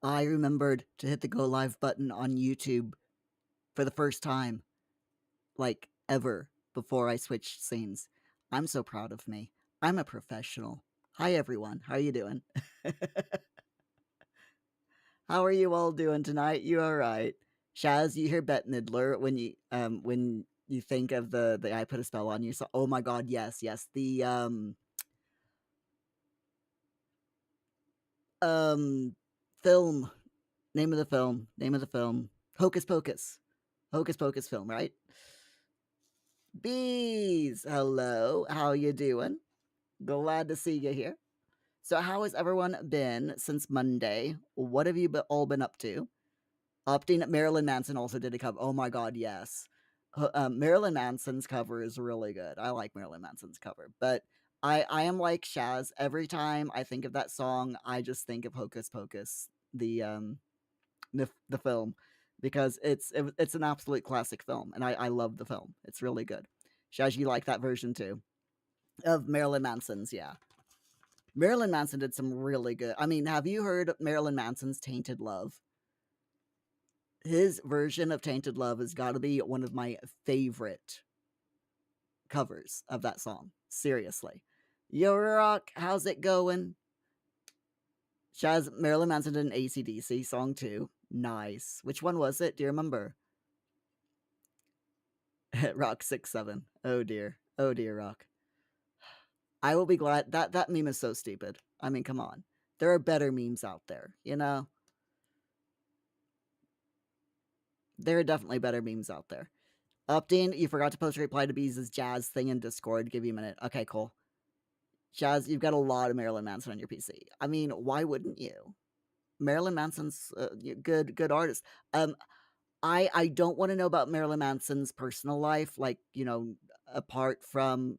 I remembered to hit the go live button on YouTube for the first time, like ever, before I switched scenes. I'm so proud of me. I'm a professional. Hi everyone. How are you doing? How are you all doing tonight? You all right? Shaz, you hear Bette Midler when you think of the I put a spell on you. So oh my god, yes, yes. The um film. Name of the film. Name of the film. Hocus Pocus. Hocus Pocus film, right? Bees, hello. How you doing? Glad to see you here. So how has everyone been since Monday? What have you all been up to? Opting Marilyn Manson also did a cover. Oh my god, yes. Marilyn Manson's cover is really good. I like Marilyn Manson's cover, but I am like Shaz. Every time I think of that song, I just think of Hocus Pocus, the film, because it's an absolute classic film, and I love the film. It's really good. Shaz, you like that version too of Marilyn Manson's? Yeah, Marilyn Manson did some really good. I mean, have you heard Marilyn Manson's "Tainted Love"? His version of "Tainted Love" has got to be one of my favorite covers of that song. Seriously. Yo, Rock, how's it going? Shaz, Marilyn Manson did an AC/DC song too. Nice. Which one was it? Do you remember? Rock 6'7". Oh dear. Oh dear, Rock. I will be glad that meme is so stupid. I mean, come on. There are better memes out there, you know? There are definitely better memes out there. Updane, you forgot to post a reply to Bees' Jazz thing in Discord. Give you a minute. Okay, cool. Jazz, you've got a lot of Marilyn Manson on your PC. I mean, why wouldn't you? Marilyn Manson's good artist. I don't want to know about Marilyn Manson's personal life, like, you know, apart from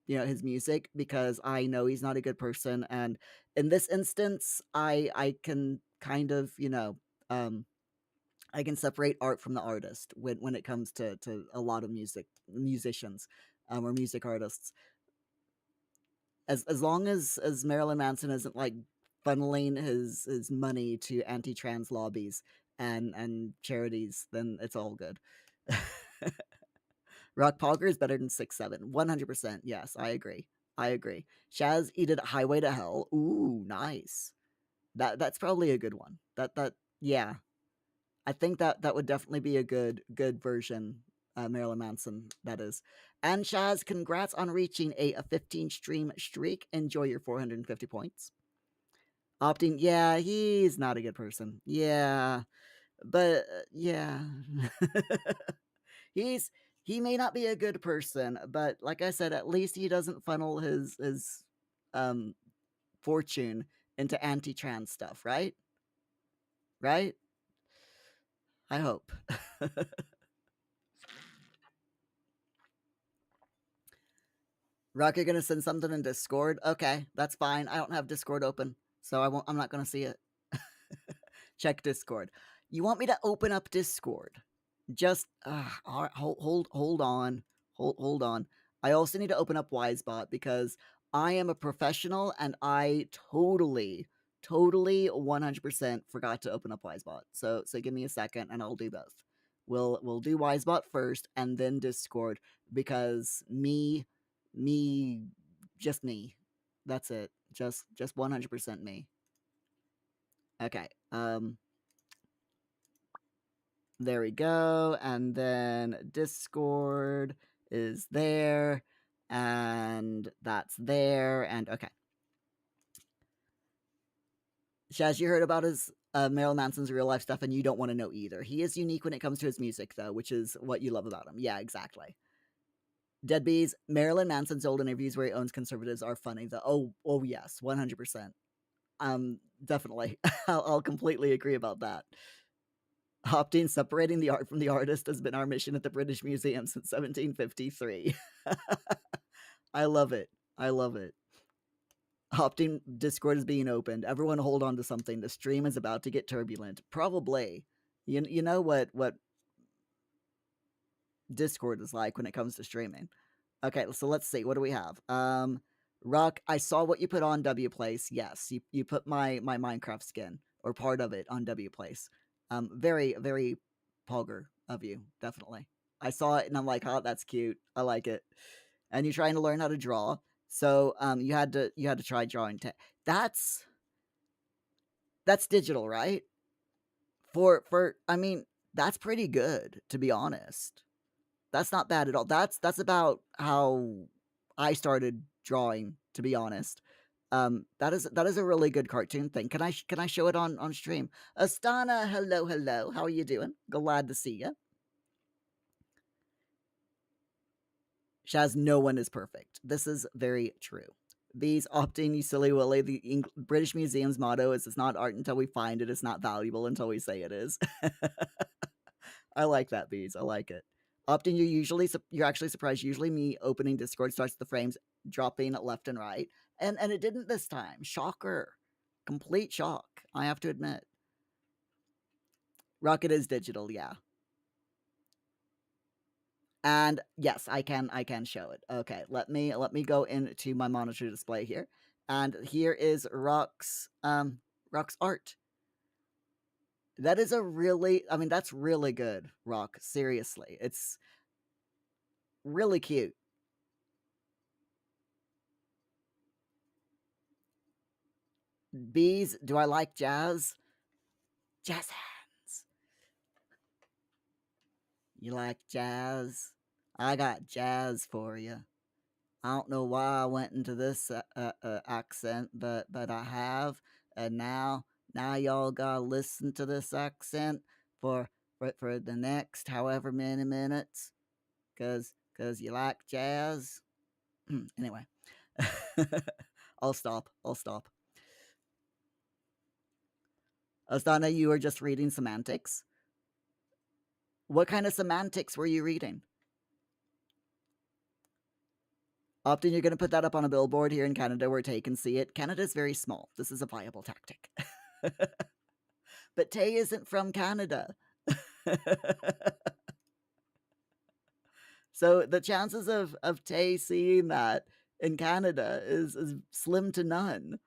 his music, because I know he's not a good person, and in this instance I can kind of I can separate art from the artist when it comes to a lot of musicians or music artists, as long as Marilyn Manson isn't like funneling his money to anti-trans lobbies and charities, then it's all good. Rock Pogger is better than 6'7". 100%. Yes, I agree. I agree. Shaz, you did Highway to Hell. Ooh, nice. That's probably a good one. Yeah. I think that would definitely be a good version. Marilyn Manson, that is. And Shaz, congrats on reaching a 15 stream streak. Enjoy your 450 points. Opting, yeah, he's not a good person. Yeah, but yeah. he's he may not be a good person, but like I said, at least he doesn't funnel his um fortune into anti-trans stuff, right? Right? I hope. Rock, you're gonna send something in Discord? Okay, that's fine. I don't have Discord open, so I'm not gonna see it. Check Discord. You want me to open up Discord? Just hold on, hold on. I also need to open up Wisebot because I am a professional and I totally 100% forgot to open up Wisebot. So give me a second and I'll do both. We'll do Wisebot first and then Discord, because me just me. That's it. Just 100% me. Okay. There we go. And then Discord is there. And that's there. And okay. Shaz, you heard about his Marilyn Manson's real life stuff and you don't want to know either. He is unique when it comes to his music, though, which is what you love about him. Yeah, exactly. Deadbees, Marilyn Manson's old interviews where he owns conservatives are funny, though. Oh yes, 100%. Definitely. I'll completely agree about that. Opting separating the art from the artist has been our mission at the British Museum since 1753. I love it. I love it. Opting Discord is being opened. Everyone hold on to something. The stream is about to get turbulent. Probably. You know what Discord is like when it comes to streaming. Okay, so let's see. What do we have? Rock, I saw what you put on W Place. Yes, you put my Minecraft skin or part of it on W Place. Very very pogger of you, definitely. I saw it and I'm like, oh, that's cute. I like it. And you're trying to learn how to draw, so you had to try drawing. That's digital, right? For I mean, that's pretty good to be honest. That's not bad at all. That's about how I started drawing, to be honest. That is a really good cartoon thing. Can I show it on stream? Astana, hello, hello. How are you doing? Glad to see you. Shaz, no one is perfect. This is very true. Bees opting, you silly Willy. The British Museum's motto is it's not art until we find it. It's not valuable until we say it is. I like that, Bees. I like it. Opting, you're actually surprised. Usually, me opening Discord starts the frames dropping left and right, and it didn't this time. Shocker, complete shock. I have to admit. Rocket is digital, yeah. And yes, I can show it. Okay, let me go into my monitor display here, and here is Rock's art. That is a really, I mean, that's really good, Rock. Seriously, it's really cute. Bees, do I like jazz? Jazz hands. You like jazz? I got jazz for you. I don't know why I went into this accent, but I have, and now y'all gotta listen to this accent for for the next however many minutes, cause you like jazz. Anyway, I'll stop. I'll stop. Astana, you were just reading semantics. What kind of semantics were you reading? Often you're going to put that up on a billboard here in Canada where Tay can see it. Canada is very small. This is a viable tactic. But Tay isn't from Canada. So the chances of Tay seeing that in Canada is slim to none.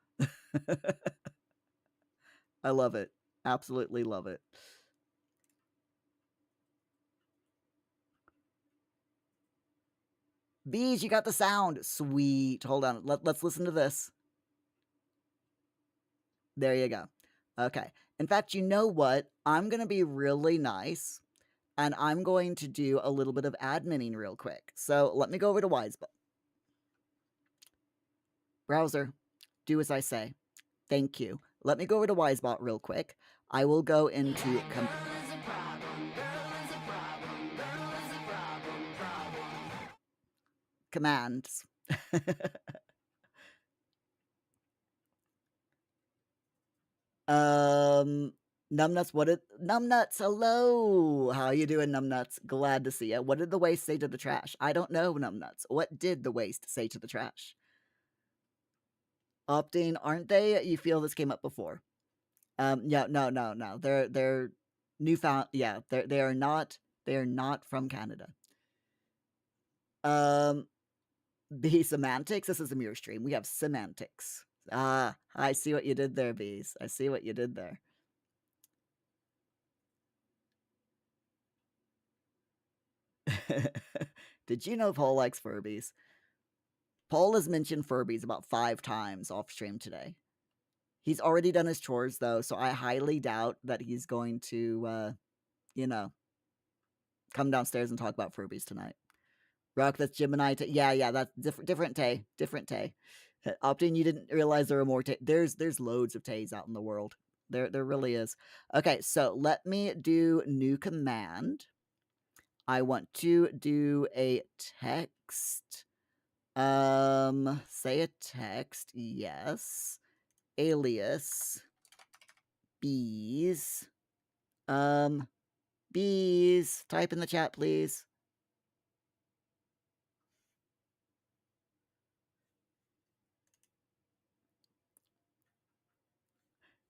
I love it. Absolutely love it. Bees, you got the sound. Sweet. Hold on. Let's listen to this. There you go. Okay. In fact, you know what? I'm going to be really nice and I'm going to do a little bit of adminning real quick. So let me go over to Wisebot. Browser, do as I say. Thank you. Let me go over to Wisebot real quick. I will go into commands. Numbnuts, Numbnuts, hello. How you doing, Numbnuts? Glad to see you. What did the waste say to the trash? I don't know, Numbnuts. What did the waste say to the trash? Opting, aren't they? You feel this came up before. Yeah, no. They're newfound. Yeah, they are not from Canada. Um, B semantics. This is a Muir stream. We have semantics. Ah, I see what you did there, Bees. I see what you did there. Did you know Paul likes Furbies? Paul has mentioned Furbies about 5 times off stream today. He's already done his chores though, so I highly doubt that he's going to you know, come downstairs and talk about Furbies tonight. Rock, that's Gemini. Yeah, that's different Tay. Different Tay. Optin, you didn't realize there were more Tay. There's loads of Tays out in the world. There really is. Okay, so let me do new command. I want to do a text. Say a text. Yes. Alias. Bees. Bees. Type in the chat, please.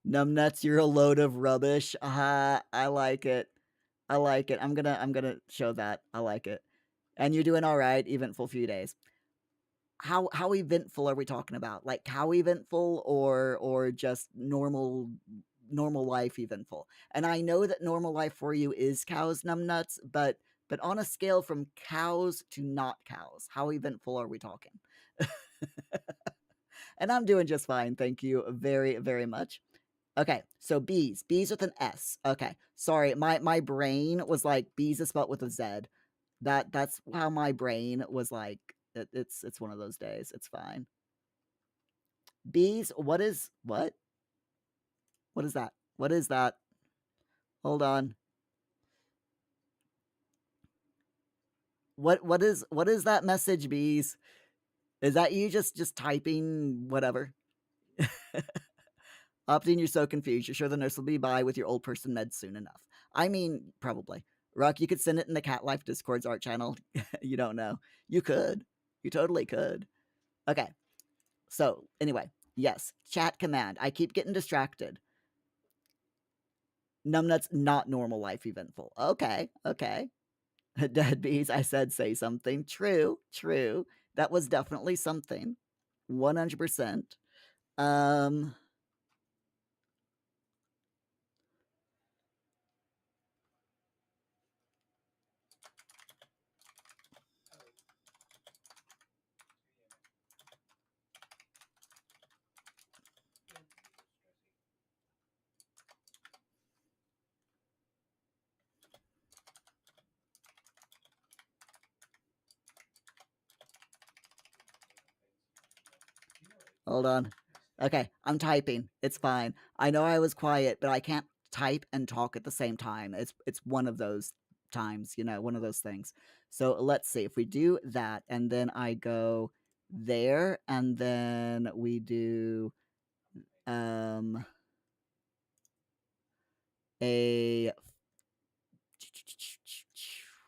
Numbnuts, you're a load of rubbish. I like it. I like it. I'm gonna show that. I like it. And you're doing all right, eventful few days. how eventful are we talking about? Like how eventful or just normal life eventful? And I know that normal life for you is cows numbnuts, but on a scale from cows to not cows, how eventful are we talking? And I'm doing just fine, thank you very, very much. Okay, so bees. Bees with an S. Okay. Sorry, my brain was like bees is spelled with a Z. That's how my brain was like. It's one of those days. It's fine. Bees. What is what? What is that? What is that? Hold on. What is that message, bees? Is that you just typing whatever? Opting, you're so confused. You're sure the nurse will be by with your old person meds soon enough. I mean, probably. Ruck, you could send it in the Cat Life Discord's art channel. You don't know. You could. You totally could. Okay. So, anyway, yes, chat command. I keep getting distracted. Numbnuts, not normal life eventful. Okay, okay. Dead bees, I said say something. True, true. That was definitely something. 100%. Um, Hold on. Okay, I'm typing. It's fine. I know I was quiet, but I can't type and talk at the same time. It's one of those times, one of those things. So let's see if we do that, and then I go there, and then we do a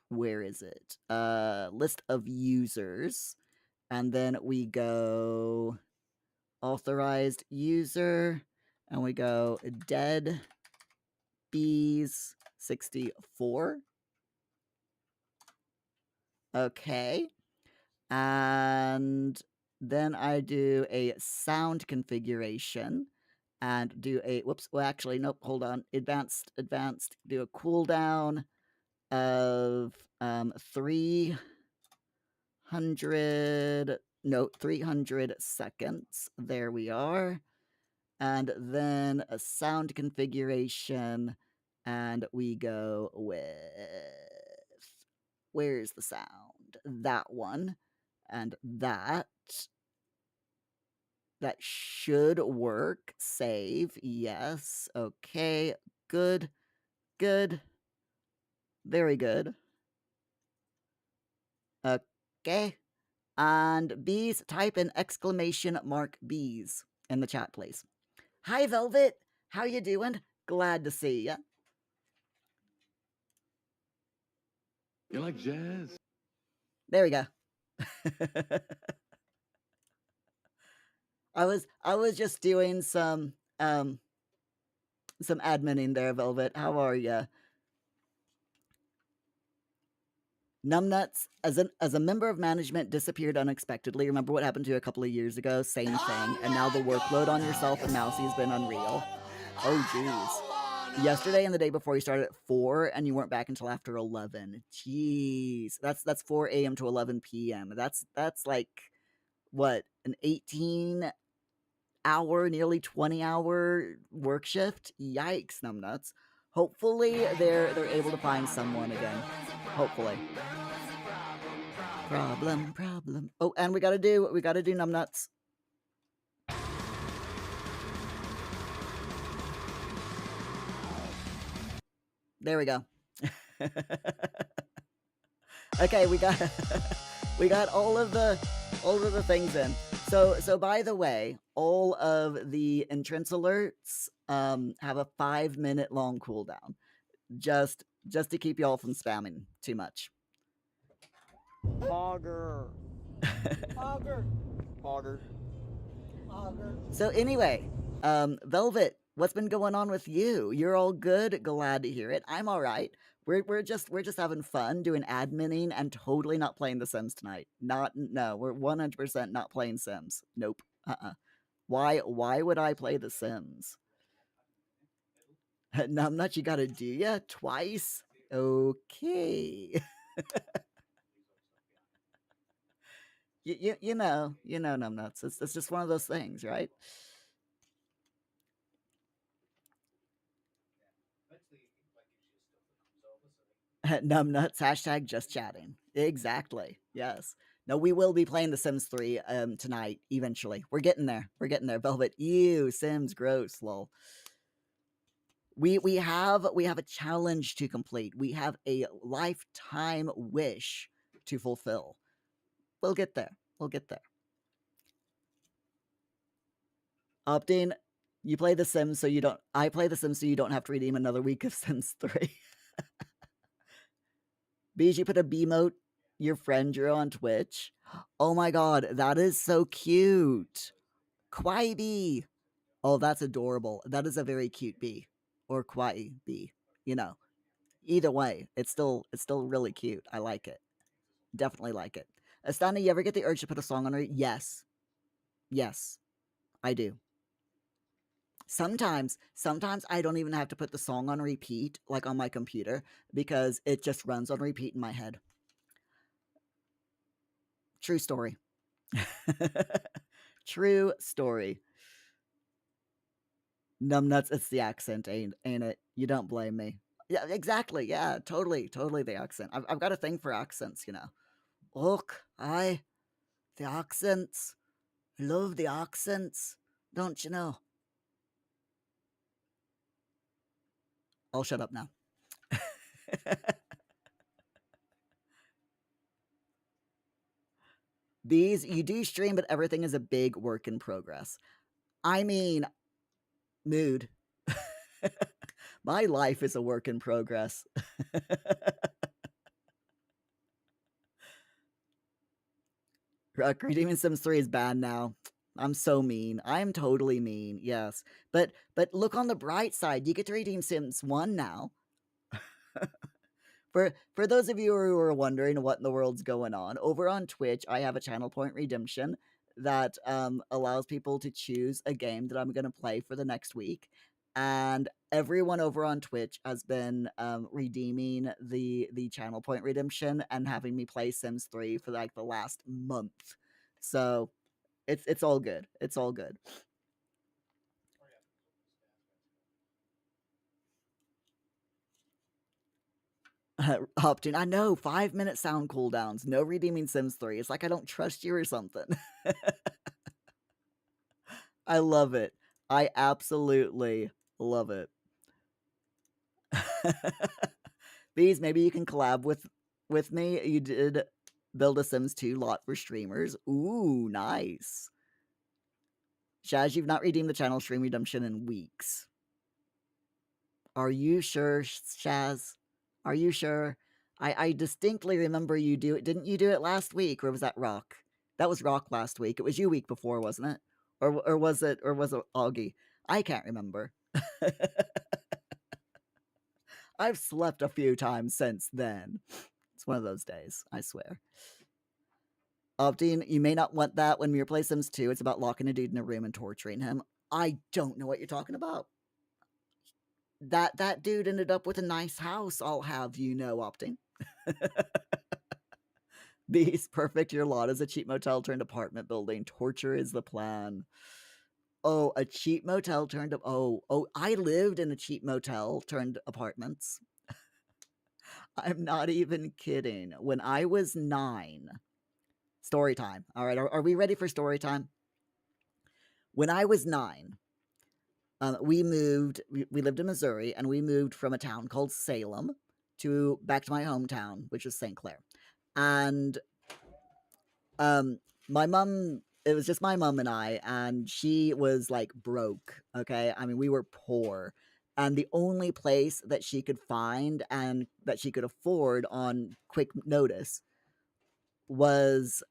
where is it? List of users, and then we go authorized user, and we go dead bees 64. Okay. And then I do a sound configuration and do a whoops. Well, actually, nope. Hold on. Advanced. Do a cooldown of 300. No, 300 seconds. There we are. And then a sound configuration, and we go with where's the sound? That one. And that should work. Save. Yes. Okay. Good. Good. Very good. Okay. And bees, type in exclamation mark bees in the chat, please. Hi, Velvet. How you doing? Glad to see ya. You like jazz? There we go. I was just doing some adminning there, Velvet. How are ya? Numbnuts, as a member of management, disappeared unexpectedly. Remember what happened to you a couple of years ago? Same thing. And now the workload on yourself and Mousy has been unreal. Oh, jeez. Yesterday and the day before you started at 4 and you weren't back until after 11. Jeez. That's 4 a.m. to 11 p.m. That's like, what, an 18-hour, nearly 20-hour work shift? Yikes, numbnuts. Hopefully they're able to find someone again. Hopefully. Problem. Oh, and we gotta do numbnuts. There we go. Okay, we got we got all of the things in. So by the way, all of the entrance alerts have a 5-minute long cooldown. Just to keep y'all from spamming too much. Hogger. Hogger. Hogger. So anyway, Velvet, What's been going on with you? You're all good? Glad to hear it. I'm all right. We're just having fun doing adminning and totally not playing The Sims tonight. Not no, we're 100% not playing Sims. Nope. Why would I play The Sims? Numbnuts, you gotta do ya twice. Okay. you know, numbnuts. It's just one of those things, right? Numbnuts, hashtag just chatting. Exactly. Yes. No, we will be playing The Sims 3 tonight, eventually. We're getting there. We're getting there. Velvet. Ew, Sims, gross, lol. We have a challenge to complete. We have a lifetime wish to fulfill. We'll get there. We'll get there. Opting, you play The Sims so you don't. I play The Sims so you don't have to redeem another week of Sims 3. Bees, you put a B-mote your friend drew on Twitch. Oh my god, that is so cute. Kawaii bee. Oh, that's adorable. That is a very cute bee. Or kawaii bee. You know. Either way, it's still really cute. I like it. Definitely like it. Astana, you ever get the urge to put a song on repeat? Yes. Yes, I do. Sometimes I don't even have to put the song on repeat, like on my computer, because it just runs on repeat in my head. True story. True story. Numbnuts, it's the accent, ain't it? You don't blame me. Yeah, exactly. Yeah, totally the accent. I've got a thing for accents, you know. Look, the accents. I love the accents. Don't you know? I'll shut up now. These, you do stream, but everything is a big work in progress. I mean, mood. My life is a work in progress. Redeeming Sims 3 is bad now. I'm so mean. I'm totally mean. Yes. But look on the bright side. You get to redeem Sims 1 now. For those of you who are wondering what in the world's going on, over on Twitch, I have a channel point redemption that allows people to choose a game that I'm going to play for the next week. And everyone over on Twitch has been redeeming the channel point redemption and having me play Sims 3 for like the last month. So it's all good. It's all good. Opting, I know 5-minute sound cooldowns, no redeeming Sims 3. It's like I don't trust you or something. I love it. I absolutely love it. Bees, maybe you can collab with me. You did build a Sims 2 lot for streamers. Ooh, nice. Shaz, you've not redeemed the channel stream redemption in weeks. Are you sure, Shaz? Are you sure? I distinctly remember you do it. Didn't you do it last week, or was that Rock? That was Rock last week. It was you week before, wasn't it? Or was it Augie? I can't remember. I've slept a few times since then. It's one of those days, I swear. Optine, you may not want that when Muir plays Sims 2. It's about locking a dude in a room and torturing him. I don't know what you're talking about. That dude ended up with a nice house, I'll have you know, Opting. Beast, perfect. Your lot is a cheap motel turned apartment building. Torture is the plan. Oh, a cheap motel turned up. Oh, I lived in a cheap motel turned apartments. I'm not even kidding. When I was 9, story time. All right, are we ready for story time? When I was 9, we moved. We lived in Missouri, and we moved from a town called Salem to back to my hometown, which is St. Clair. And my mom, it was just my mom and I, and she was like broke. Okay, I mean we were poor, and the only place that she could find and that she could afford on quick notice was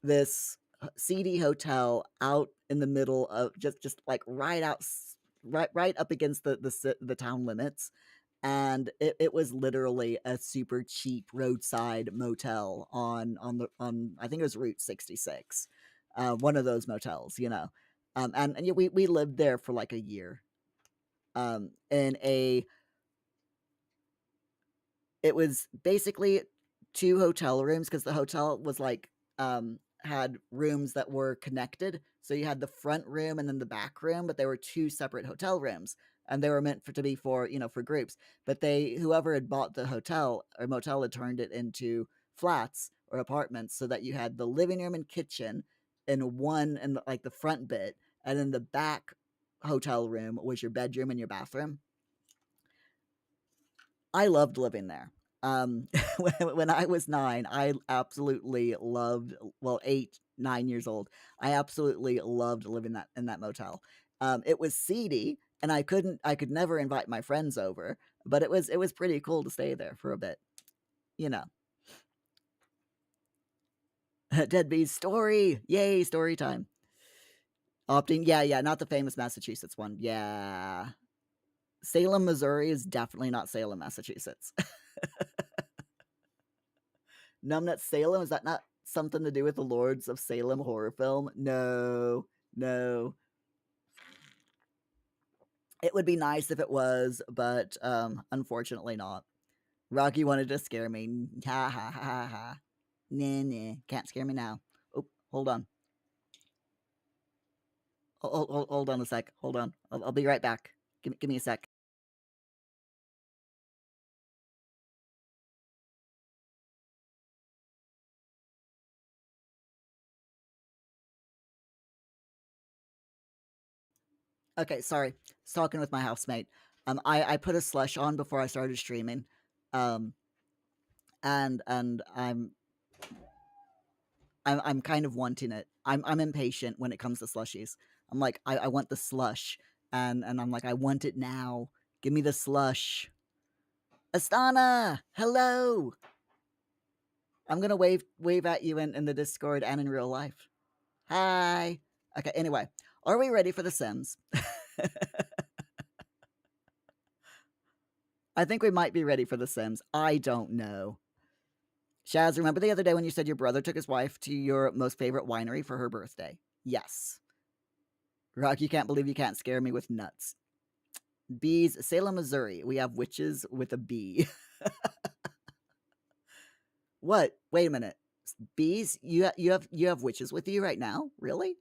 this seedy hotel out in the middle of just like right out right up against the town limits, and it was literally a super cheap roadside motel on I think it was Route 66, one of those motels, and yeah, we lived there for like a year, in a it was basically two hotel rooms because the hotel was like had rooms that were connected. So you had the front room and then the back room, but they were two separate hotel rooms, and they were meant to be for for groups. But they whoever had bought the hotel or motel had turned it into flats or apartments, so that you had the living room and kitchen in one and like the front bit, and then the back hotel room was your bedroom and your bathroom. I loved living there. When I was 9, I absolutely loved, well, 8, 9 years old. I absolutely loved living that in that motel. It was seedy, and I could never invite my friends over, but it was pretty cool to stay there for a bit. You know, Deadbee's story, yay, story time. Opting, yeah, yeah, not the famous Massachusetts one. Yeah, Salem, Missouri is definitely not Salem, Massachusetts. Numbnut Salem, is that not something to do with the Lords of Salem horror film? No, no. It would be nice if it was, but unfortunately not. Rocky wanted to scare me. Ha ha ha ha ha. Nah, nah. Can't scare me now. Oh, hold on. Hold on a sec. Hold on. I'll be right back. Give me a sec. Okay, sorry. I was talking with my housemate. I put a slush on before I started streaming. Um, and I'm kind of wanting it. I'm impatient when it comes to slushies. I'm like, I want the slush, and I'm like, I want it now. Give me the slush. Astana, hello. I'm gonna wave at you in the Discord and in real life. Hi. Okay. Anyway, are we ready for The Sims? I think we might be ready for The Sims. I don't know. Shaz, remember the other day when you said your brother took his wife to your most favorite winery for her birthday? Yes. Rock, you can't believe you can't scare me with nuts. Bees, Salem, Missouri. We have witches with a B. What? Wait a minute. Bees? You have witches with you right now? Really?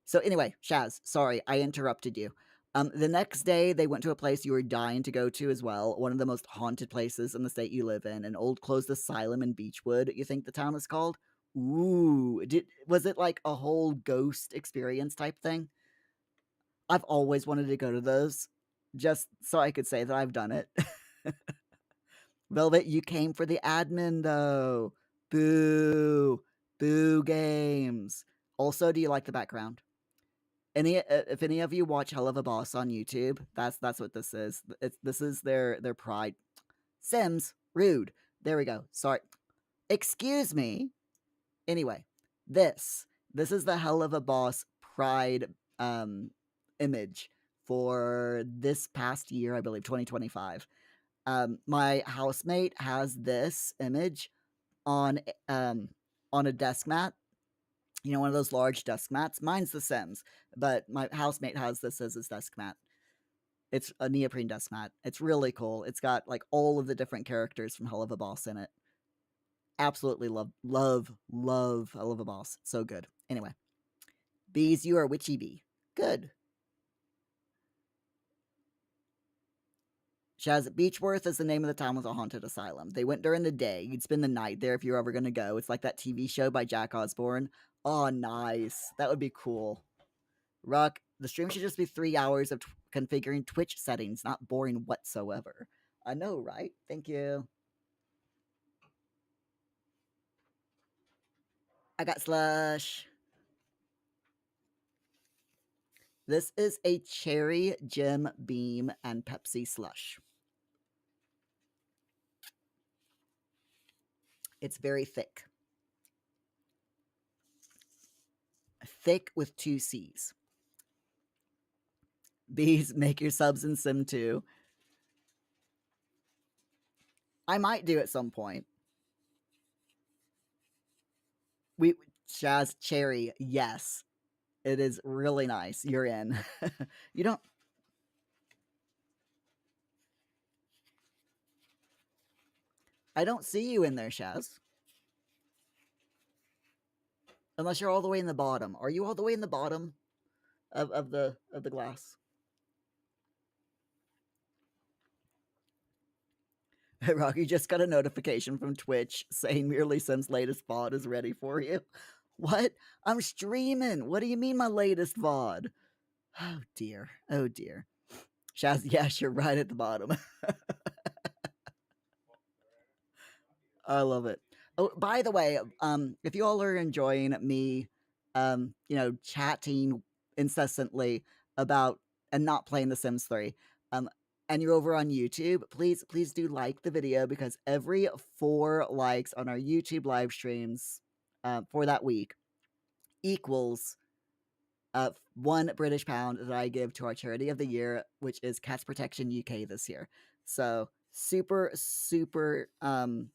So anyway, Shaz, sorry, I interrupted you. The next day they went to a place you were dying to go to as well, one of the most haunted places in the state you live in, an old closed asylum in Beechwood, you think the town is called? Ooh, was it like a whole ghost experience type thing? I've always wanted to go to those, just so I could say that I've done it. Velvet, you came for the admin though. Boo. Boo games. Also, do you like the background? If any of you watch Hell of a Boss on YouTube, that's what this is. This is their pride. Sims, rude. There we go. Sorry. Excuse me. Anyway, this is the Hell of a Boss pride image for this past year, I believe, 2025. My housemate has this image on um on a desk mat, one of those large desk mats. Mine's The Sims, but my housemate has this as his desk mat. It's a neoprene desk mat. It's really cool. It's got like all of the different characters from Hell of a Boss in it. Absolutely love Hell of a Boss. So good. Anyway, bees, you are witchy bee. Good. Shaz, Beechworth is the name of the town with a haunted asylum. They went during the day. You'd spend the night there if you're ever going to go. It's like that TV show by Jack Osborne. Oh, nice. That would be cool. Rock, the stream should just be 3 hours of configuring Twitch settings, not boring whatsoever. I know, right? Thank you. I got slush. This is a cherry Jim Beam and Pepsi slush. It's very thick. Thick with 2 C's. Bees, make your subs in Sim 2. I might do at some point. We Shaz Cherry, yes. It is really nice. You're in. You don't I don't see you in there, Shaz. Unless you're all the way in the bottom. Are you all the way in the bottom of the glass? Rocky just got a notification from Twitch saying Merely Sim's latest VOD is ready for you. What? I'm streaming. What do you mean my latest VOD? Oh dear. Oh dear. Shaz, yes, you're right at the bottom. I love it. Oh, by the way, if you all are enjoying me, chatting incessantly about and not playing The Sims 3, and you're over on YouTube, please do like the video because every 4 likes on our YouTube live streams for that week equals 1 British pound that I give to our charity of the year, which is Cats Protection UK this year. So super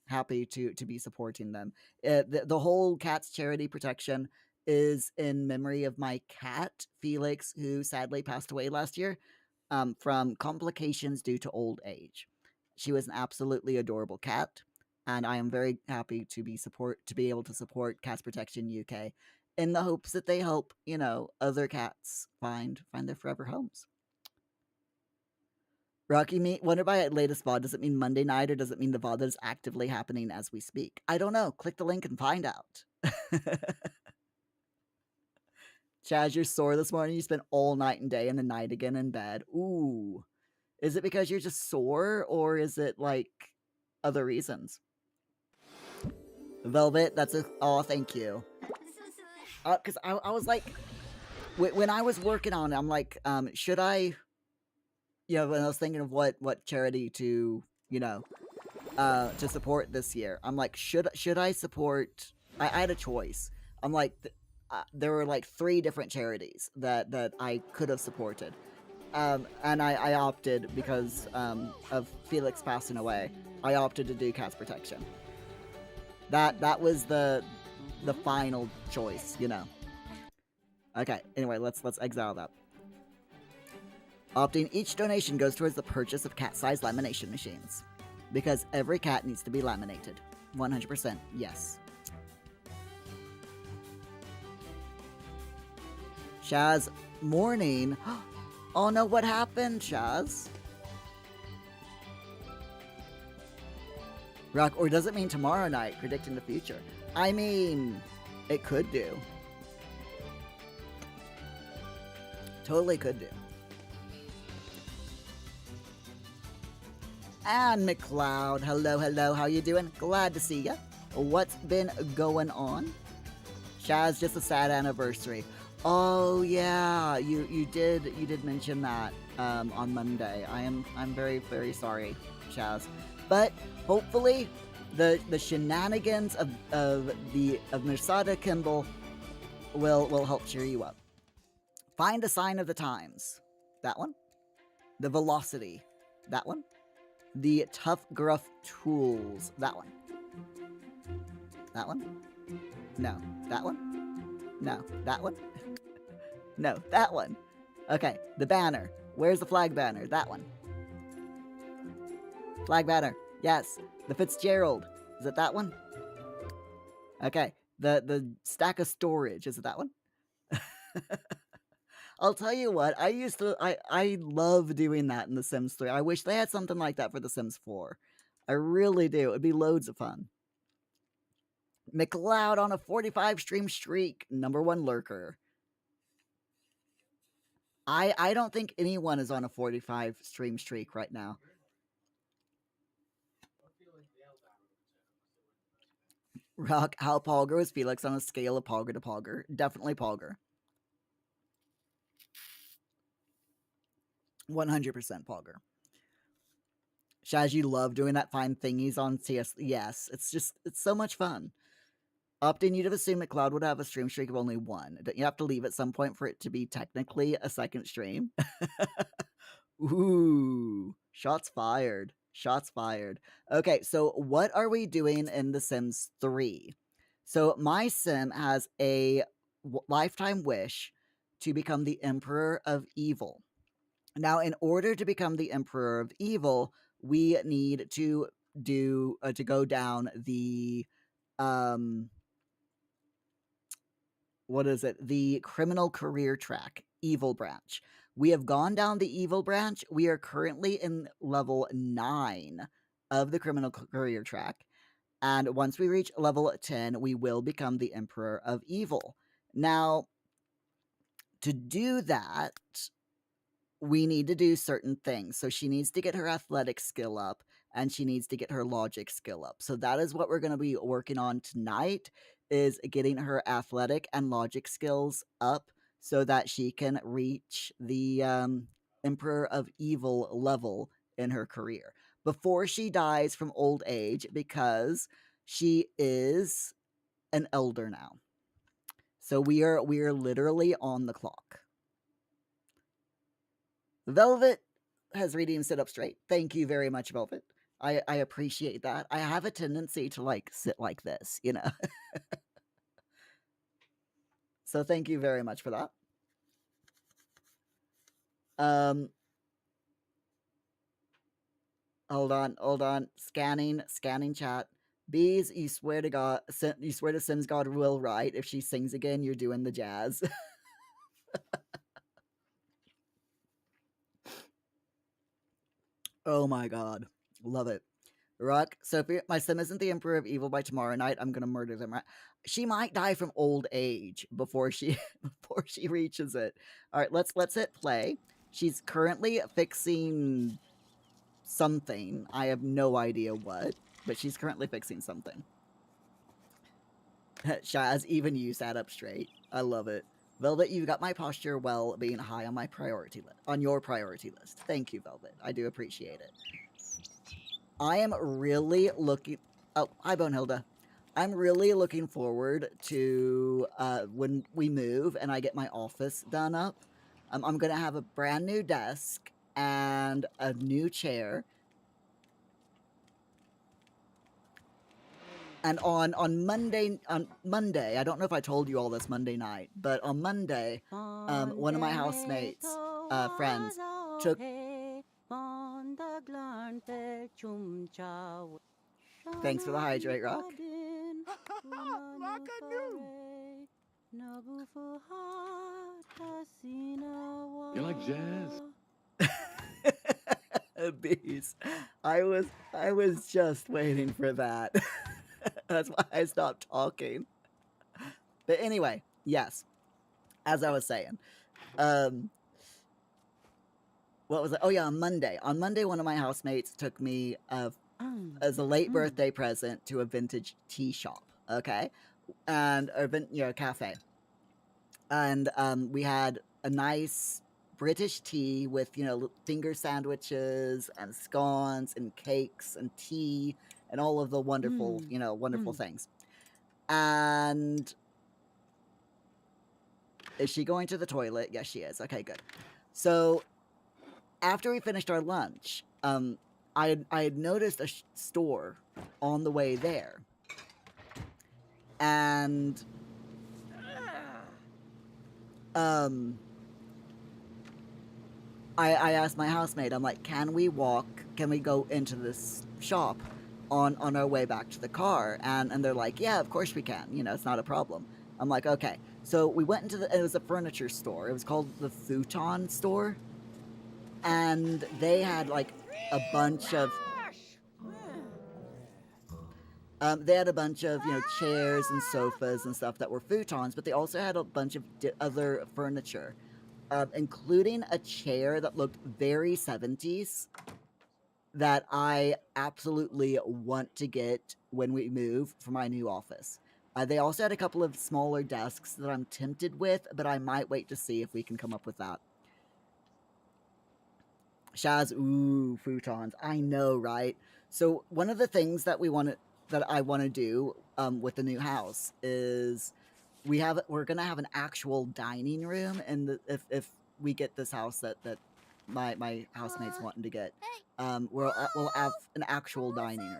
happy to be supporting them. The whole cats charity protection is in memory of my cat Felix, who sadly passed away last year from complications due to old age. She was an absolutely adorable cat, and I am very happy to be able to support Cats Protection UK in the hopes that they help, other cats find their forever homes. Rocky me wonder by latest VOD, does it mean Monday night or does it mean the VOD that is actively happening as we speak? I don't know. Click the link and find out. Chaz, you're sore this morning. You spent all night and day and the night again in bed. Ooh. Is it because you're just sore or is it like other reasons? Velvet, thank you. Because I was like, when I was working on it, I'm like, should I, when I was thinking of what charity to, to support this year, I'm like, should I support? I had a choice. I'm like, there were like 3 different charities that I could have supported, and I opted because of Felix passing away. I opted to do Cats Protection. That was the final choice, Okay. Anyway, let's exile that. Opting each donation goes towards the purchase of cat-sized lamination machines. Because every cat needs to be laminated. 100%, yes. Shaz, morning. Oh no, what happened, Shaz? Rock, or does it mean tomorrow night, predicting the future? I mean, it could do. Totally could do. And McLeod, hello, how you doing? Glad to see ya. What's been going on? Shaz, just a sad anniversary. Oh yeah, you did mention that on Monday. I'm very, very sorry, Shaz. But hopefully the shenanigans of Mirsada Kimball will help cheer you up. Find a sign of the times. That one. The velocity. That one. The tough gruff tools. That one. That one. No. That one. No. That one. No. That one. Okay. The banner. Where's the flag banner? That one. Flag banner. Yes. The Fitzgerald. Is it that one? Okay. The stack of storage. Is it that one? I'll tell you what, I love doing that in The Sims 3. I wish they had something like that for The Sims 4. I really do. It'd be loads of fun. McLeod on a 45 stream streak. #1 lurker. I don't think anyone is on a 45 stream streak right now. Rock, how Palger was Felix on a scale of Palger to Palger? Definitely Palger. 100% Palger. Shaz, you love doing that find thingies on CS. Yes, it's so much fun. Optin, you'd have assumed that Cloud would have a stream streak of only one. Don't you have to leave at some point for it to be technically a second stream? Ooh, shots fired. Shots fired. Okay, so what are we doing in The Sims 3? So my sim has a lifetime wish to become the Emperor of Evil. Now, in order to become the Emperor of Evil, we need to go down the um what is it? The criminal career track, Evil Branch. We have gone down the Evil Branch. We are currently in level 9 of the criminal career track. And once we reach level 10, we will become the Emperor of Evil. Now, to do that, we need to do certain things. So she needs to get her athletic skill up and she needs to get her logic skill up. So that is what we're going to be working on tonight, is getting her athletic and logic skills up so that she can reach the Emperor of Evil level in her career before she dies from old age, because she is an elder now. So we are literally on the clock. Velvet has redeemed Sit Up Straight. Thank you very much, Velvet. I appreciate that. I have a tendency to like sit like this, you know. So thank you very much for that. Hold on. Scanning chat. Bees, you swear to God, you swear to Sims God will write. If she sings again, you're doing the jazz. Oh my God. Love it. Ruck, so if my sim isn't the Emperor of Evil by tomorrow night, I'm gonna murder them. Right? She might die from old age before she before she reaches it. All right, let's hit play. She's currently fixing something. I have no idea what, but she's currently fixing something. Shaz, even you sat up straight. I love it. Velvet, you got my posture well, being high on my priority list. On your priority list. Thank you, Velvet. I do appreciate it. I am really looking. Oh, hi, Bonehilda. I'm really looking forward to when we move and I get my office done up. I'm gonna have a brand new desk and a new chair. And on Monday, I don't know if I told you all this Monday night, but on Monday, one of my housemates, friends, took. Thanks for the hydrate, Rock. Like I knew. You like jazz? Bees. I was just waiting for that. That's why I stopped talking. But anyway, yes. As I was saying, what was it? Oh yeah, on Monday. On Monday, one of my housemates took me as a late birthday present to a vintage tea shop. Okay, and a cafe, and we had a nice British tea with finger sandwiches and scones and cakes and tea and all of the wonderful wonderful things. And is she going to the toilet? Yes, she is. Okay, good. So after we finished our lunch, I had noticed a store on the way there, and I asked my housemate, I'm like, can we go into this shop on our way back to the car? And they're like, yeah, of course we can. It's not a problem. I'm like, okay. So we went into it was a furniture store. It was called the Futon store. And they had like a bunch of chairs and sofas and stuff that were futons, but they also had a bunch of other furniture, including a chair that looked very 70s that I absolutely want to get when we move for my new office. They also had a couple of smaller desks that I'm tempted with, but I might wait to see if we can come up with that. Shaz, ooh, futons. I know, right? So one of the things that we wanted that I want to do with the new house is we're gonna have an actual dining room, and if we get this house that my housemates wanting to get, we'll have an actual dining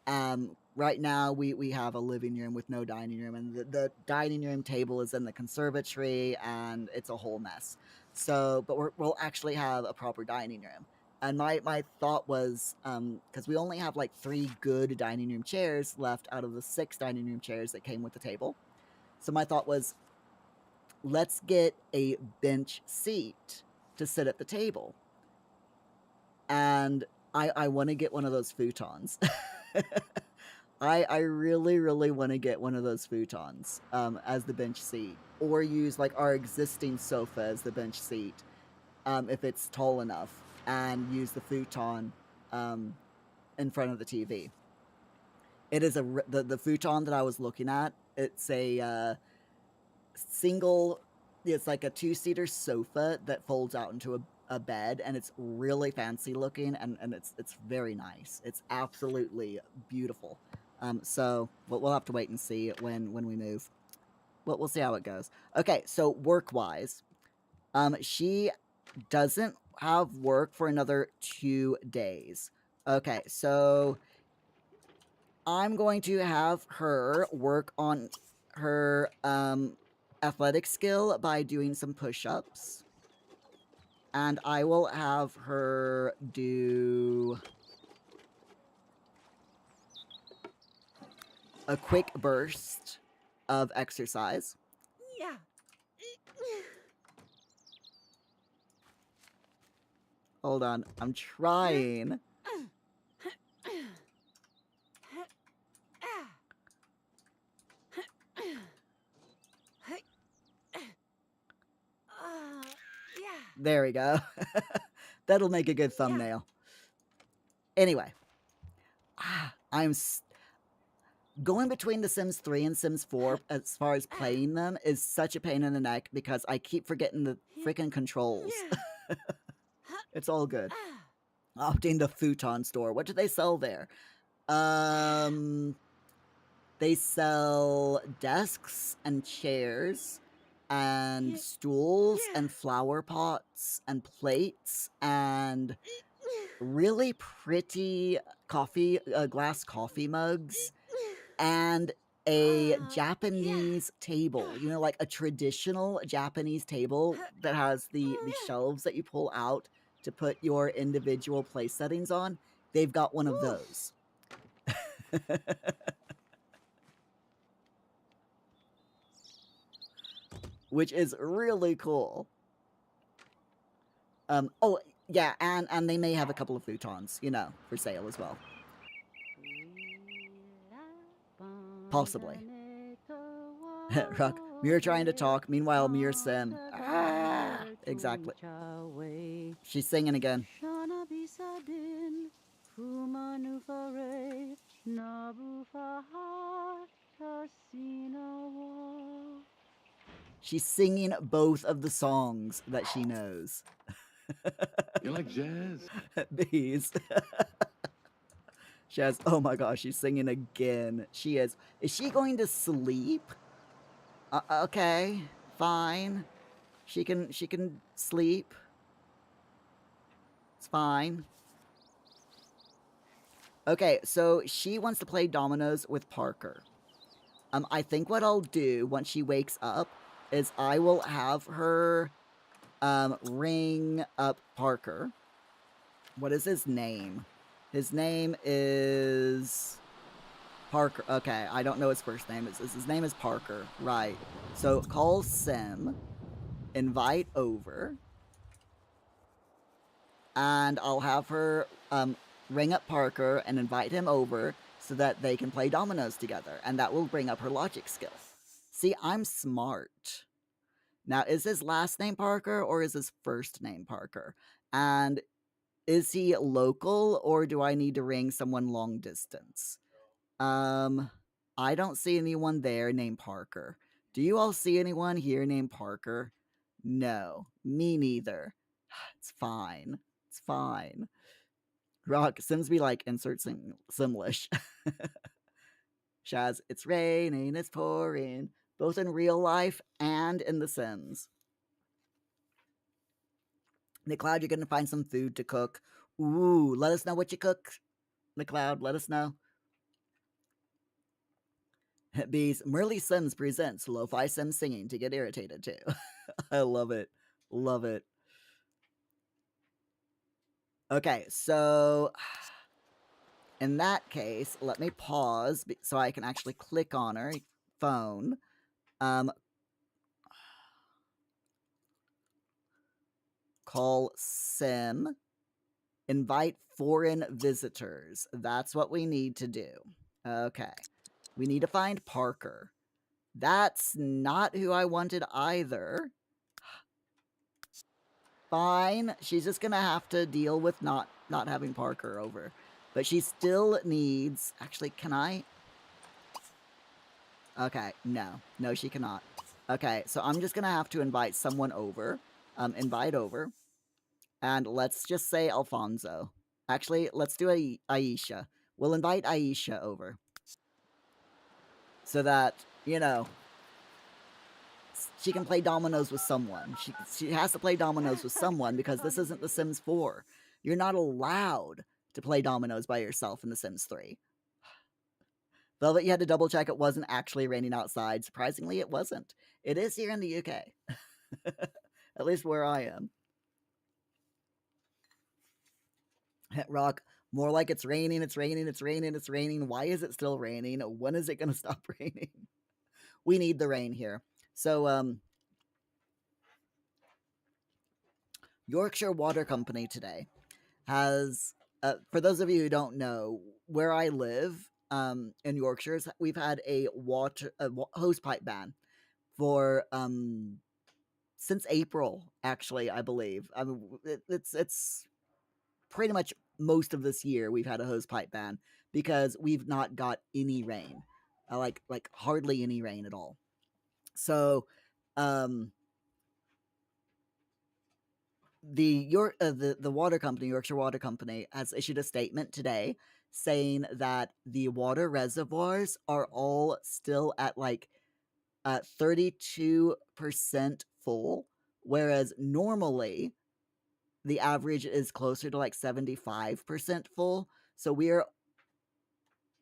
room. Right now we have a living room with no dining room, and the dining room table is in the conservatory, and it's a whole mess. So, but we'll actually have a proper dining room. And my thought was, because we only have like 3 good dining room chairs left out of the 6 dining room chairs that came with the table. So my thought was, let's get a bench seat to sit at the table. And I want to get one of those futons. I really, really want to get one of those futons as the bench seat, or use like our existing sofa as the bench seat, if it's tall enough, and use the futon in front of the TV. It is the futon that I was looking at. It's a single. It's like a 2-seater sofa that folds out into a bed, and it's really fancy looking, and it's very nice. It's absolutely beautiful. So we'll have to wait and see when we move. We'll see how it goes. Okay, so work wise, she doesn't have work for another 2 days. Okay, so I'm going to have her work on her athletic skill by doing some push-ups. And I will have her do a quick burst of exercise. Yeah. Hold on, I'm trying. Yeah. There we go. That'll make a good thumbnail. Anyway, I'm going between The Sims 3 and Sims 4 as far as playing them is such a pain in the neck because I keep forgetting the freaking controls. It's all good. Opting the futon store. What do they sell there? They sell desks and chairs and stools and flower pots and plates and really pretty glass coffee mugs and a Japanese table, like a traditional Japanese table that has the shelves that you pull out to put your individual place settings on. They've got one of those. Which is really cool. Oh, yeah, and they may have a couple of futons, for sale as well. Possibly. Rock. Muir trying to talk. Meanwhile, Muir Sim. Exactly. She's singing again. She's singing both of the songs that she knows. You like jazz? Bees. She has, oh my gosh, she's singing again. She is. Is she going to sleep? Okay, fine. She can sleep. It's fine. Okay, so she wants to play dominoes with Parker. I think what I'll do once she wakes up is I will have her ring up Parker. What is his name? His name is Parker. Okay, I don't know his first name. His name is Parker. Right. So call Sim, invite over, and I'll have her ring up Parker and invite him over so that they can play dominoes together, and that will bring up her logic skill. See, I'm smart. Now, is his last name Parker or is his first name Parker? And is he local or do I need to ring someone long distance? I don't see anyone there named Parker. Do you all see anyone here named Parker? No, me neither. It's fine. It's fine. Rock, Simsby like insert Simlish. Shaz, it's raining, it's pouring, both in real life and in The Sims. McLeod, you're gonna find some food to cook. Ooh, let us know what you cook, McLeod. Let us know. Bees, Merly Sims presents Lo-Fi Sim singing to get irritated too. I love it. Love it. Okay, so in that case, let me pause so I can actually click on her phone. Call Sim. Invite foreign visitors. That's what we need to do. Okay. We need to find Parker. That's not who I wanted either. Fine. She's just gonna have to deal with not having Parker over. But she still needs... Actually, can I? Okay, no. No, she cannot. Okay, so I'm just gonna have to invite someone over. Invite over. And let's just say Alfonso. Actually, let's do Aisha. We'll invite Aisha over. So that, you know, she can play dominoes with someone. She has to play dominoes with someone because this isn't The Sims 4. You're not allowed to play dominoes by yourself in The Sims 3. Velvet, you had to double check it wasn't actually raining outside. Surprisingly, it wasn't. It is here in the UK. At least where I am. Rock, more like it's raining, it's raining, it's raining, it's raining. Why is it still raining? When is it going to stop raining? We need the rain here. So, Yorkshire Water Company today has, for those of you who don't know, where I live in Yorkshire, we've had a hose pipe ban for since April, actually, I believe. I mean, it's pretty much most of this year we've had a hose pipe ban because we've not got any rain, like hardly any rain at all. So, the water company, Yorkshire Water Company, has issued a statement today saying that the water reservoirs are all still at 32% full, whereas normally the average is closer to 75% full. So we are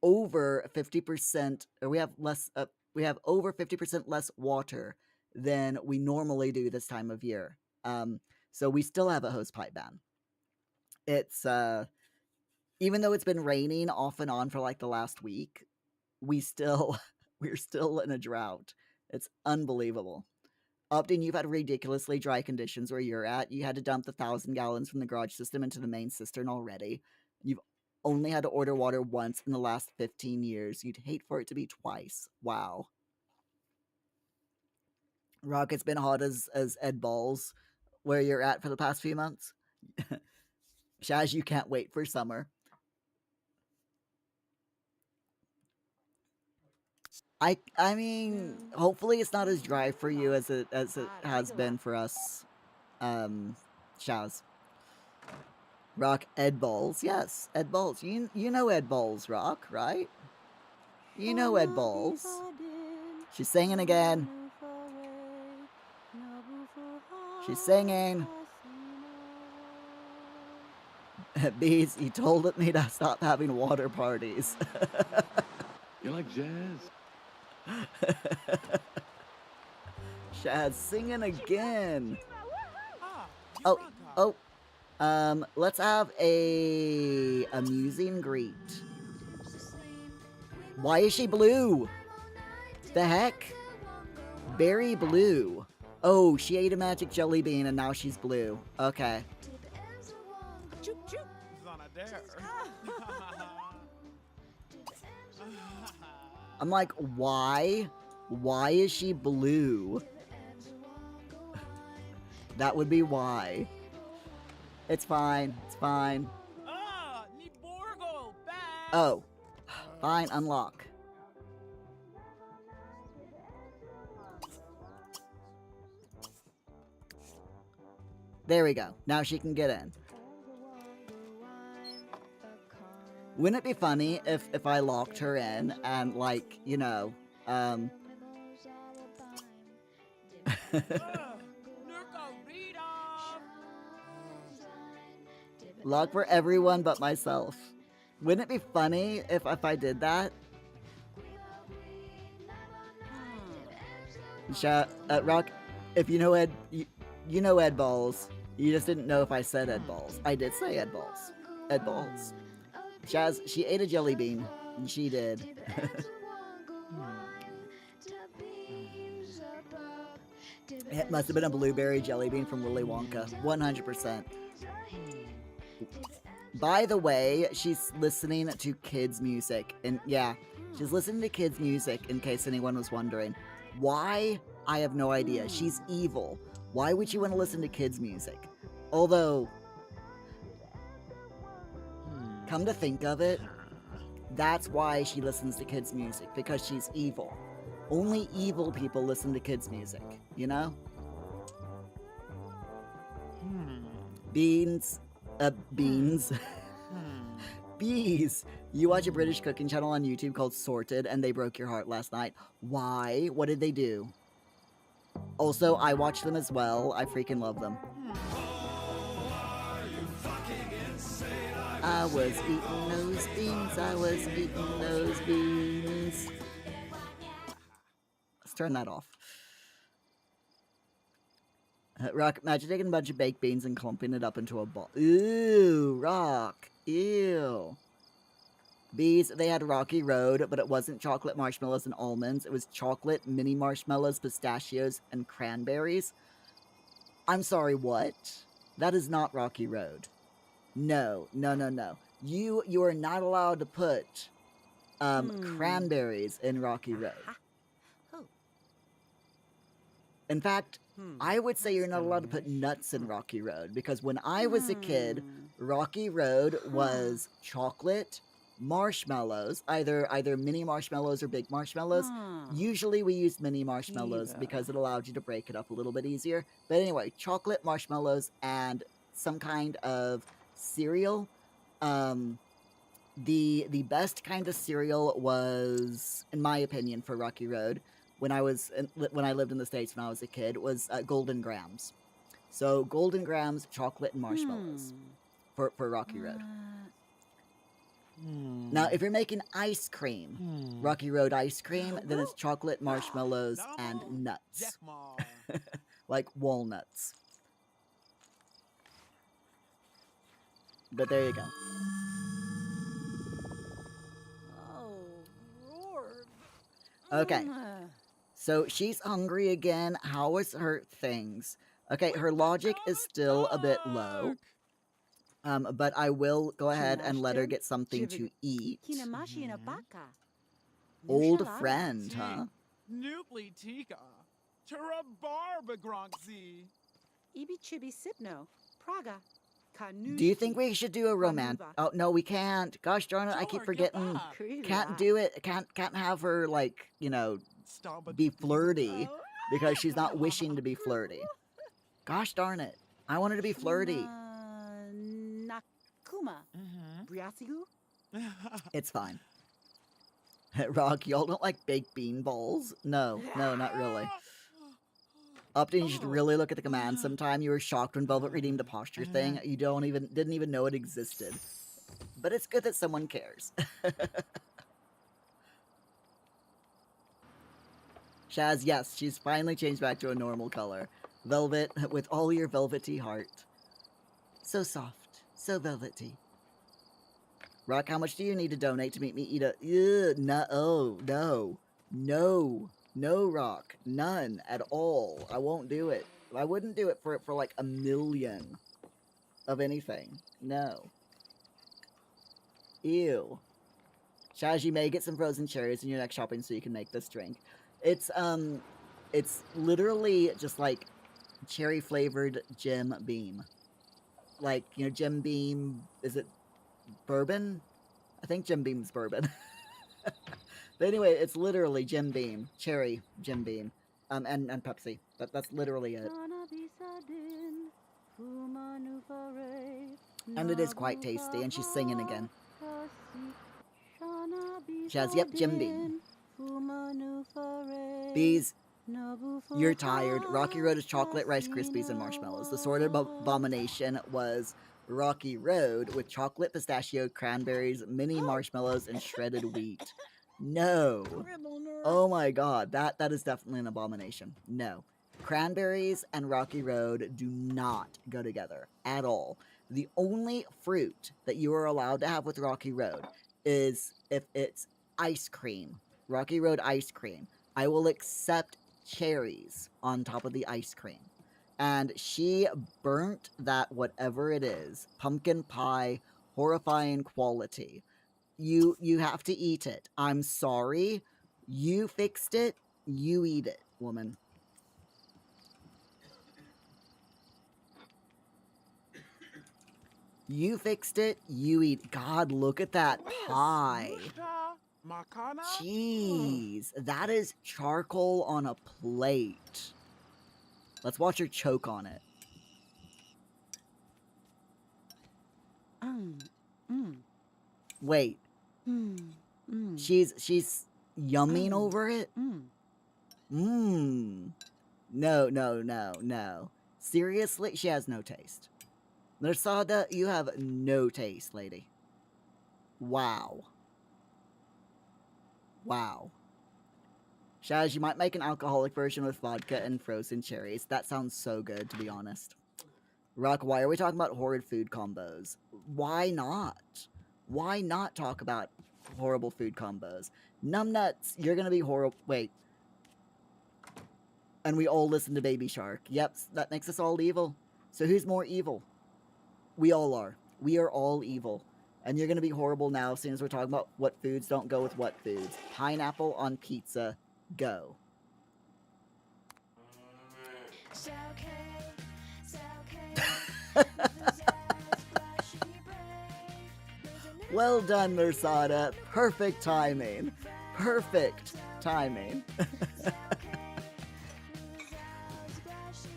over 50%, or we have over 50% less water than we normally do this time of year. So we still have a hose pipe ban. It's even though it's been raining off and on for the last week, we're still in a drought. It's unbelievable. Upton, you've had ridiculously dry conditions where you're at. You had to dump the 1,000 gallons from the garage system into the main cistern already. You've only had to order water once in the last 15 years. You'd hate for it to be twice. Wow. Rock, it's been hot as Ed Balls where you're at for the past few months. Shaz, you can't wait for summer. I mean, hopefully it's not as dry for you as it has been for us, Shaz. Rock, Ed Balls. Yes, Ed Balls. You know Ed Balls, Rock, right? You know Ed Balls. She's singing again. She's singing. Bees, he told me to stop having water parties. You like jazz? Shaz singing again. Oh. Let's have a amusing greet. Why is she blue? The heck? Berry blue. Oh, she ate a magic jelly bean and now she's blue. Okay. I'm like, why? Why is she blue? That would be why. It's fine. It's fine. Oh. Fine, unlock. There we go. Now she can get in. Wouldn't it be funny if I locked her in and, like, you know, lock for everyone but myself. Wouldn't it be funny if I did that? Rock, if you know Ed, you know Ed Balls. You just didn't know if I said Ed Balls. I did say Ed Balls. Ed Balls. Shaz, she ate a jelly bean. She did. It must have been a blueberry jelly bean from Willy Wonka. 100%. By the way, she's listening to kids' music. And yeah, she's listening to kids' music in case anyone was wondering. Why? I have no idea. She's evil. Why would you want to listen to kids' music? Although, come to think of it, that's why she listens to kids' music, because she's evil. Only evil people listen to kids' music, you know? Beans. Beans. Bees. You watch a British cooking channel on YouTube called Sorted, and they broke your heart last night. Why? What did they do? Also, I watch them as well. I freaking love them. I was eating those beans. I was eating those beans. Let's turn that off. Rock, imagine taking a bunch of baked beans and clumping it up into a ball. Ooh, Rock. Ew. Bees, they had Rocky Road, but it wasn't chocolate marshmallows and almonds. It was chocolate, mini marshmallows, pistachios, and cranberries. I'm sorry, what? That is not Rocky Road. No, no, no, no. You are not allowed to put cranberries in Rocky Road. In fact, I would say you're not allowed to put nuts in Rocky Road, because when I was a kid, Rocky Road was chocolate, marshmallows, either mini marshmallows or big marshmallows. Usually we used mini marshmallows because it allowed you to break it up a little bit easier. But anyway, chocolate, marshmallows, and some kind of cereal. The best kind of cereal was, in my opinion, for Rocky Road, when I lived in the States when I was a kid, was Golden Grams. So Golden Grams, chocolate, and marshmallows for Rocky Road. Now, if you're making ice cream, Rocky Road ice cream, then it's chocolate, marshmallows, and nuts. Like walnuts. But there you go. Okay. So she's hungry again. How is her things? Okay, her logic is still a bit low. But I will go ahead and let her get something to eat. Old friend, huh? Do you think we should do a romance? Oh, no, we can't. Gosh darn it, I keep forgetting. Can't do it. Can't have her, like, you know, be flirty because she's not wishing to be flirty. Gosh darn it. I want her to be flirty. It's fine. Rock, y'all don't like baked bean balls? No, not really. Upton, you should really look at the command sometime. You were shocked when Velvet redeemed the posture thing. You didn't even know it existed. But it's good that someone cares. Shaz, yes, she's finally changed back to a normal color. Velvet, with all your velvety heart. So soft, so velvety. Rock, how much do you need to donate to make me eat a... No, Rock. None at all. I won't do it. I wouldn't do it for like $1 million of anything. No. Ew. Shaz, you may get some frozen cherries in your next shopping so you can make this drink. It's literally just like cherry flavored Jim Beam. Like, you know, Jim Beam, is it bourbon? I think Jim Beam's bourbon. But anyway, it's literally Jim Beam, cherry Jim Beam, and Pepsi. That's literally it. And it is quite tasty, and she's singing again. Shaz, yep, Jim Beam. Bees, you're tired. Rocky Road is chocolate, Rice Krispies, and marshmallows. The sort of abomination was Rocky Road with chocolate, pistachio, cranberries, mini marshmallows, and shredded wheat. No. Oh my god, that is definitely an abomination. No. Cranberries and Rocky Road do not go together at all. The only fruit that you are allowed to have with Rocky Road is if it's ice cream. Rocky Road ice cream. I will accept cherries on top of the ice cream. And she burnt that whatever it is, pumpkin pie, horrifying quality. You have to eat it. I'm sorry. You fixed it. You eat it, woman. You fixed it. You eat. God, look at that pie. Jeez, that is charcoal on a plate. Let's watch her choke on it. Wait. She's yumming over it? No, no, no, no. Seriously? She has no taste. Nersada, you have no taste, lady. Wow. Wow. Shaz, you might make an alcoholic version with vodka and frozen cherries. That sounds so good, to be honest. Rock, why are we talking about horrid food combos? Why not? Why not talk about horrible food combos? Numbnuts, you're gonna be horrible. Wait. And we all listen to Baby Shark. Yep, that makes us all evil. So who's more evil? We all are. We are all evil. And you're gonna be horrible now, seeing as we're talking about what foods don't go with what foods. Pineapple on pizza, go. Well done, Mersada. Perfect timing. Perfect timing.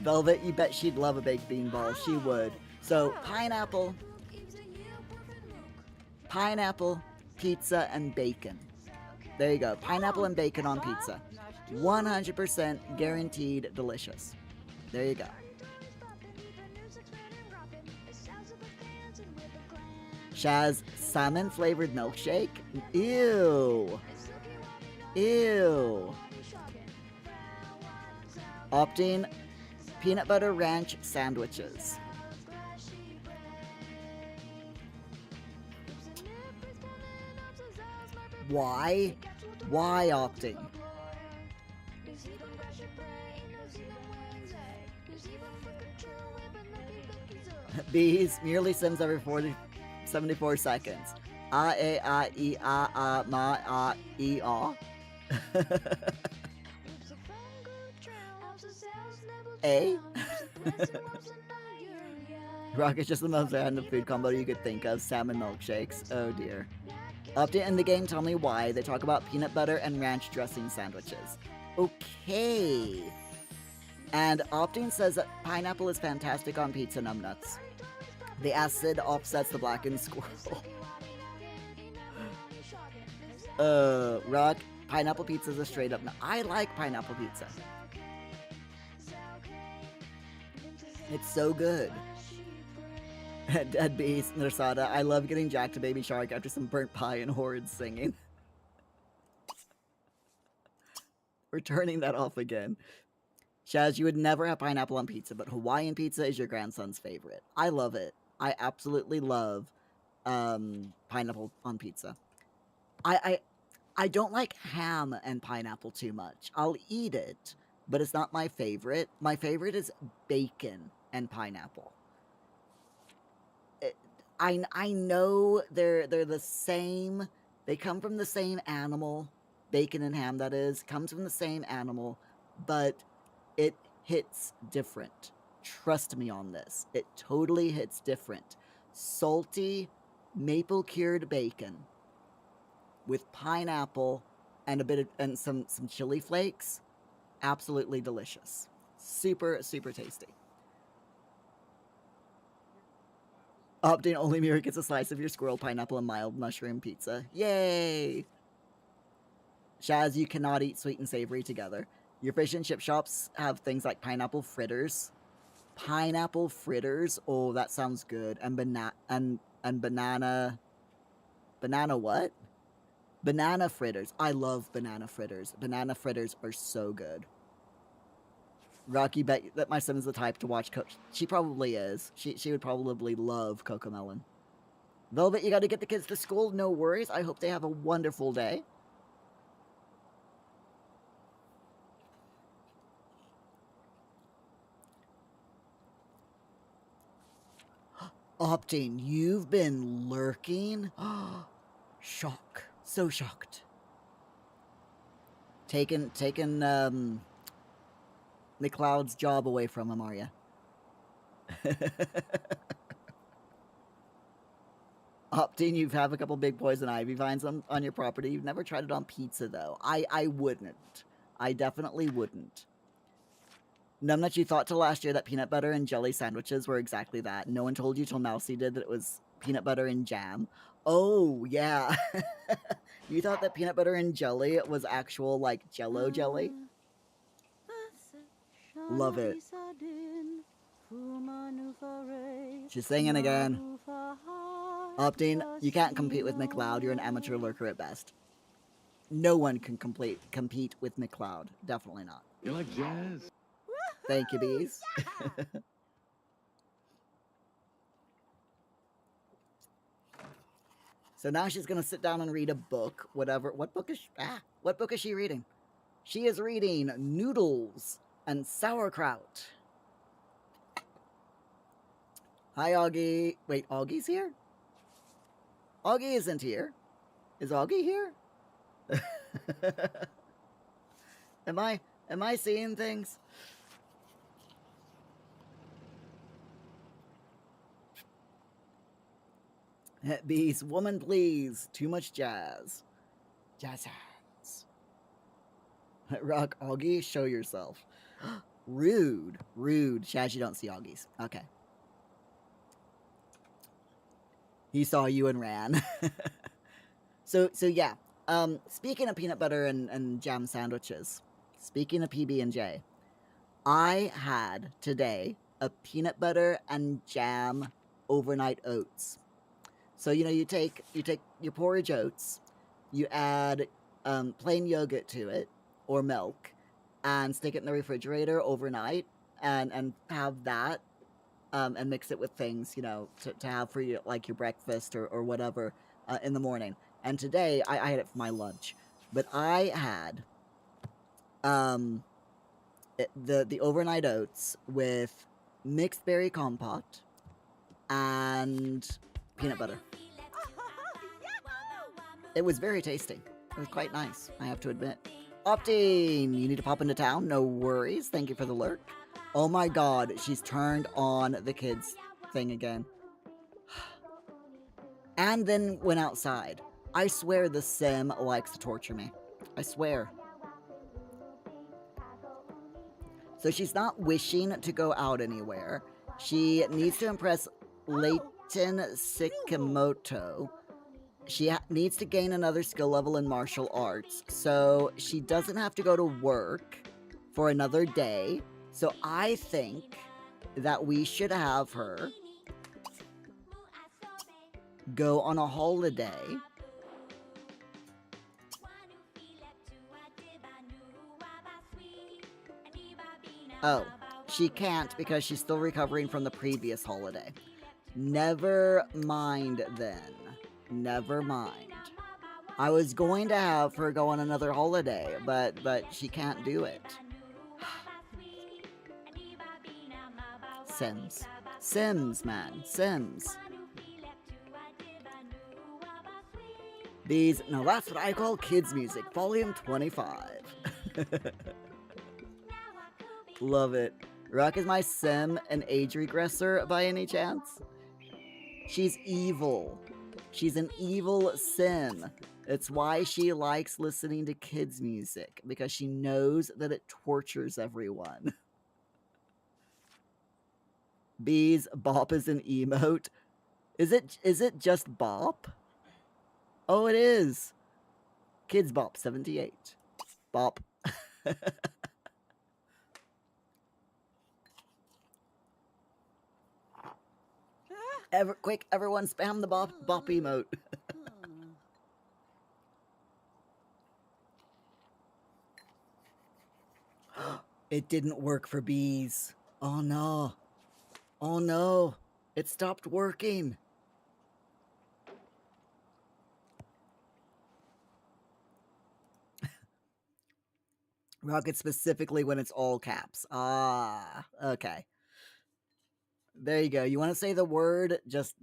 Velvet, you bet she'd love a baked bean ball. She would. So, pineapple, pizza, and bacon. There you go. Pineapple and bacon on pizza. 100% guaranteed delicious. There you go. Shaz, salmon flavored milkshake? Ew. Ew. Opting peanut butter ranch sandwiches. Why? Why opting? Bees merely sims every 74 seconds. Ah, eh, ah, e, ah, ah, ma, ah, e, ah. A? Rock is just the most random food combo you could think of. Salmon milkshakes. Oh dear. Update in the game, tell me why. They talk about peanut butter and ranch dressing sandwiches. Okay. And Opting says that pineapple is fantastic on pizza numbnuts. The acid offsets the blackened squirrel. Rock, pineapple pizza is a straight up no. I like pineapple pizza. It's so good. Dead Beast, Nersada, I love getting Jack to Baby Shark after some burnt pie and horrid singing. We're turning that off again. Shaz, you would never have pineapple on pizza, but Hawaiian pizza is your grandson's favorite. I love it. I absolutely love pineapple on pizza. I don't like ham and pineapple too much. I'll eat it, but it's not my favorite. My favorite is bacon and pineapple. I know they're the same. They come from the same animal. Bacon and ham, that is, comes from the same animal, but it hits different. Trust me on this. It totally hits different. Salty, maple cured bacon with pineapple and a bit of, and some chili flakes. Absolutely delicious. Super, super tasty. Opting only Muir gets a slice of your squirrel pineapple and mild mushroom pizza. Yay! Shaz, you cannot eat sweet and savory together. Your fish and chip shops have things like pineapple fritters. Pineapple fritters. Oh, that sounds good. And banana what? Banana fritters. I love banana fritters. Banana fritters are so good. Rocky, bet that my son is the type to watch she probably is. She would probably love Cocomelon. Velvet, you gotta get the kids to school. No worries. I hope they have a wonderful day. Opting, you've been lurking? Shock. So shocked. Taking McLeod's job away from him, are you? Opting, you've have a couple big poison ivy vines on your property. You've never tried it on pizza, though. I wouldn't. I definitely wouldn't. Numbnut, you thought till last year that peanut butter and jelly sandwiches were exactly that. No one told you till Mousy did that it was peanut butter and jam. Oh, yeah. You thought that peanut butter and jelly was actual, like, jello jelly? Love it. She's singing again. Opting, you can't compete with McLeod. You're an amateur lurker at best. No one can compete with McLeod. Definitely not. You're like jazz. Thank you, bees. So now she's gonna sit down and read a book. Whatever. What book is she reading? She is reading Noodles and Sauerkraut. Hi, Augie. Wait, Augie's here? Augie isn't here. Is Augie here? Am I seeing things? Bees, woman, please. Too much jazz. Jazz hands. Rock, Augie, show yourself. Rude. Rude. Shaz, you don't see Augies. Okay. He saw you and ran. So yeah. Speaking of peanut butter and jam sandwiches, speaking of PB&J, I had today a peanut butter and jam overnight oats. So you take your porridge oats, you add plain yogurt to it or milk, and stick it in the refrigerator overnight, and have that, and mix it with things to have for you, like your breakfast or whatever in the morning. And today I had it for my lunch, but I had the overnight oats with mixed berry compote and peanut butter. It was very tasty. It was quite nice, I have to admit. Opting, you need to pop into town? No worries. Thank you for the lurk. Oh my god, she's turned on the kids thing again. And then went outside. I swear the sim likes to torture me. I swear. So she's not wishing to go out anywhere. She needs to impress Leighton Sakamoto. She needs to gain another skill level in martial arts, so she doesn't have to go to work for another day. So I think that we should have her go on a holiday. Oh, she can't because she's still recovering from the previous holiday. Never mind then. Never mind. I was going to have her go on another holiday, but she can't do it. Sims, man. Sims. These, no, that's what I call kids music, volume 25. Love it. Rock, is my sim an age regressor by any chance? She's evil. She's an evil sim. It's why she likes listening to kids' music, because she knows that it tortures everyone. Bees, bop is an emote. Is it just bop? Oh, it is. Kids Bop 78. Bop. Quick, everyone spam the bop emote. It didn't work for bees. Oh no. Oh no. It stopped working. Rocket specifically when it's all caps. Ah, okay. There you go. You want to say the word, just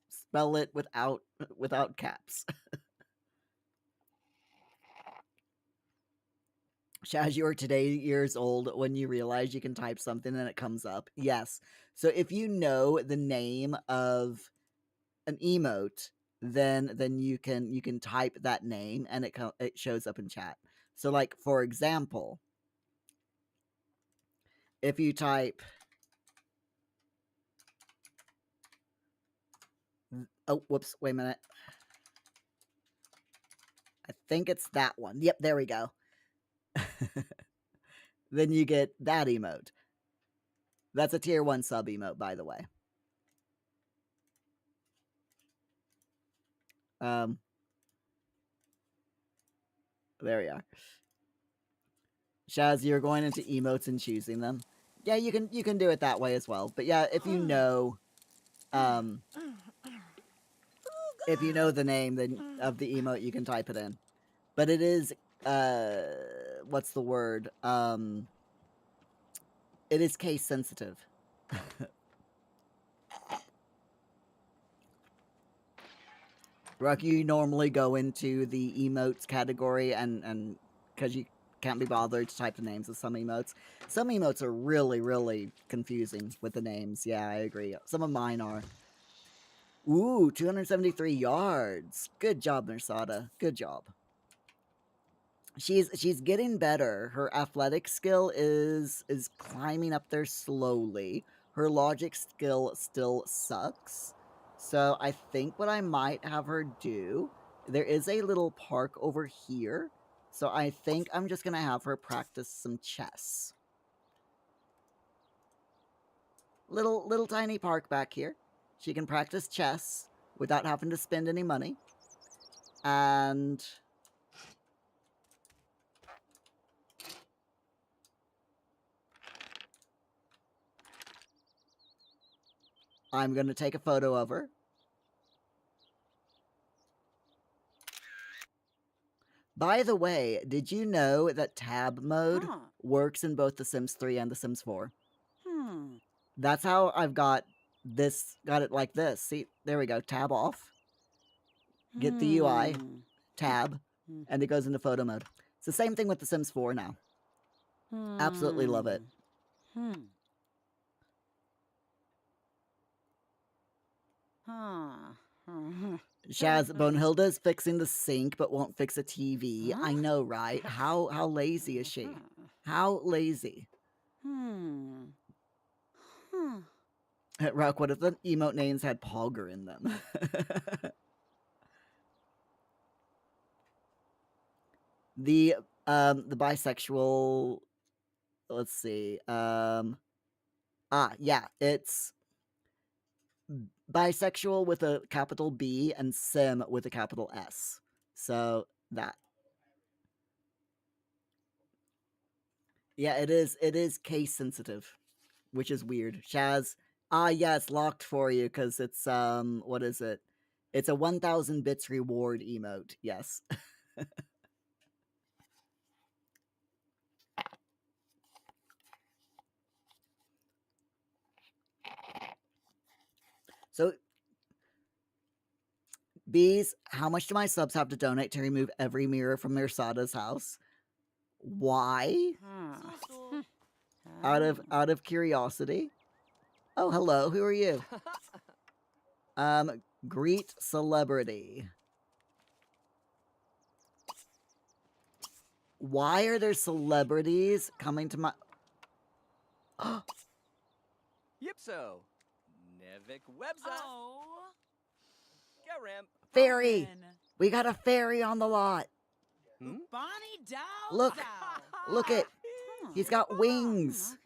spell it without caps. Shaz, you are today years old when you realize you can type something and it comes up. Yes. So if you know the name of an emote, then you can type that name and it shows up in chat. So like for example, if you type oh whoops, wait a minute. I think it's that one. Yep, there we go. Then you get that emote. That's a tier 1 sub emote, by the way. There we are. Shaz, you're going into emotes and choosing them. Yeah, you can do it that way as well. But yeah, if you know if you know the name then of the emote, you can type it in. But it is what's the word? It is case sensitive. Rock, you normally go into the emotes category and because you can't be bothered to type the names of some emotes. Some emotes are really, really confusing with the names. Yeah, I agree. Some of mine are. Ooh, 273 yards. Good job, Mersada. Good job. She's getting better. Her athletic skill is climbing up there slowly. Her logic skill still sucks. So I think what I might have her do, there is a little park over here. So I think I'm just gonna have her practice some chess. Little tiny park back here. She can practice chess without having to spend any money. And I'm gonna take a photo of her. By the way, did you know that tab mode works in both The Sims 3 and The Sims 4? That's how I've got it like this. See, there we go. Tab off. Get the UI, tab, and it goes into photo mode. It's the same thing with The Sims 4 now. Absolutely love it. Shaz, Bonehilda's fixing the sink but won't fix a TV. I know, right? How lazy is she? How lazy? Rock, what if the emote names had Pogger in them? The bisexual, let's see. Yeah, it's bisexual with a capital B and sim with a capital S. So that. Yeah, it is case sensitive, which is weird. Shaz, yeah, it's locked for you because it's what is it? It's a 1000 bits reward emote. Yes. So Bees, how much do my subs have to donate to remove every mirror from Mersada's house? Why? Out of curiosity. Oh, hello. Who are you? Greet celebrity. Why are there celebrities coming to my Yipso. Nevik Webza. Oh. Garamp. fairy? We got a fairy on the lot. Bonnie Dow. Look. Look at. He's got wings.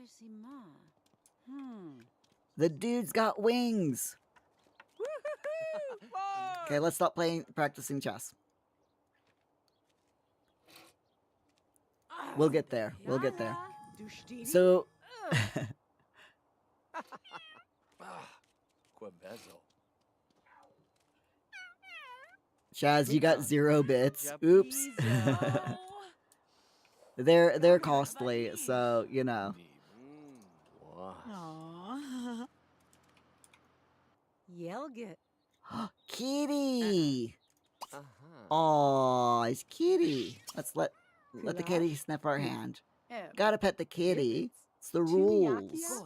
The dude's got wings. Okay, let's stop practicing chess. We'll get there. We'll get there. So, Quebezo. Shaz, you got 0 bits. Oops. They're costly, so you know. Aww. Yelgit. Kitty. Aw, it's Kitty. Let's let the kitty sniff our hand. Gotta pet the kitty. It's the rules.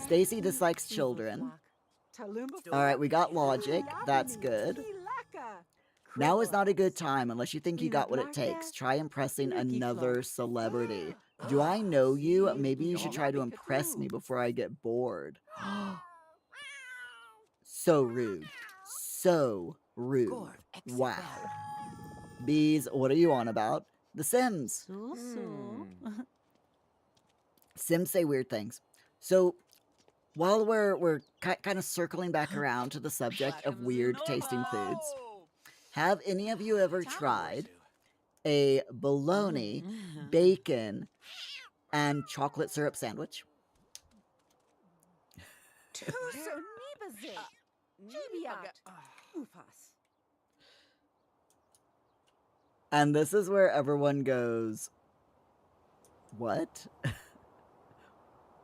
Stacy dislikes children. Alright, we got logic. That's good. Now is not a good time unless you think you got what it takes. Try impressing another celebrity. Do I know you? Maybe you should try to impress me before I get bored. So rude. So rude. Wow. Bees, what are you on about? The Sims. Sims say weird things. So, while we're kind of circling back around to the subject of weird tasting foods, have any of you ever tried a bologna, bacon, and chocolate syrup sandwich? And this is where everyone goes, what?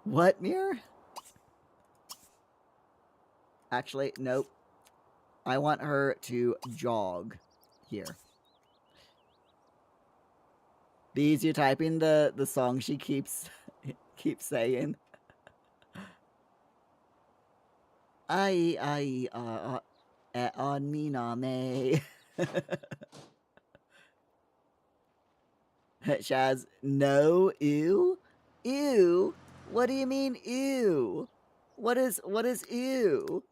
What, Muir? Actually, nope. I want her to jog here. Bees, you typing the song she keeps saying. On me na me. Shaz, no, ew? Ew? What do you mean, ew? What is ew?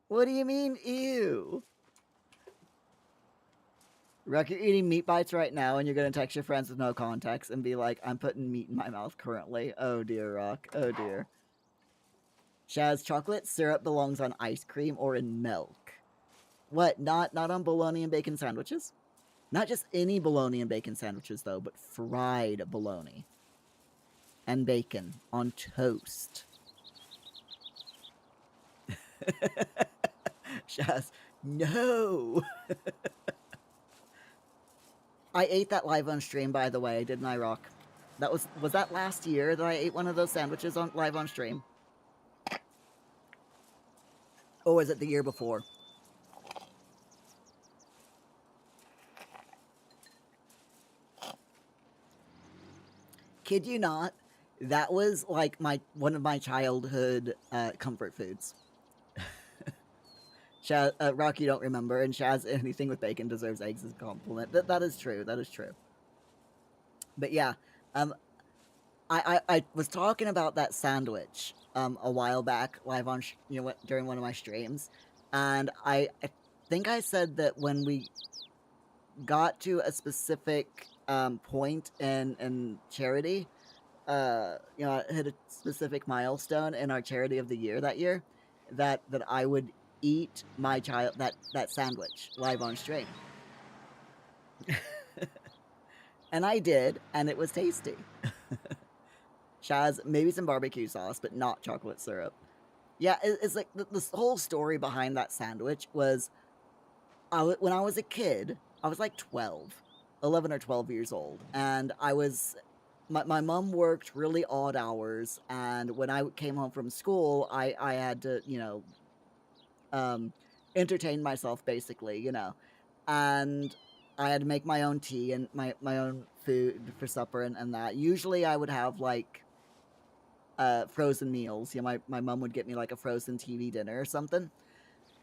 What do you mean, ew? Ruck, you're eating meat bites right now, and you're gonna text your friends with no context and be like, I'm putting meat in my mouth currently. Oh dear, Rock. Oh dear. Shaz, chocolate syrup belongs on ice cream or in milk. What? Not on bologna and bacon sandwiches? Not just any bologna and bacon sandwiches, though, but fried bologna and bacon on toast. Shaz, no! I ate that live on stream, by the way, didn't I, Rock? That was that last year that I ate one of those sandwiches live on stream? Or was it the year before? Kid you not, that was like one of my childhood comfort foods. Shaz, Rock, you don't remember, and Shaz, anything with bacon deserves eggs as a compliment. That is true. That is true. But yeah, I was talking about that sandwich a while back live on during one of my streams, and I think I said that when we got to a specific point in charity, hit a specific milestone in our charity of the year that year, that I would eat my that sandwich live on stream. And I did, and it was tasty. Shaz, maybe some barbecue sauce, but not chocolate syrup. Yeah, it's like this whole story behind that sandwich was, when I was a kid, I was like 11 or 12 years old, and my mom worked really odd hours, and when I came home from school, I had to, entertain myself, basically, and I had to make my own tea and my own food for supper and that. Usually I would have like frozen meals. My mom would get me like a frozen TV dinner or something.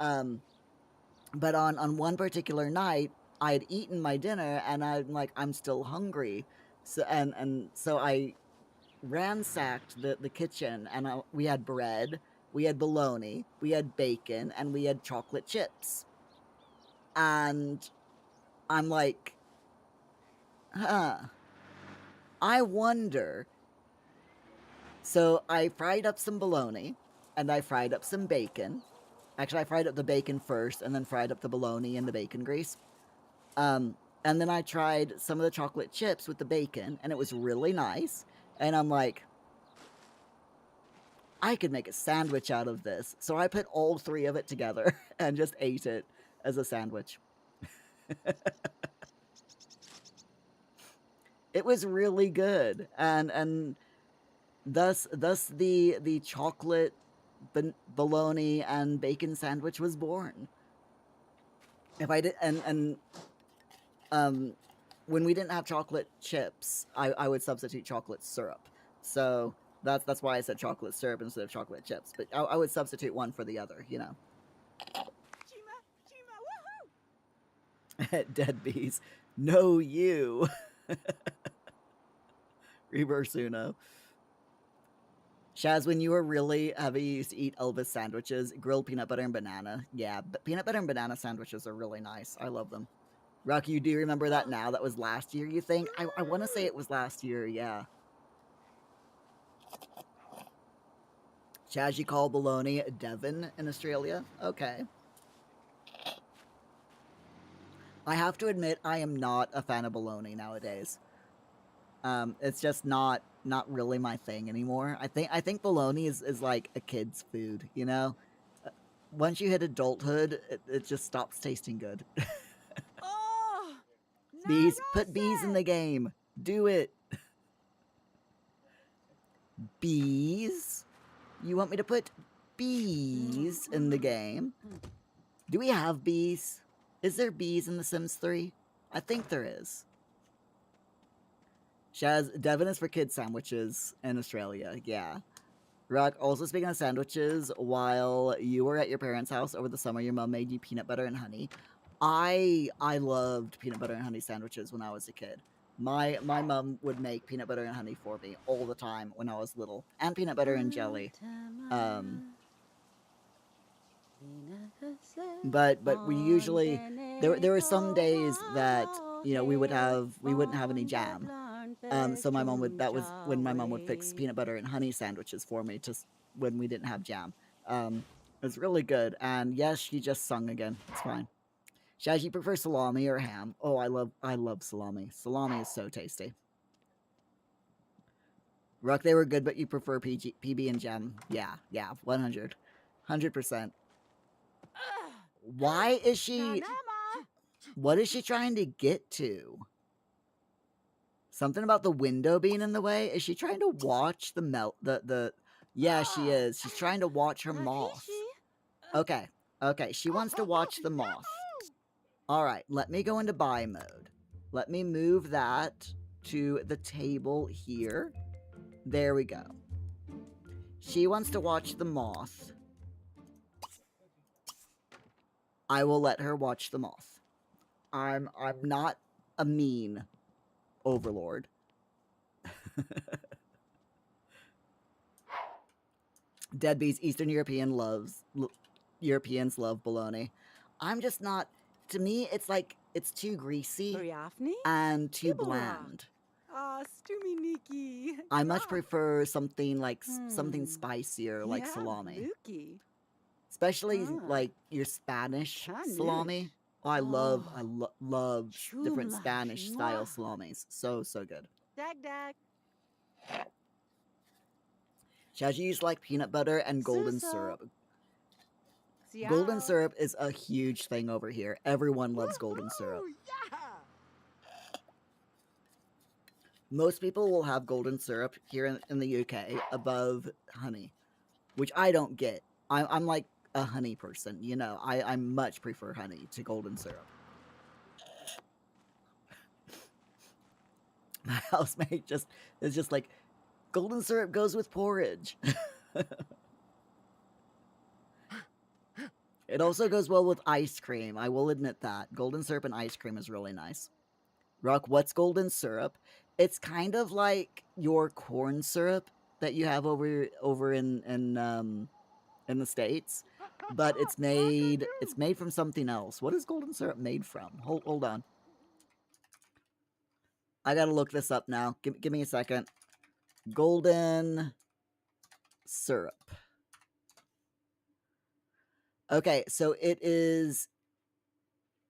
But on one particular night, I had eaten my dinner and I'm still hungry. So I ransacked the kitchen, and we had bread, we had bologna, we had bacon, and we had chocolate chips. And I'm like, huh, I wonder. So I fried up some bologna, and I fried up some bacon. Actually, I fried up the bacon first, and then fried up the bologna and the bacon grease. And then I tried some of the chocolate chips with the bacon, and it was really nice. And I'm like, I could make a sandwich out of this. So I put all three of it together and just ate it as a sandwich. It was really good, and thus the chocolate bologna and bacon sandwich was born. If I did, and when we didn't have chocolate chips, I would substitute chocolate syrup. So that's why I said chocolate syrup instead of chocolate chips. But I would substitute one for the other, you know. Chima, chima, woohoo! Dead bees. No, you. Reverse Uno. Shaz, when you were really heavy, you used to eat Elvis sandwiches, grilled peanut butter and banana. Yeah, but peanut butter and banana sandwiches are really nice. I love them. Rocky, do you remember that now? That was last year, you think? I want to say it was last year, yeah. Shaz, you call bologna Devon in Australia? Okay. I have to admit, I am not a fan of bologna nowadays. It's just not really my thing anymore. I think bologna is like a kid's food, you know? Once you hit adulthood, it just stops tasting good. Oh, Bees, put bees in the game. Do it. Bees? You want me to put bees in the game? Do we have bees? Is there bees in The Sims 3? I think there is. Shaz, Devon is for kids sandwiches in Australia, yeah. Rock, also speaking of sandwiches, while you were at your parents' house over the summer, your mom made you peanut butter and honey. I loved peanut butter and honey sandwiches when I was a kid. My mom would make peanut butter and honey for me all the time when I was little, and peanut butter and jelly. But we usually there were some days that we wouldn't have any jam. So my mom would that was when my mom would fix peanut butter and honey sandwiches for me just when we didn't have jam. It was really good. And yes, she just sung again. It's fine. Shaz, you prefer salami or ham? Oh, I love salami. Salami is so tasty. Ruck, they were good, but you prefer PB and jam. Yeah, 100%. Why is she... What is she trying to get to? Something about the window being in the way? Is she trying to watch the Yeah, she is. She's trying to watch her moth. Okay, she wants to watch the moth. Alright, let me go into buy mode. Let me move that to the table here. There we go. She wants to watch the moth. I will let her watch the moth. I'm not a mean overlord. Deadbeats, Eastern Europeans love bologna. I'm just not. To me, it's like it's too greasy and too bland. I much prefer something like something spicier, like salami. Especially like your Spanish salami. Oh, I love different Spanish style salamis. So good. Shaz, you use like peanut butter and golden syrup. Golden syrup is a huge thing over here. Everyone loves golden syrup. Most people will have golden syrup here in the UK above honey, which I don't get. I'm like a honey person, you know. I much prefer honey to golden syrup. My housemate is just like, golden syrup goes with porridge. It also goes well with ice cream. I will admit that. Golden syrup and ice cream is really nice. Rock, what's golden syrup? It's kind of like your corn syrup that you have over in in the States, but it's made from something else. What is golden syrup made from? Hold on. I gotta look this up now. Give me a second. Golden syrup. Okay, so it is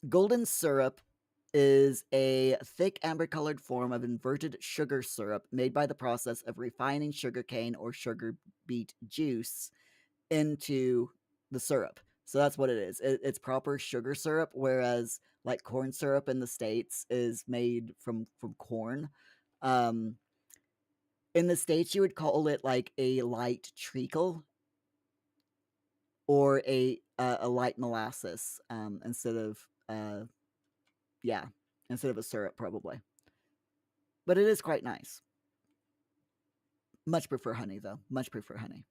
golden syrup is a thick amber-colored form of inverted sugar syrup made by the process of refining sugarcane or sugar beet juice into the syrup. So that's what it is. It's proper sugar syrup, whereas like corn syrup in the States is made from corn. In the States, you would call it like a light treacle or a light molasses instead of instead of a syrup probably. But it is quite nice. Much prefer honey though. Much prefer honey.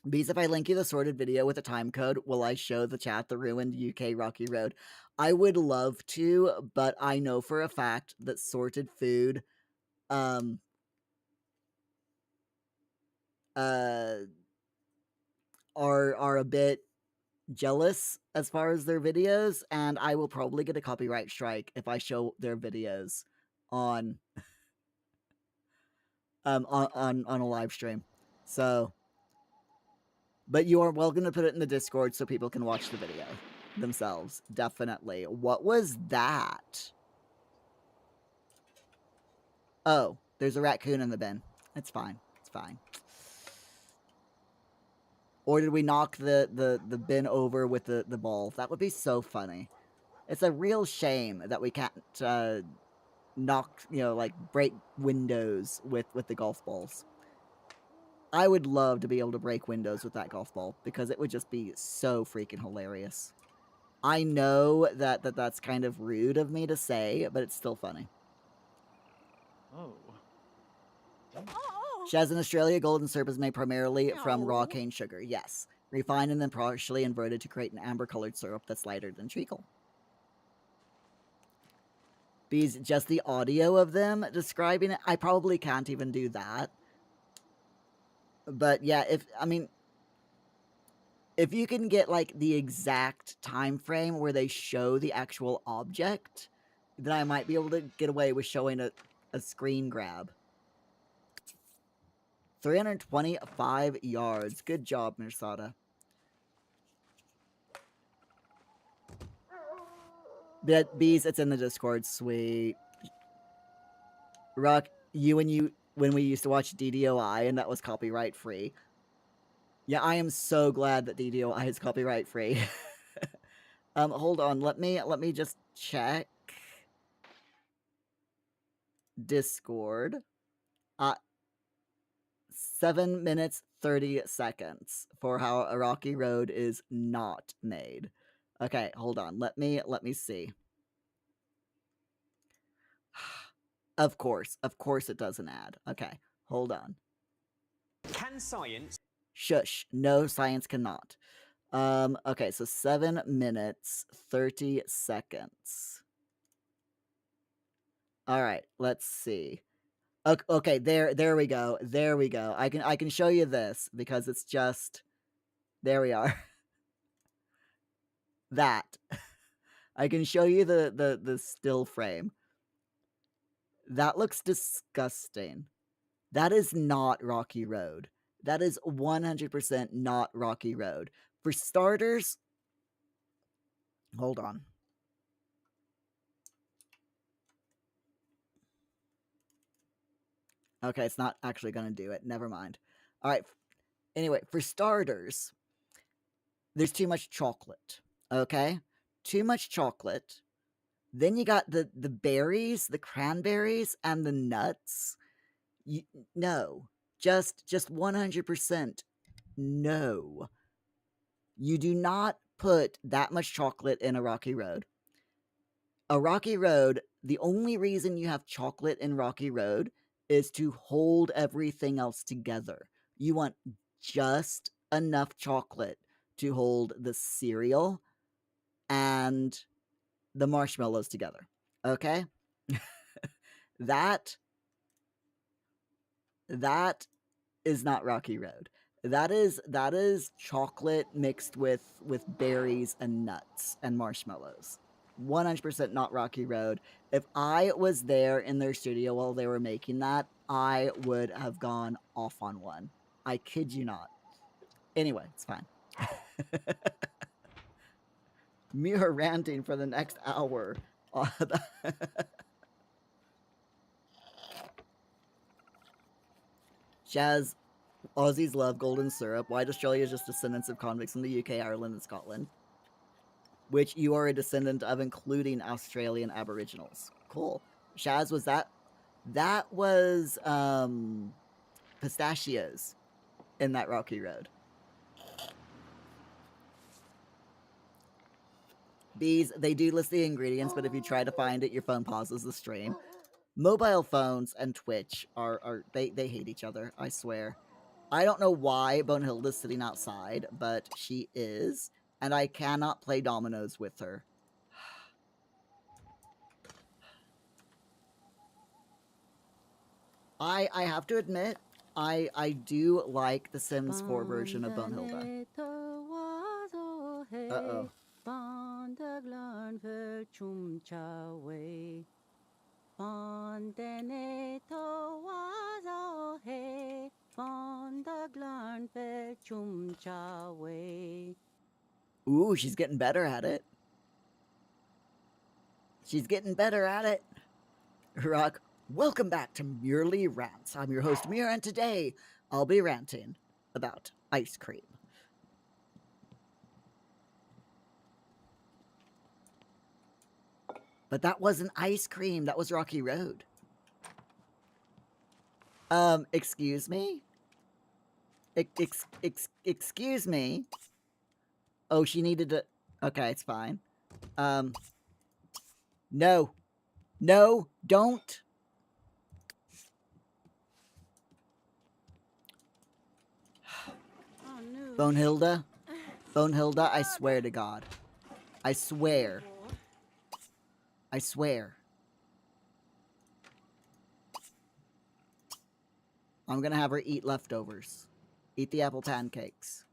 Because if I link you the sorted video with a time code, will I show the chat the ruined UK Rocky Road? I would love to, but I know for a fact that sorted food are a bit jealous as far as their videos, and I will probably get a copyright strike if I show their videos on on a live stream. So, but you are welcome to put it in the Discord so people can watch the video themselves. Definitely. What was that? Oh, there's a raccoon in the bin. It's fine. It's fine. Or did we knock the bin over with the ball? That would be so funny. It's a real shame that we can't knock, like break windows with the golf balls. I would love to be able to break windows with that golf ball because it would just be so freaking hilarious. I know that's kind of rude of me to say, but it's still funny. Oh. Shaz, in Australia, golden syrup is made primarily from raw cane sugar. Yes. Refined and then partially inverted to create an amber-colored syrup that's lighter than treacle. Because just the audio of them describing it, I probably can't even do that. But yeah, if you can get like the exact time frame where they show the actual object, then I might be able to get away with showing a screen grab. 325 yards. Good job, Mirsada. Bees, it's in the Discord. Sweet. Rock, when we used to watch DDOI and that was copyright free. Yeah, I am so glad that DDOI is copyright free. Hold on. Let me just check Discord. 7 minutes 30 seconds for how a rocky road is not made. Okay, hold on. Let me see. Of course it doesn't add. Okay, hold on. Can science? Shush. No, science cannot. Okay, so 7 minutes 30 seconds. All right, let's see. Okay, there we go. There we go. I can show you this because it's just there we are. That. I can show you the still frame. That looks disgusting. That is not Rocky Road. That is 100% not Rocky Road. For starters, hold on. Okay, it's not actually going to do it. Never mind. All right. Anyway, for starters, there's too much chocolate. Okay? Too much chocolate. Then you got the berries, the cranberries, and the nuts. No. Just 100% no. You do not put that much chocolate in a Rocky Road. A Rocky Road, the only reason you have chocolate in Rocky Road is to hold everything else together. You want just enough chocolate to hold the cereal and the marshmallows together. Okay? That is not Rocky Road. That is chocolate mixed with berries and nuts and marshmallows. 100% not Rocky Road. If I was there in their studio while they were making that, I would have gone off on one. I kid you not. Anyway, it's fine. Muir ranting for the next hour. Shaz, Aussies love golden syrup. White Australia is just descendants of convicts in the UK, Ireland, and Scotland. Which you are a descendant of, including Australian Aboriginals. Cool. Shaz, was that? That was pistachios in that Rocky Road. These, they do list the ingredients, but if you try to find it, your phone pauses the stream. Mobile phones and Twitch are they hate each other, I swear. I don't know why Bonehilda's sitting outside, but she is, and I cannot play dominoes with her. I have to admit, I do like the Sims 4 version of Bonehilda. Uh-oh. Ooh, she's getting better at it. She's getting better at it. Rock, welcome back to Muirly Rants. I'm your host, Muir, and today I'll be ranting about ice cream. But that wasn't ice cream, that was Rocky Road. Excuse me? Excuse me? Oh, she needed to... Okay, it's fine. No. No, don't. Oh, no. Bonehilda? Bonehilda, I swear to God. I swear. I swear. I'm gonna have her eat leftovers. Eat the apple pancakes.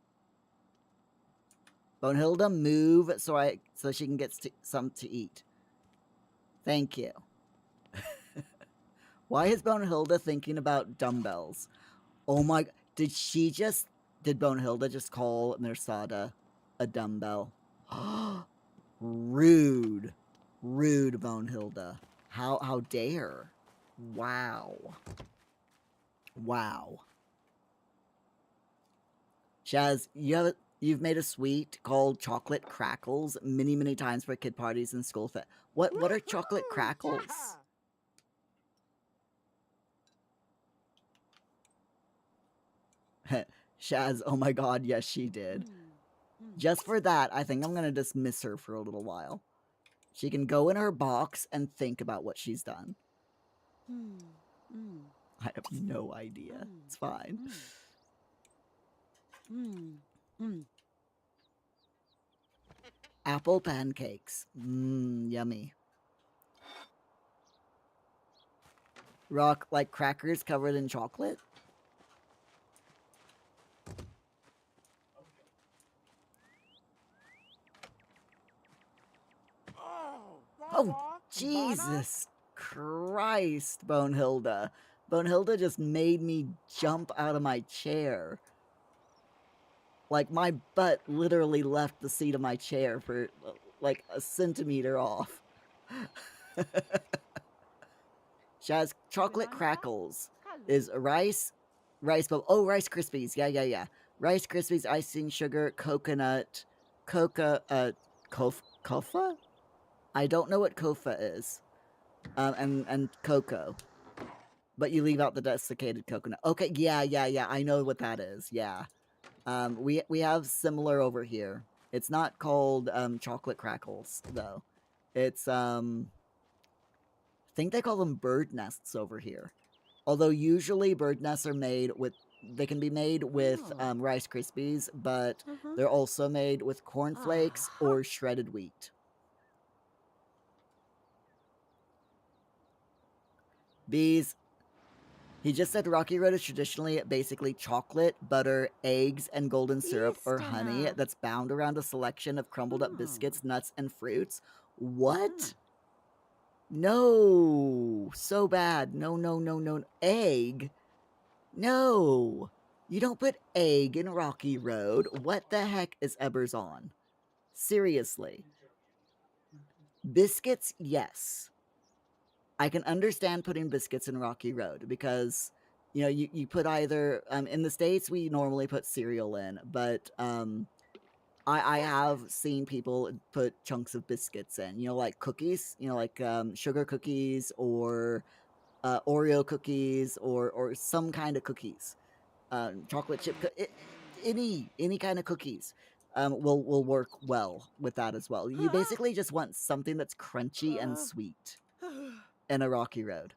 Bonehilda, move so she can get some to eat. Thank you. Why is Bonehilda thinking about dumbbells? Oh my... Did Bonehilda just call Mersada a dumbbell? Rude. Rude, Bonehilda. How dare. Wow. Wow. Shaz, you've made a sweet called chocolate crackles many times for kid parties and school fit. What are chocolate crackles? Shaz, oh my god, yes she did. Just for that, I think I'm gonna dismiss her for a little while. She can go in her box and think about what she's done. I have no idea. It's fine. Apple pancakes. Yummy. Rock, like crackers covered in chocolate? Oh, Jesus Christ, Bonehilda. Bonehilda just made me jump out of my chair. Like, my butt literally left the seat of my chair for, like, a centimeter off. Shaz, chocolate crackles is rice bubble. Oh, Rice Krispies. Yeah. Rice Krispies, icing sugar, coconut, kofa? I don't know what kofa is. And cocoa. But you leave out the desiccated coconut. Okay, yeah. I know what that is. Yeah. We have similar over here. It's not called chocolate crackles though. It's I think they call them bird nests over here. Although usually bird nests are made with they can be made with Rice Krispies, but they're also made with cornflakes or shredded wheat. Bees, He just said Rocky Road is traditionally basically chocolate, butter, eggs, and golden syrup or honey Istana. that's bound around a selection of crumbled up biscuits, nuts, and fruits. What? No. So bad. No, no, no, no. Egg? No. You don't put egg in Rocky Road. What the heck is Ebbers on? Seriously. Biscuits, yes. I can understand putting biscuits in Rocky Road because, you know, you put either in the States we normally put cereal in, but I have seen people put chunks of biscuits in, you know, like cookies, you know, like sugar cookies or Oreo cookies or some kind of cookies, chocolate chip, any kind of cookies. Will work well with that as well. You basically just want something that's crunchy and sweet in a Rocky Road.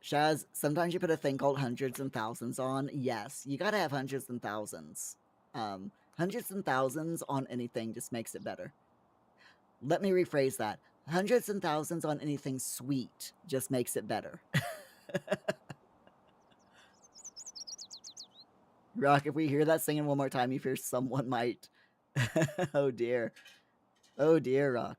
Shaz, sometimes you put a thing called hundreds and thousands on. Yes, you gotta have hundreds and thousands. Hundreds and thousands on anything just makes it better. Let me rephrase that. Hundreds and thousands on anything sweet just makes it better. Rock, if we hear that singing one more time, you fear someone might. Oh dear. Oh dear, Rock.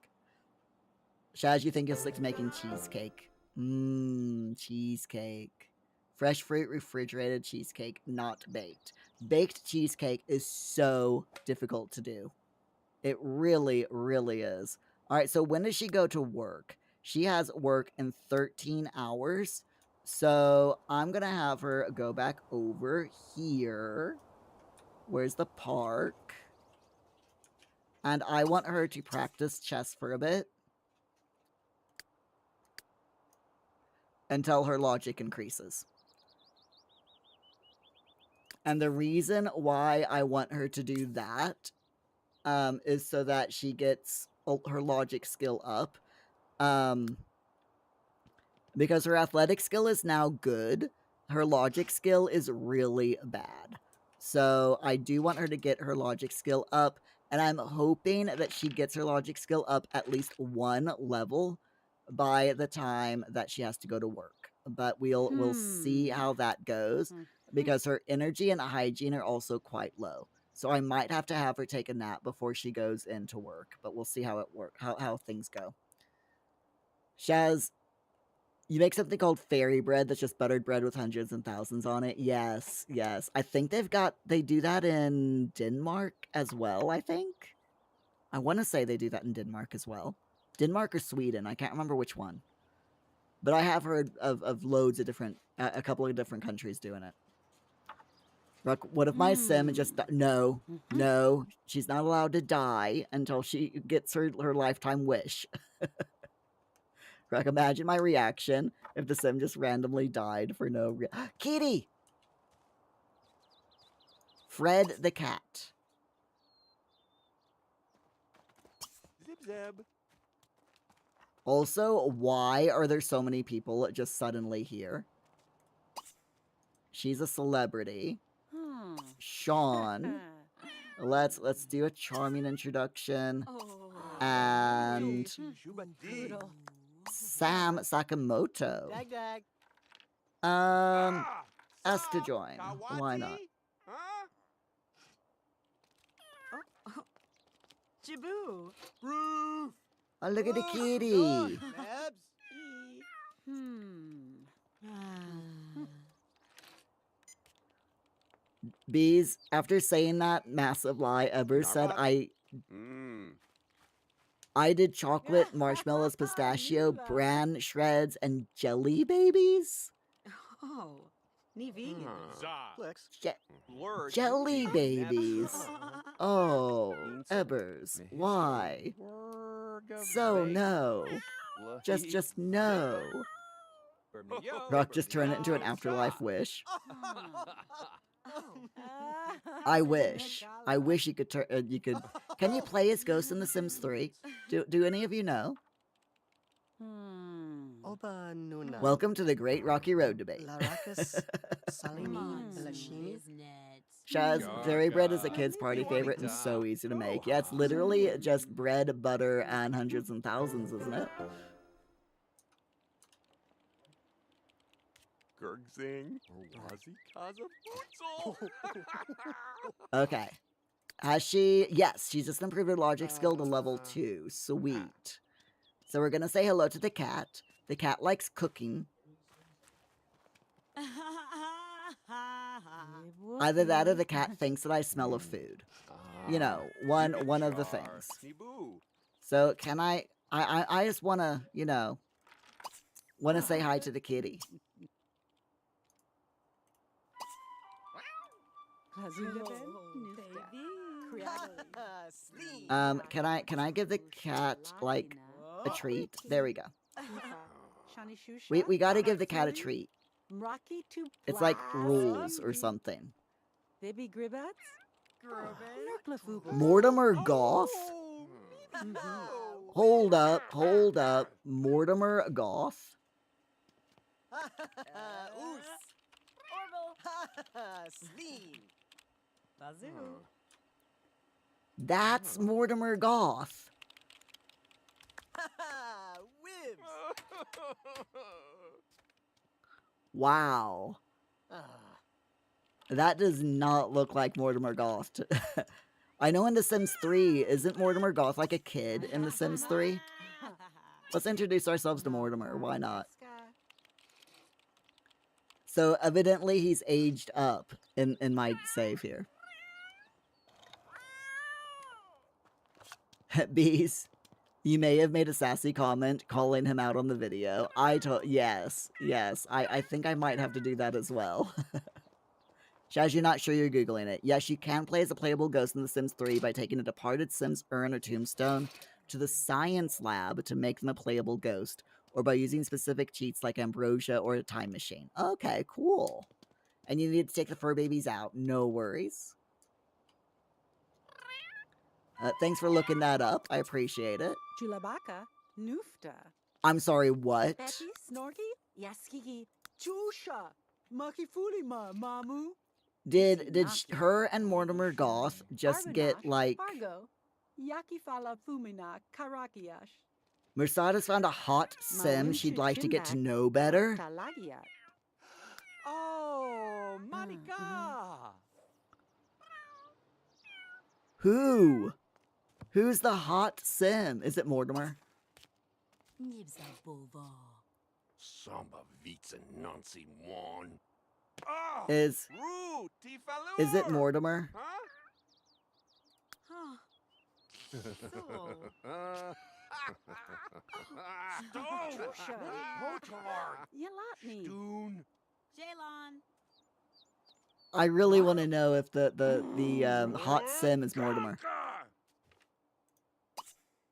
Shaz, you think you'll stick to making cheesecake? Mmm, cheesecake. Fresh fruit, refrigerated cheesecake, not baked. Baked cheesecake is so difficult to do. It really, really is. All right, so when does she go to work? She has work in 13 hours. So I'm going to have her go back over here. Where's the park? And I want her to practice chess for a bit. Until her logic increases. And the reason why I want her to do that is so that she gets her logic skill up. Because her athletic skill is now good, her logic skill is really bad. So I do want her to get her logic skill up, and I'm hoping that she gets her logic skill up at least one level by the time that she has to go to work. But we'll see how that goes, because her energy and hygiene are also quite low. So I might have to have her take a nap before she goes into work, but we'll see how it how things go. Shaz, you make something called fairy bread that's just buttered bread with hundreds and thousands on it. Yes, yes. I think they do that in Denmark as well, I think. I want to say they do that in Denmark as well. Denmark or Sweden, I can't remember which one. But I have heard of loads of different, a couple of different countries doing it. Rook, what if my sim just, no, no, she's not allowed to die until she gets her lifetime wish. Rook, imagine my reaction if the sim just randomly died for no reason. Kitty! Fred the cat. Zip zab. Also, why are there so many people just suddenly here? She's a celebrity. Sean. Let's do a charming introduction. And Sam Sakamoto. Dag dag. Ask to join. Why not? Jaboo. Roof. Oh, look at the kitty. Nabs. Bees, after saying that massive lie, Eber said I did chocolate, marshmallows, pistachio, bran shreds, and jelly babies? Oh, nie vegan. Flex. Jelly babies? Oh, Ebers, why? So no. Just no. Rock, just turn it into an afterlife wish. I wish you could turn. Can you play as Ghost in The Sims 3? Do any of you know? Welcome to the Great Rocky Road debate. Shaz, Shaz, dairy bread is a kid's party favorite and so easy to make. Yeah, it's literally just bread, butter, and hundreds and thousands, isn't it? Gurgzing. Wazi Kaza Futzel. Okay. Has she? Yes, she's just improved her logic skill to level 2. Sweet. So we're gonna say hello to the cat. The cat likes cooking. Either that or the cat thinks that I smell of food. You know, one of the things. Nibu. So can I just wanna, you know, wanna say hi to the kitty. Can I give the cat like a treat? There we go. We gotta give the cat a treat. It's like rules or something. Mortimer Goth? Hold up. Mortimer Goth? That's Mortimer Goth. Wow. That does not look like Mortimer Goth. I know in The Sims 3, isn't Mortimer Goth like a kid in The Sims 3? Let's introduce ourselves to Mortimer. Why not? So evidently he's aged up in my save here. Bees, you may have made a sassy comment calling him out on the video. Yes. I think I might have to do that as well. Shaz, you're not sure you're Googling it. Yes, you can play as a playable ghost in The Sims 3 by taking a departed Sims urn or tombstone to the science lab to make them a playable ghost, or by using specific cheats like ambrosia or a time machine. Okay, cool. And you need to take the fur babies out. No worries. Thanks for looking that up. I appreciate it. Julabaka, Nufta. I'm sorry, what? Betty, Snorky, Yaskiki, Chusha, Makifulima, Mamu. Did her and Mortimer Goth just get, like... Fargo, Yakifala Fumina, Karakiash. Mercedes found a hot sim she'd like to get to know better? Oh, Monica. Who? Who's the hot sim? Is it Mortimer? Samba Vitsa Nancy Wan. Is it Mortimer? I really want to know if the hot sim is Mortimer.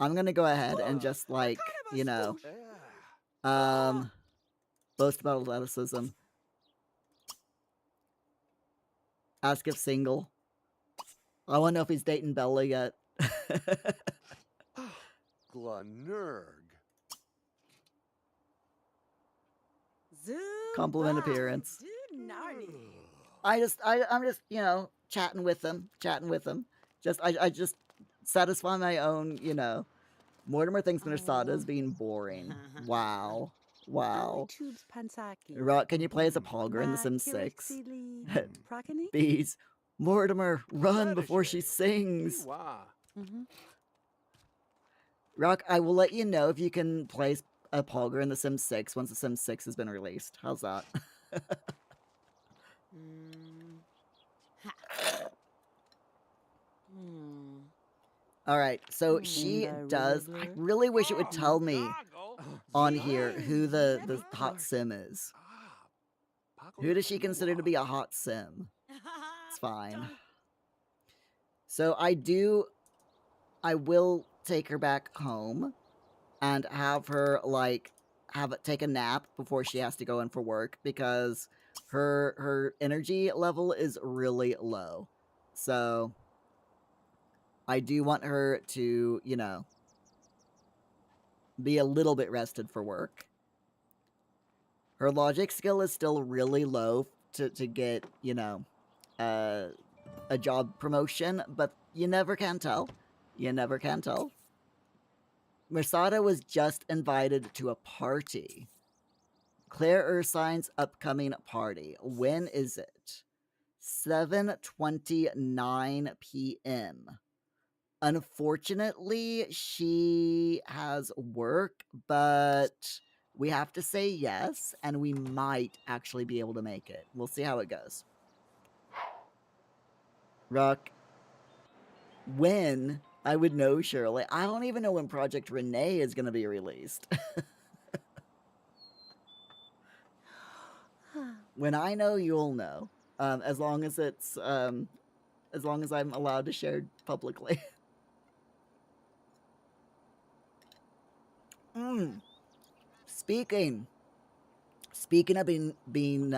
I'm gonna go ahead and just, like, you know, boast about athleticism. Ask if single. I want to know if he's dating Bella yet. Glanurg. Compliment appearance. I'm just, you know, chatting with them. I just satisfy my own, you know. Mortimer thinks Minnesota is being boring. Wow. Rock, can you play as a Pogger in The Sims 6? Bees. Mortimer, run before she sings. Rock, I will let you know if you can play a Pogger in The Sims 6 once The Sims 6 has been released. How's that? Alright, so she does... I really wish it would tell me on here who the hot sim is. Who does she consider to be a hot sim? It's fine. So I will take her back home and have her, like, take a nap before she has to go in for work, because her energy level is really low. So I do want her to, you know, be a little bit rested for work. Her logic skill is still really low to get, you know, a job promotion, but you never can tell. You never can tell. Mersada was just invited to a party. Claire Ursine's upcoming party. When is it? 7:29 p.m. Unfortunately, she has work, but we have to say yes, and we might actually be able to make it. We'll see how it goes. Rock, when I would know, Shirley. I don't even know when Project Renee is going to be released. When I know, you'll know. As long as it's as long as I'm allowed to share publicly. Speaking of being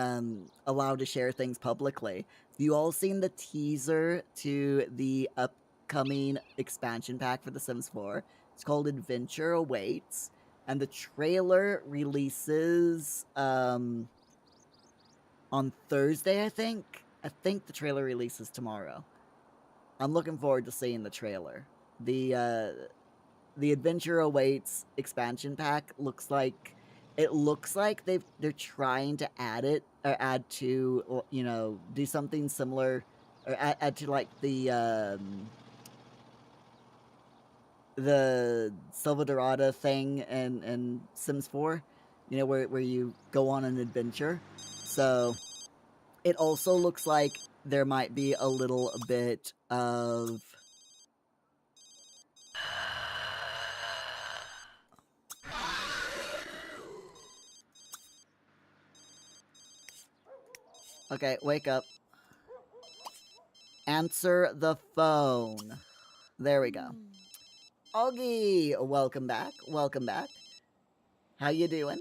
allowed to share things publicly, have you all seen the teaser to the upcoming expansion pack for The Sims 4? It's called Adventure Awaits, and the trailer releases on Thursday, I think. I think the trailer releases tomorrow. I'm looking forward to seeing the trailer. The Adventure Awaits expansion pack looks like they're trying to add to, you know, do something similar, or add to like the Silva Dorada thing in Sims 4, you know, where you go on an adventure. So it also looks like there might be a little bit of okay, wake up. Answer the phone. There we go. Augie, welcome back. Welcome back. How you doing?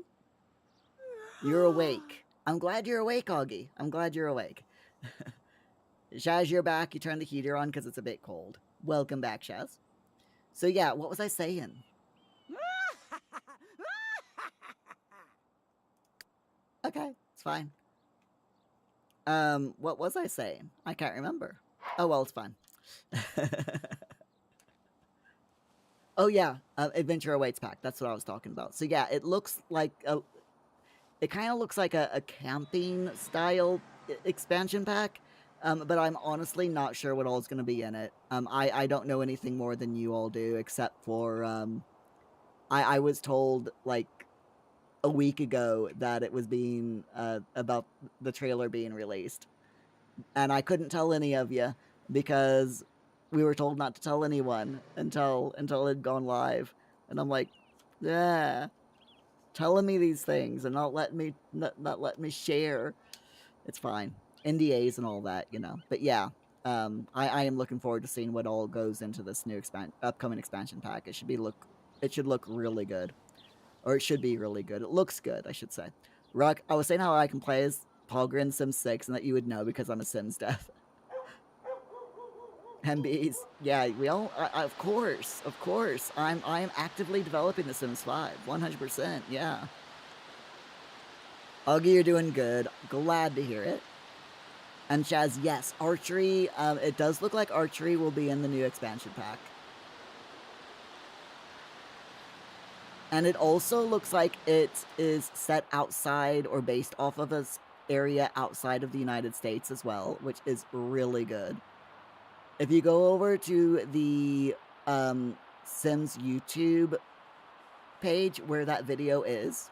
You're awake. I'm glad you're awake, Augie. I'm glad you're awake. Shaz, you're back. You turned the heater on because it's a bit cold. Welcome back, Shaz. So yeah, what was I saying? Okay, it's fine. What was I saying? I can't remember. Oh well, it's fine. Oh yeah, Adventure Awaits pack. That's what I was talking about. So yeah, it looks like it kind of looks like a camping style expansion pack. But I'm honestly not sure what all is going to be in it. I don't know anything more than you all do, except for I was told like a week ago that it was being about the trailer being released, and I couldn't tell any of you because we were told not to tell anyone until it had gone live, and I'm like, yeah, telling me these things and not letting me share. It's fine, NDAs and all that, you know. But yeah, I am looking forward to seeing what all goes into this new upcoming expansion pack. It should look really good. Or it should be really good. It looks good, I should say. Ruck, I was saying how I can play as Pogger in Sims 6 and that you would know because I'm a Sims dev. MBs, yeah, we all, of course. I am actively developing The Sims 5, 100%, yeah. Augie, you're doing good. Glad to hear it. And Shaz, yes, archery, it does look like archery will be in the new expansion pack. And it also looks like it is set outside or based off of an area outside of the United States as well, which is really good. If you go over to the Sims YouTube page where that video is,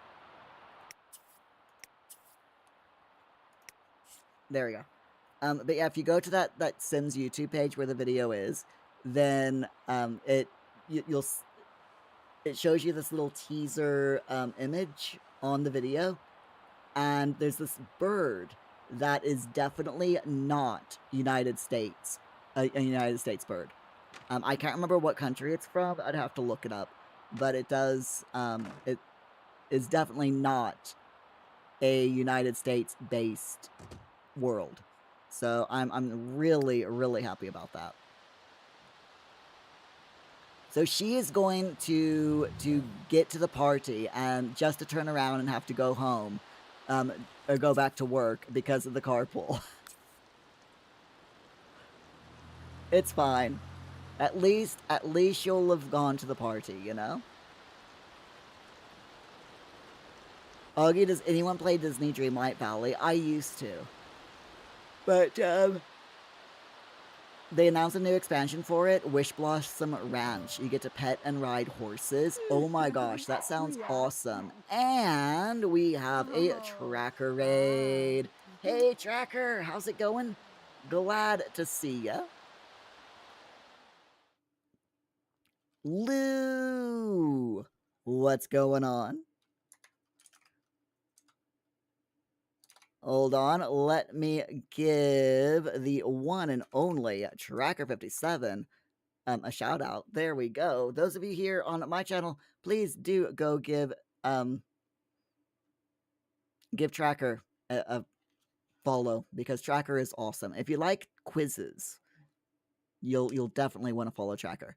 there we go. But yeah, if you go to that Sims YouTube page where the video is, then it shows you this little teaser image on the video, and there's this bird that is definitely not United States, a United States bird. I can't remember what country it's from. I'd have to look it up, but it does. It is definitely not a United States-based world. So I'm really, really happy about that. So she is going to get to the party and just to turn around and have to go home, or go back to work because of the carpool. It's fine. At least you'll have gone to the party, you know? Augie, does anyone play Disney Dreamlight Valley? I used to. But, they announced a new expansion for it, Wish Blossom Ranch. You get to pet and ride horses. Oh my gosh, that sounds awesome. And we have a tracker raid. Hey, tracker, how's it going? Glad to see ya. Lou, what's going on? Hold on, let me give the one and only Tracker57 a shout out. There we go. Those of you here on my channel, please do go give Tracker a follow, because Tracker is awesome. If you like quizzes, you'll definitely want to follow Tracker.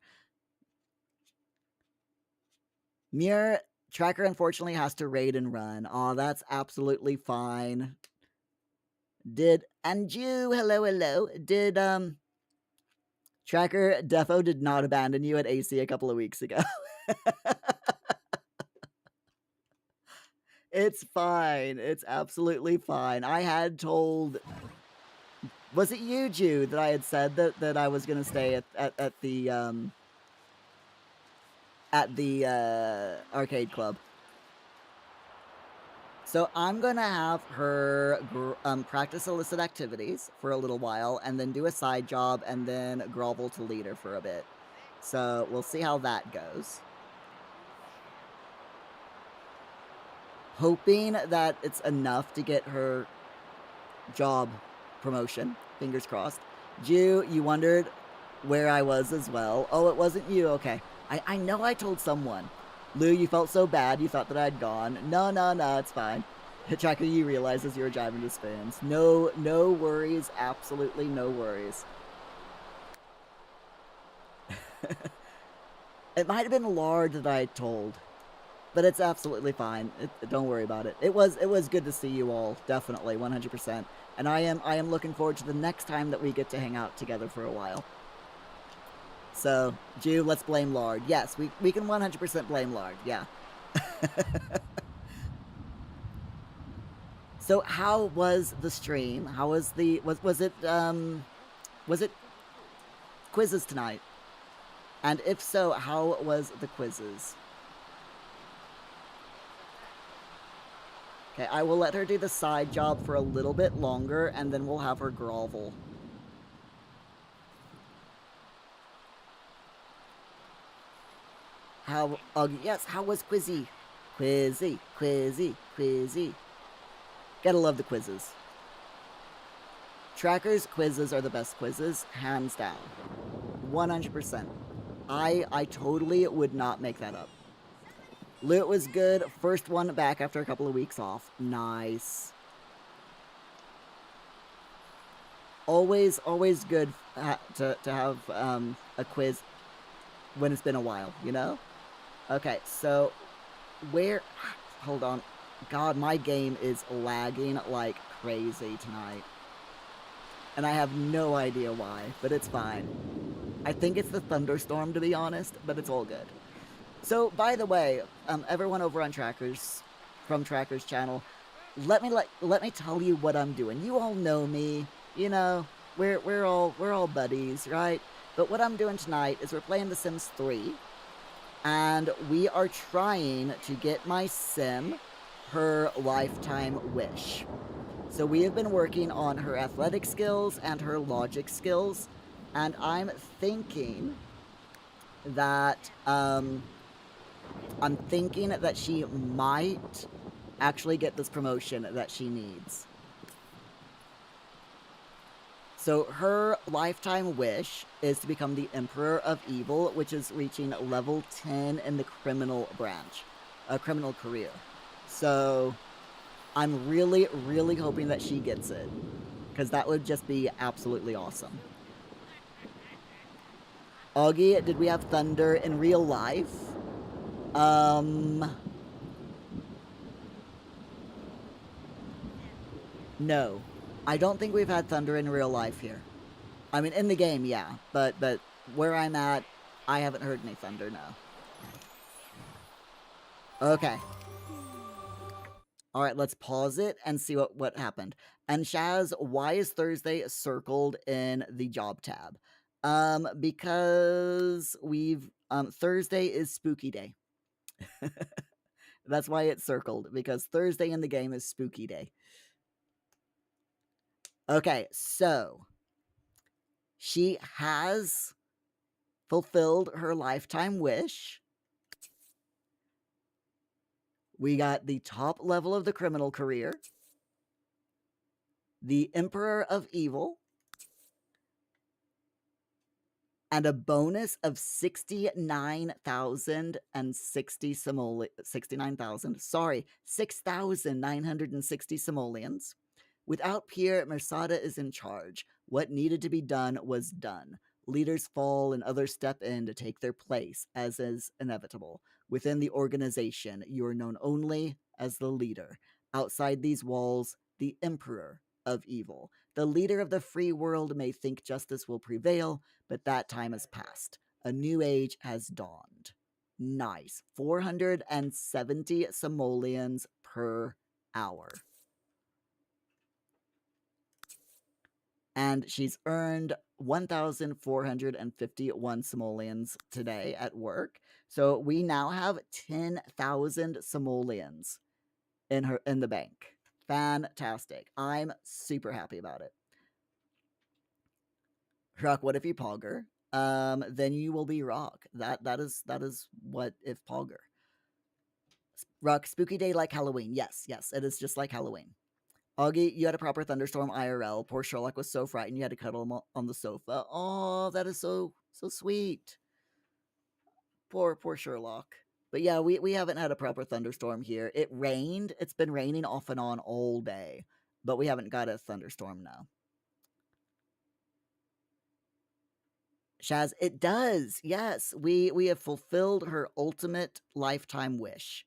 Muir, Tracker unfortunately has to raid and run. Aw, that's absolutely fine. And you, hello. Did Tracker Defo did not abandon you at AC a couple of weeks ago. It's fine. It's absolutely fine. I had told... Was it you, Jude, that I had said that I was going to stay at the arcade club? So I'm going to have her practice illicit activities for a little while, and then do a side job, and then grovel to leader for a bit. So we'll see how that goes. Hoping that it's enough to get her job promotion. Fingers crossed. Jew, you wondered where I was as well. Oh, it wasn't you. Okay. I know I told someone. Lou, you felt so bad. You thought that I'd gone. No, it's fine. Tracker, you realizes you're driving to spins. No worries. Absolutely no worries. It might have been Lard that I told. But it's absolutely fine. Don't worry about it. It was good to see you all, definitely, 100%. And I am looking forward to the next time that we get to hang out together for a while. So, Jew, let's blame Lard. Yes, we can 100% blame Lard. Yeah. So, how was the stream? How was the was it quizzes tonight? And if so, how was the quizzes? Okay, I will let her do the side job for a little bit longer, and then we'll have her grovel. Yes, how was Quizzy? Quizzy. Gotta love the quizzes. Tracker's quizzes are the best quizzes, hands down. 100%. I totally would not make that up. Loot was good. First one back after a couple of weeks off. Nice. Always good to have a quiz when it's been a while, you know? Okay, so where... Hold on. God, my game is lagging like crazy tonight. And I have no idea why, but it's fine. I think it's the thunderstorm, to be honest, but it's all good. So, by the way, everyone over on Trackers, from Trackers channel, let me tell you what I'm doing. You all know me, you know, we're all buddies, right? But what I'm doing tonight is we're playing The Sims 3, and we are trying to get my sim her lifetime wish. So we have been working on her athletic skills and her logic skills, and I'm thinking that she might actually get this promotion that she needs. So her lifetime wish is to become the Emperor of Evil, which is reaching level 10 in the criminal branch, a criminal career. So I'm really hoping that she gets it, because that would just be absolutely awesome. Augie, did we have thunder in real life? No. I don't think we've had thunder in real life here. I mean, in the game, yeah. But where I'm at, I haven't heard any thunder, no. Okay. All right, let's pause it and see what happened. And Shaz, why is Thursday circled in the job tab? Because Thursday is spooky day. That's why it's circled, because Thursday in the game is spooky day. Okay, so she has fulfilled her lifetime wish. We got the top level of the criminal career, the Emperor of Evil, and a bonus of 69,060 6,960 simoleons. Without Pierre, Mersada is in charge. What needed to be done was done. Leaders fall and others step in to take their place, as is inevitable. Within the organization, you are known only as the leader. Outside these walls, the Emperor of Evil. The leader of the free world may think justice will prevail, but that time has passed. A new age has dawned. Nice. 470 simoleons per hour. And she's earned 1,451 simoleons today at work. So we now have 10,000 simoleons in the bank. Fantastic. I'm super happy about it. Rock, what if you Pogger? Then you will be Rock. That is what if Pogger. Rock, spooky day like Halloween. Yes, it is just like Halloween. Augie, you had a proper thunderstorm IRL. Poor Sherlock was so frightened you had to cuddle him on the sofa. Oh, that is so sweet. Poor Sherlock. But yeah, we haven't had a proper thunderstorm here. It rained. It's been raining off and on all day. But we haven't got a thunderstorm now. Shaz, it does. Yes, we have fulfilled her ultimate lifetime wish.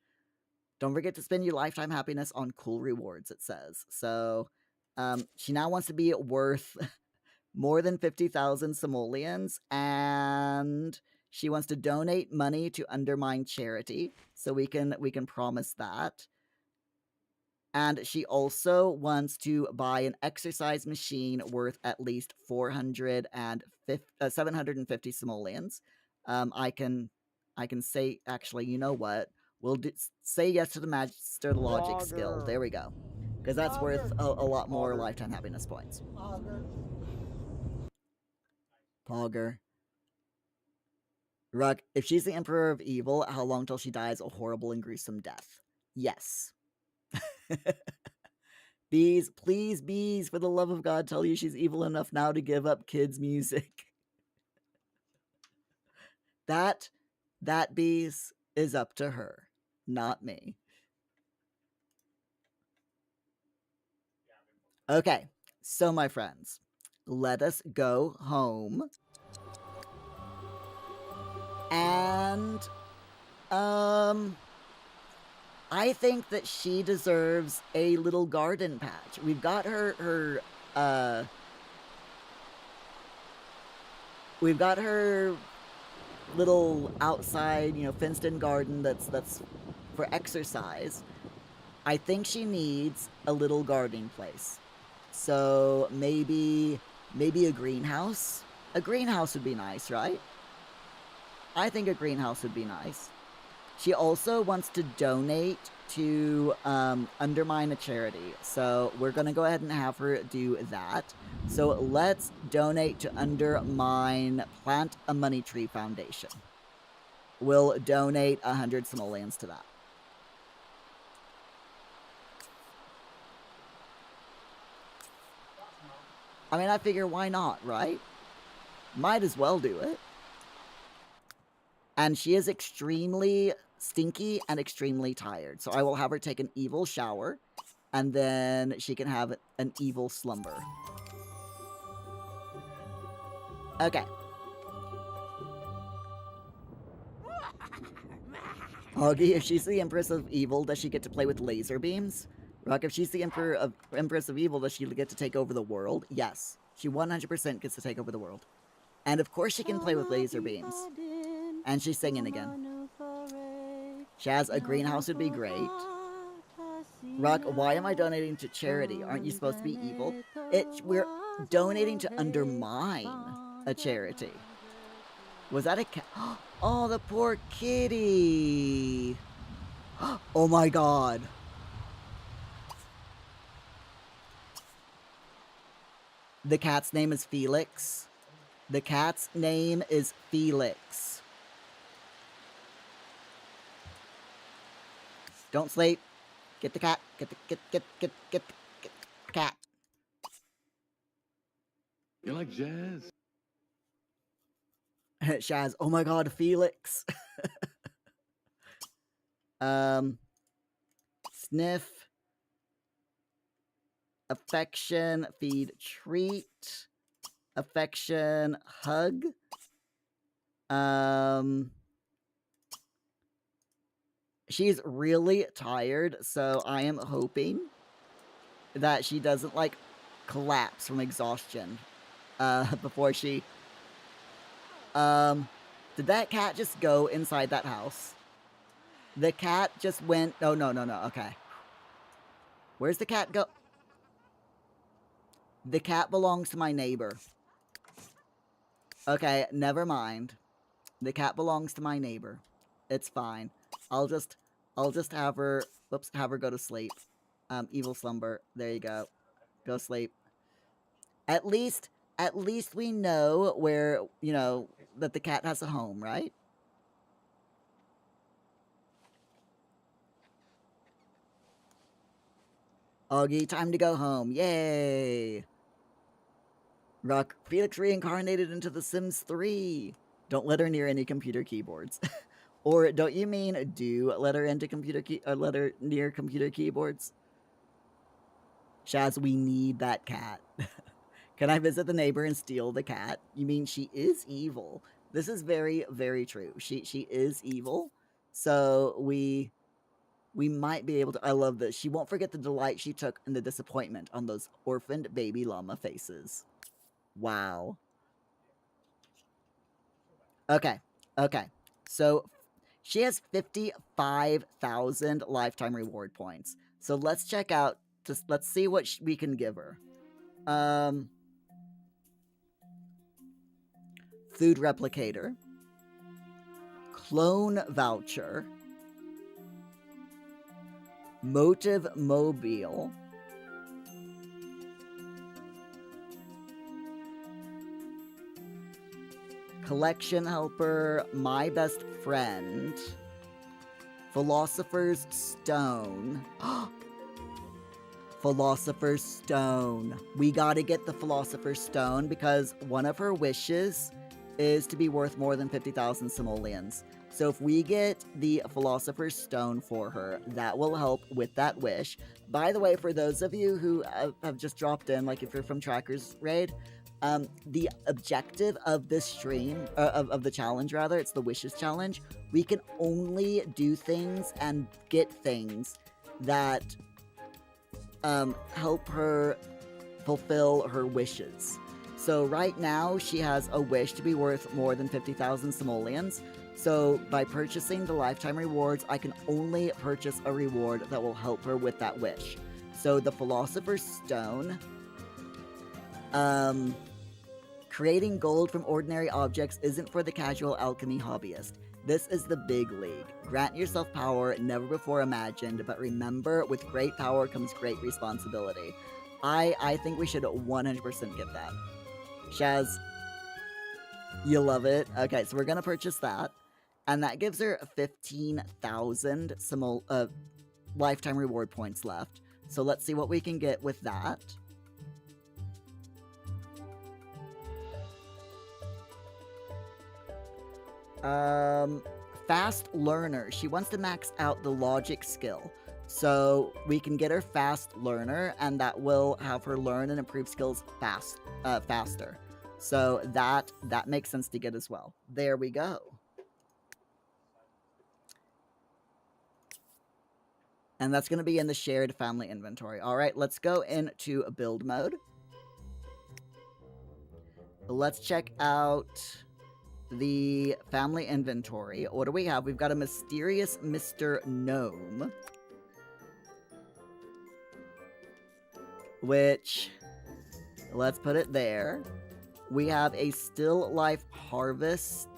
Don't forget to spend your lifetime happiness on cool rewards, it says. So, she now wants to be worth more than 50,000 simoleons, and she wants to donate money to Undermine charity. So we can promise that. And she also wants to buy an exercise machine worth at least 750 simoleons. I can say, actually, you know what? We'll say yes to the Master Logic skill. There we go. Because that's worth a lot more lifetime happiness points. Pogger. Rug, if she's the Emperor of Evil, how long till she dies a horrible and gruesome death? Yes. Bees, please, Bees, for the love of God, tell you she's evil enough now to give up kids' music. That, Bees, is up to her, not me. Okay, so my friends, let us go home. And, I think that she deserves a little garden patch. We've got her little outside, fenced-in garden that's for exercise. I think she needs a little gardening place. So maybe a greenhouse? A greenhouse would be nice, right? I think a greenhouse would be nice. She also wants to donate to Undermine a charity. So we're going to go ahead and have her do that. So let's donate to Undermine Plant a Money Tree Foundation. We'll donate 100 simoleons to that. I mean, I figure why not, right? Might as well do it. And she is extremely stinky and extremely tired. So I will have her take an evil shower, and then she can have an evil slumber. Okay. Augie, if she's the Empress of Evil, does she get to play with laser beams? Rock, if she's the Empress of Evil, does she get to take over the world? Yes. She 100% gets to take over the world. And of course she can play with laser beams. And she's singing again. Shaz, a greenhouse would be great. Rock, why am I donating to charity? Aren't you supposed to be evil? We're donating to undermine a charity. Was that a cat? Oh, the poor kitty. Oh my god. The cat's name is Felix. The cat's name is Felix. Don't sleep. Get the cat. Get the cat. You like jazz? Shaz, oh my god, Felix. Sniff. Affection, feed, treat. Affection, hug. She's really tired, so I am hoping that she doesn't, like, collapse from exhaustion before she... did that cat just go inside that house? The cat just went... Oh, no, okay. Where's the cat go? The cat belongs to my neighbor. Okay, never mind. The cat belongs to my neighbor. It's fine. I'll just have her... Whoops, have her go to sleep. Evil slumber. There you go. Go sleep. At least we know where, you know, that the cat has a home, right? Augie, time to go home. Yay! Rock, Felix reincarnated into The Sims 3. Don't let her near any computer keyboards. Or don't you mean do let her into let her near computer keyboards? Shaz, we need that cat. Can I visit the neighbor and steal the cat? You mean she is evil? This is very, very true. She is evil. So we might be able to... I love this. She won't forget the delight she took in the disappointment on those orphaned baby llama faces. Wow. Okay. So she has 55,000 lifetime reward points. So let's check out... let's see what we can give her. Food replicator. Clone voucher. Motive mobile. Collection helper. My best friend. Philosopher's stone. Philosopher's stone. We gotta get the Philosopher's stone because one of her wishes is to be worth more than 50,000 simoleons. So if we get the Philosopher's Stone for her, that will help with that wish. By the way, for those of you who have just dropped in, like if you're from Tracker's Raid, the objective of this stream, of the challenge rather, it's the Wishes Challenge, we can only do things and get things that help her fulfill her wishes. So right now, she has a wish to be worth more than 50,000 simoleons. So by purchasing the lifetime rewards, I can only purchase a reward that will help her with that wish. So the Philosopher's Stone. Creating gold from ordinary objects isn't for the casual alchemy hobbyist. This is the big league. Grant yourself power never before imagined, but remember, with great power comes great responsibility. I think we should 100% get that. Shaz, you love it? Okay, so we're gonna purchase that. And that gives her 15,000 lifetime reward points left. So let's see what we can get with that. Fast learner. She wants to max out the logic skill. So we can get her fast learner, and that will have her learn and improve skills faster. So that makes sense to get as well. There we go. And that's going to be in the shared family inventory. All right, let's go into build mode. let's check out the family inventory. What do we have? We've got a mysterious Mr. Gnome. Which, let's put it there. We have a still life harvest.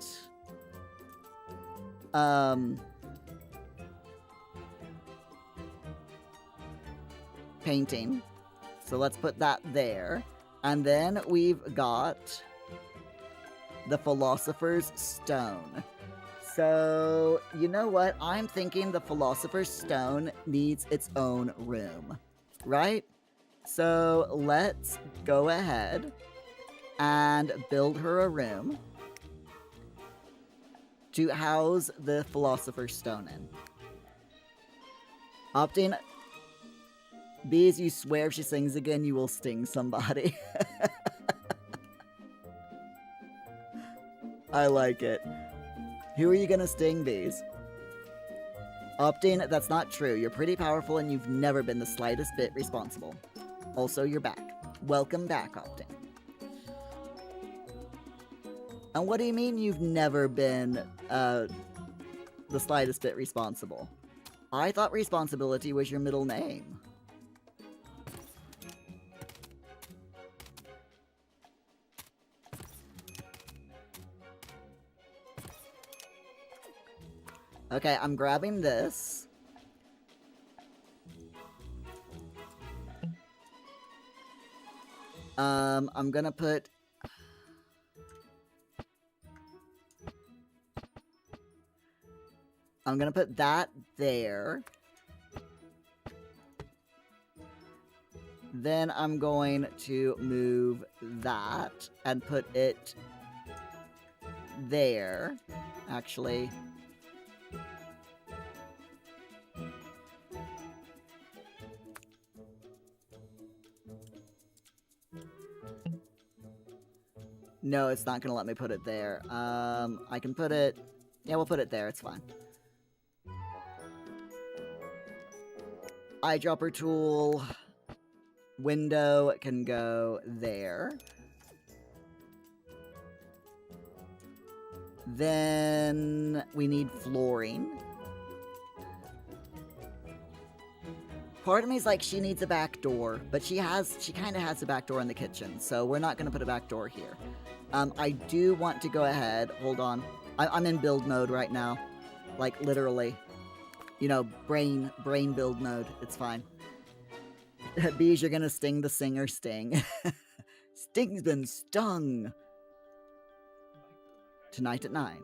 Painting. So let's put that there. And then we've got the Philosopher's Stone. So, you know what? I'm thinking the Philosopher's Stone needs its own room, right? So let's go ahead and build her a room to house the Philosopher's Stone in. Opting, Bees, you swear if she sings again, you will sting somebody. I like it. Who are you gonna sting, Bees? Opting, that's not true. You're pretty powerful and you've never been the slightest bit responsible. Also, you're back. Welcome back, Opting. And what do you mean you've never been, the slightest bit responsible? I thought responsibility was your middle name. Okay, I'm grabbing this. I'm gonna put... I'm gonna put that there. Then I'm going to move that and put it there. Actually... No, it's not gonna let me put it there. I can put it... Yeah, we'll put it there, it's fine. Eyedropper tool... Window can go there. Then... we need flooring. Part of me is like, she needs a back door, but she kind of has a back door in the kitchen, so we're not gonna put a back door here. I do want to go ahead. Hold on. I'm in build mode right now. Like, literally. You know, brain build mode. It's fine. Bees, you're gonna sting the singer Sting. Sting's been stung! Tonight at 9.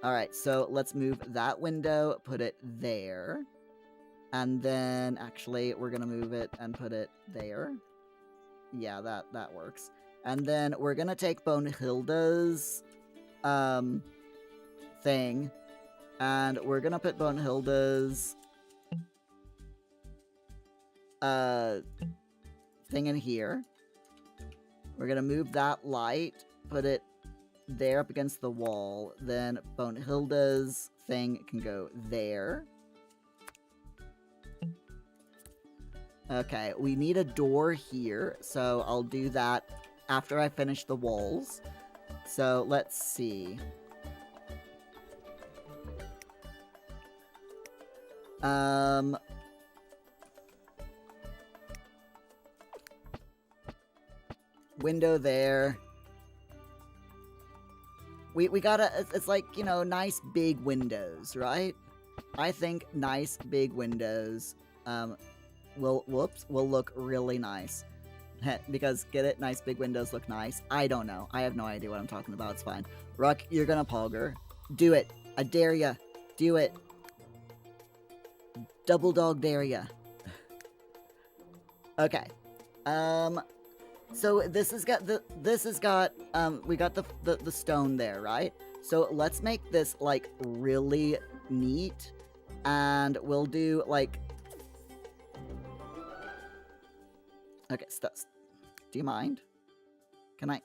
Alright, so let's move that window, put it there. And then, actually, we're gonna move it and put it there. Yeah, that works. And then we're gonna take Bonehilda's thing, and we're gonna put Bonehilda's thing in here. We're gonna move that light, put it there up against the wall. Then Bonehilda's thing can go there. Okay, we need a door here, so I'll do that after I finish the walls. So, let's see. Window there. We gotta, it's like, you know, nice big windows, right? I think nice big windows, will look really nice. Because, get it? Nice big windows look nice. I don't know. I have no idea what I'm talking about. It's fine. Ruck, you're gonna Pogger. Do it. I dare ya. Do it. Double dog dare ya. Okay. So this has got we got the stone there, right? So let's make this like really neat, and we'll do like... Okay, do you mind? Can I?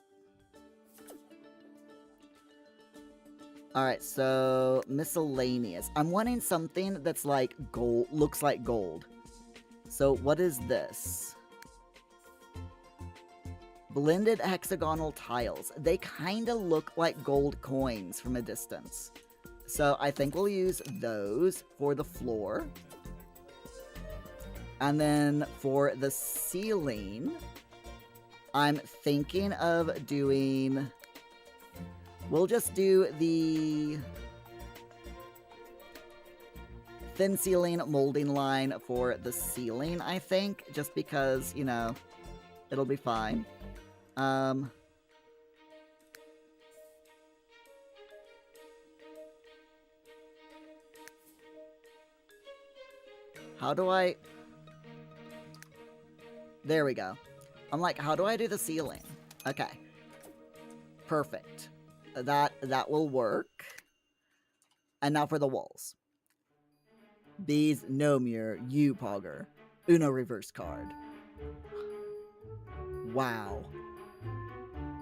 Alright, so miscellaneous. I'm wanting something that's like gold, looks like gold. So what is this? Blended hexagonal tiles. They kind of look like gold coins from a distance. So I think we'll use those for the floor. And then for the ceiling, I'm thinking of doing... We'll just do the thin ceiling molding line for the ceiling, I think. Just because, you know, it'll be fine. How do I... There we go. I'm like, how do I do the ceiling? Okay. Perfect. That will work. And now for the walls. These, no Muir, you Pogger. Uno reverse card. Wow.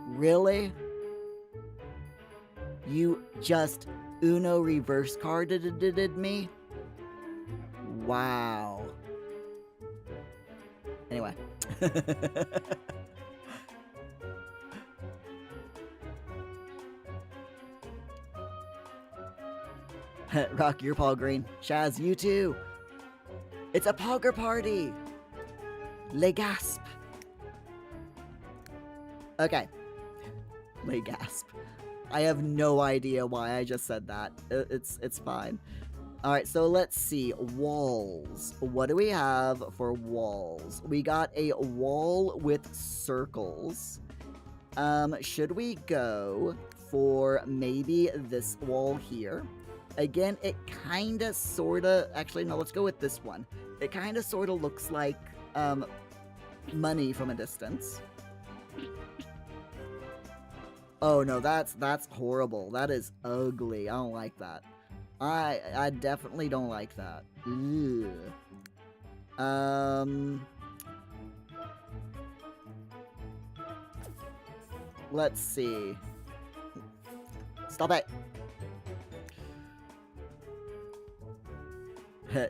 Really? You just Uno reverse carded me? Wow. Anyway. Rock your paw green. Shaz, you too. It's a Pogger party. Le gasp. Okay. Le gasp. I have no idea why I just said that. It's fine. Alright, so let's see. Walls. What do we have for walls? We got a wall with circles. Should we go for maybe this wall here? Again, it kinda sorta... Actually, no, let's go with this one. It kinda sorta looks like, money from a distance. Oh no, that's horrible. That is ugly. I don't like that. I definitely don't like that. Ugh. Let's see. Stop it.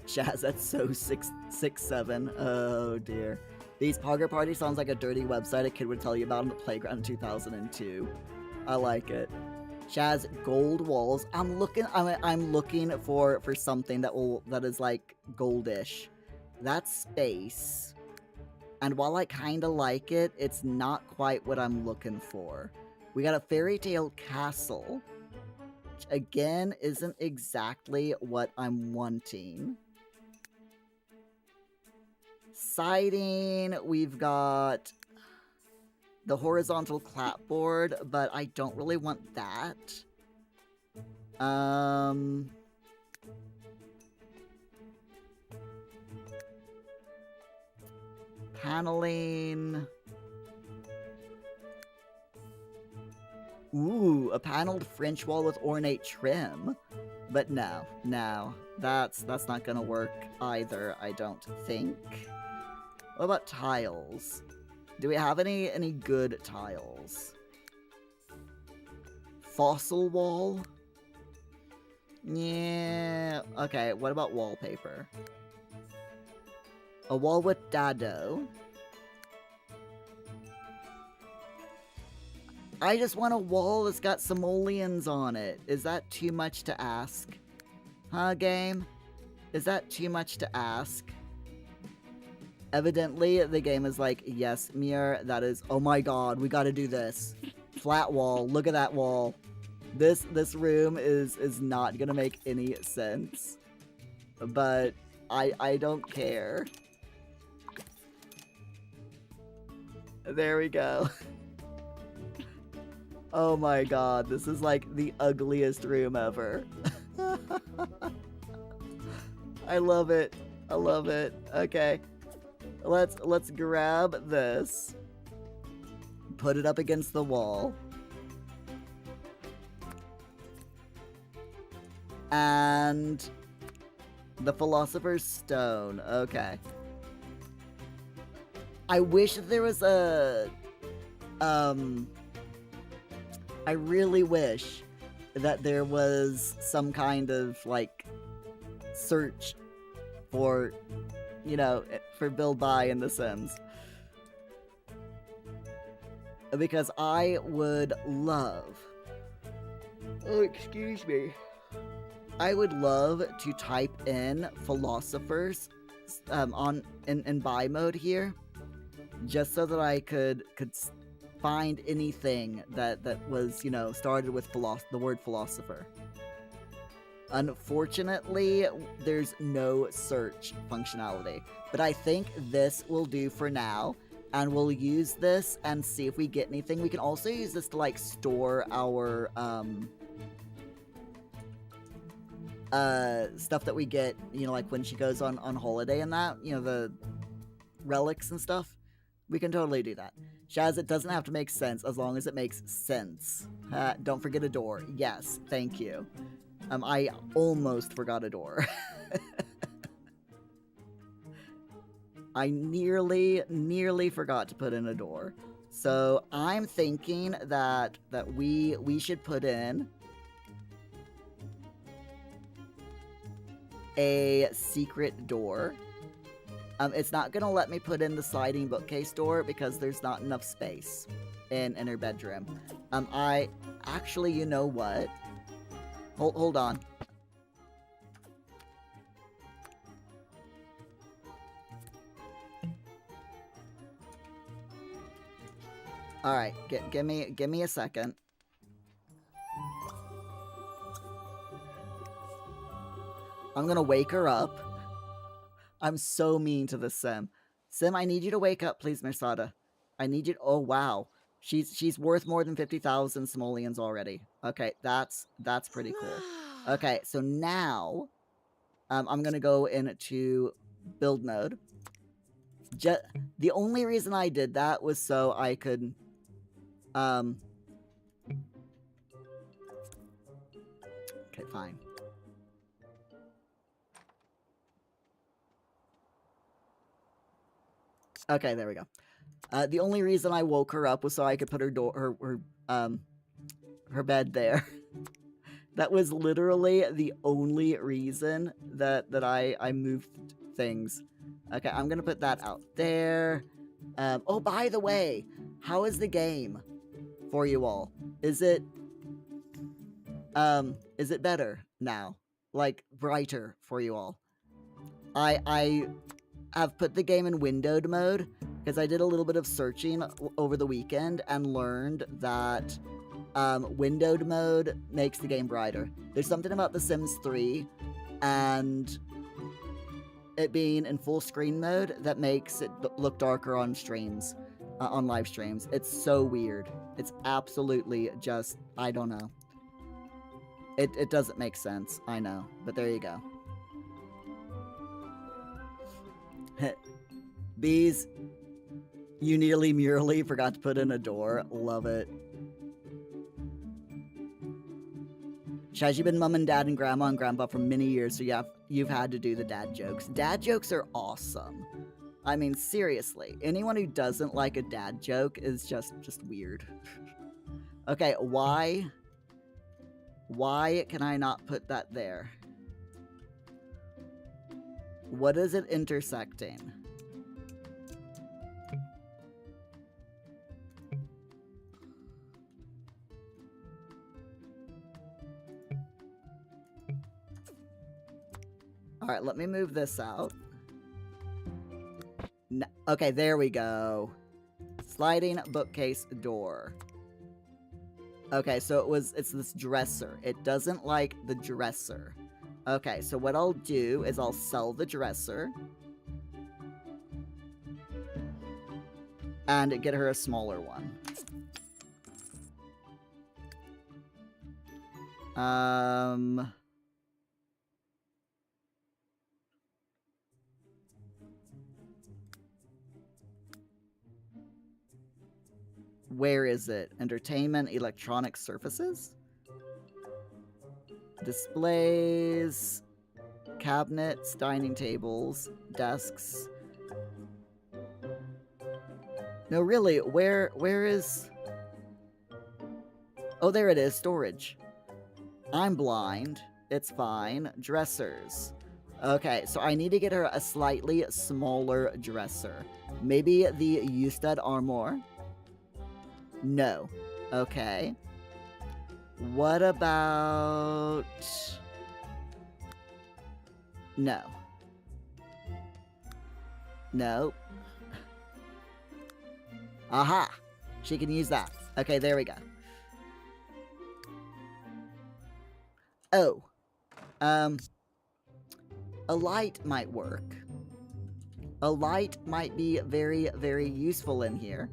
Shaz, that's so 6'7". Oh dear. These Pogger Party sounds like a dirty website a kid would tell you about on the playground in 2002. I like it. Shaz, gold walls. I'm looking for something that is like goldish. That's space. And while I kinda like it, it's not quite what I'm looking for. We got a fairy tale castle. Which again isn't exactly what I'm wanting. Siding, we've got the horizontal clapboard, but I don't really want that. Paneling. Ooh, a paneled French wall with ornate trim. But no, that's not gonna work either, I don't think. What about tiles? Do we have any good tiles? Fossil wall? Yeah, okay, what about wallpaper? A wall with dado. I just want a wall that's got simoleons on it. Is that too much to ask? Huh, game? Is that too much to ask? Evidently, the game is like, yes, Muir, that is, oh my god, we gotta do this. Flat wall, look at that wall. This room is not gonna make any sense. But I don't care. There we go. Oh my god, this is like the ugliest room ever. I love it. I love it. Okay. Let's grab this. Put it up against the wall. And the Philosopher's Stone. Okay. I wish there was a I really wish that there was some kind of, like, search for, you know, for build by in The Sims. because I would love. Oh, excuse me. I would love to type in philosophers in buy mode here, just so that I could find anything that was, you know, started with the word philosopher. Unfortunately, there's no search functionality, but I think this will do for now, and we'll use this and see if we get anything. We can also use this to, like, store our stuff that we get, you know, like when she goes on holiday and that, you know, the relics and stuff. We can totally do that. Shaz, it doesn't have to make sense as long as it makes sense. Don't forget a door. Yes, thank you. I almost forgot a door. I nearly forgot to put in a door. So I'm thinking that we should put in a secret door. It's not gonna let me put in the sliding bookcase door because there's not enough space in her bedroom. I actually, you know what? Hold on. All right, give me a second. I'm gonna wake her up. I'm so mean to this Sim. Sim, I need you to wake up, please, Mirsada. I need you. Oh wow, she's worth more than 50,000 simoleons already. Okay, that's pretty cool. Okay, so now, I'm gonna go into build mode. The only reason I did that was so I could, okay, fine. Okay, there we go. The only reason I woke her up was so I could put her bed there. That was literally the only reason that I moved things. Okay, I'm gonna put that out there. Oh, by the way, how is the game for you all? Is it better now? Like, brighter for you all? I have put the game in windowed mode because I did a little bit of searching over the weekend and learned that windowed mode makes the game brighter. There's something about The Sims 3 and it being in full screen mode that makes it look darker on streams, on live streams. It's so weird. It's absolutely just, I don't know. It doesn't make sense, I know, but there you go. Bees, you nearly murally forgot to put in a door. Love it. Shaz, you've been mom and dad and grandpa for many years, so you've had to do the dad jokes. Dad jokes are awesome. I mean, seriously, anyone who doesn't like a dad joke is just weird. Okay, why can I not put that there? What is it intersecting? Alright, let me move this out. No, okay, there we go. Sliding bookcase door. Okay, so it's this dresser. It doesn't like the dresser. Okay, so what I'll do is I'll sell the dresser. And get her a smaller one. Where is it? Entertainment, electronic surfaces? Displays, cabinets, dining tables, desks. No, really, where is... Oh, there it is, storage. I'm blind. It's fine. Dressers. Okay, so I need to get her a slightly smaller dresser. Maybe the Usted Armoire. No. Okay. What about... No. No. Aha! She can use that. Okay, there we go. Oh. A light might work. A light might be very, very useful in here.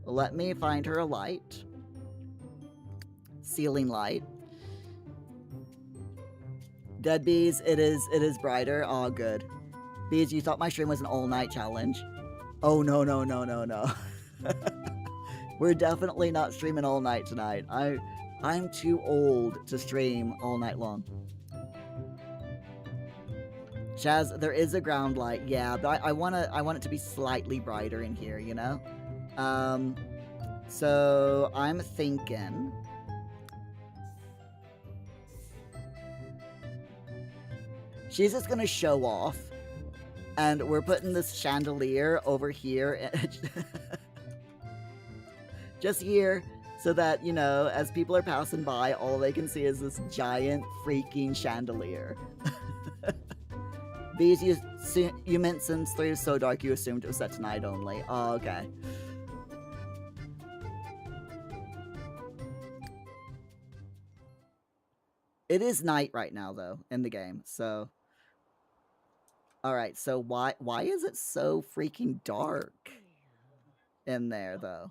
Let me find her a light. Ceiling light. Dead bees, it is brighter. Oh, good. Bees, you thought my stream was an all-night challenge. Oh, no, no, no, no, no. We're definitely not streaming all night tonight. I'm too old to stream all night long. Shaz, there is a ground light, yeah, but I want it to be slightly brighter in here, you know? So I'm thinking... She's just gonna show off, and we're putting this chandelier over here, just here, so that, you know, as people are passing by, all they can see is this giant freaking chandelier. Bees, you meant since 3 is so dark, you assumed it was set tonight only. Oh, okay. It is night right now, though, in the game, so... Alright, so why is it so freaking dark in there, though?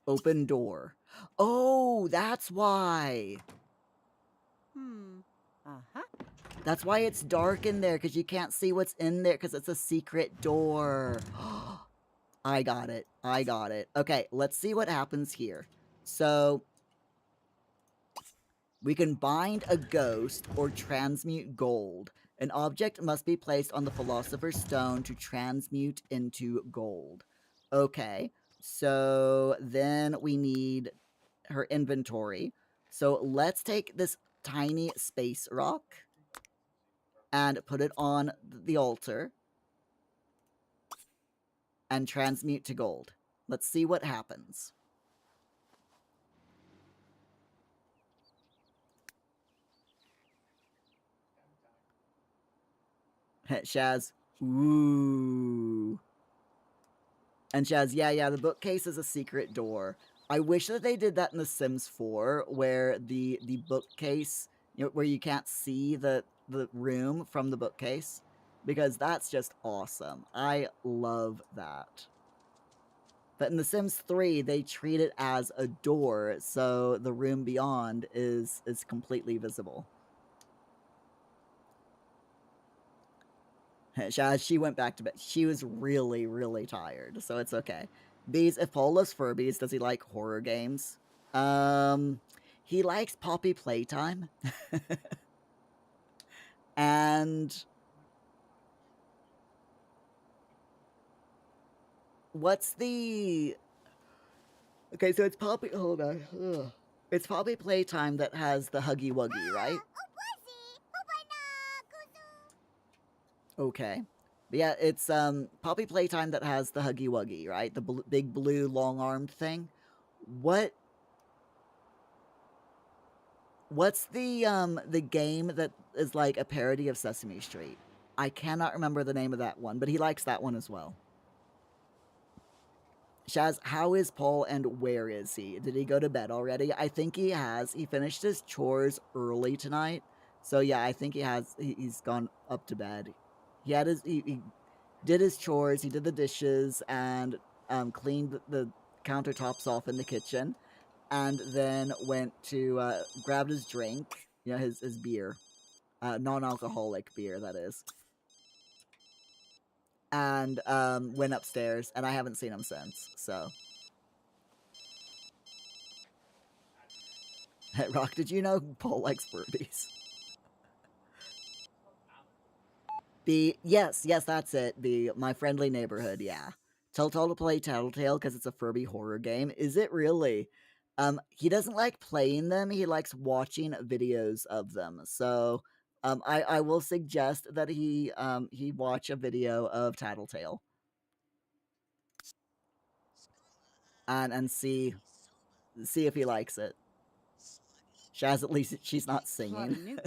Open door. Oh, that's why! Uh-huh. That's why it's dark in there, because you can't see what's in there, because it's a secret door. I got it. I got it. Okay, let's see what happens here. So... we can bind a ghost or transmute gold. An object must be placed on the Philosopher's Stone to transmute into gold. Okay, so then we need her inventory. So let's take this tiny space rock and put it on the altar and transmute to gold. Let's see what happens. Shaz. Ooh. And Shaz, yeah, the bookcase is a secret door. I wish that they did that in The Sims 4, where the bookcase, you know, where you can't see the room from the bookcase, because that's just awesome. I love that. But in The Sims 3, they treat it as a door, so the room beyond is completely visible. Shaz, she went back to bed. She was really, really tired, so it's okay. Bees, if Paul loves Furbies, does he like horror games? He likes Poppy Playtime. And... what's the... okay, so it's Poppy... hold on. Ugh. It's Poppy Playtime that has the Huggy Wuggy, right? Okay. But yeah, it's Poppy Playtime that has the Huggy Wuggy, right? The big blue long-armed thing. What's the game that is like a parody of Sesame Street? I cannot remember the name of that one, but he likes that one as well. Shaz, how is Paul and where is he? Did he go to bed already? I think he has. He finished his chores early tonight. So yeah, I think he has. He's gone up to bed. He had he did his chores. He did the dishes and cleaned the countertops off in the kitchen, and then went to grabbed his drink, you know, his beer, non-alcoholic beer, that is, and went upstairs. And I haven't seen him since. So, Rock, did you know Paul likes Furbies? Yes, that's it. My Friendly Neighborhood, yeah. Telltale to play Tattletale because it's a Furby horror game. Is it really? He doesn't like playing them. He likes watching videos of them. So, I will suggest that he watch a video of Tattletale and see if he likes it. Shaz, at least she's not singing.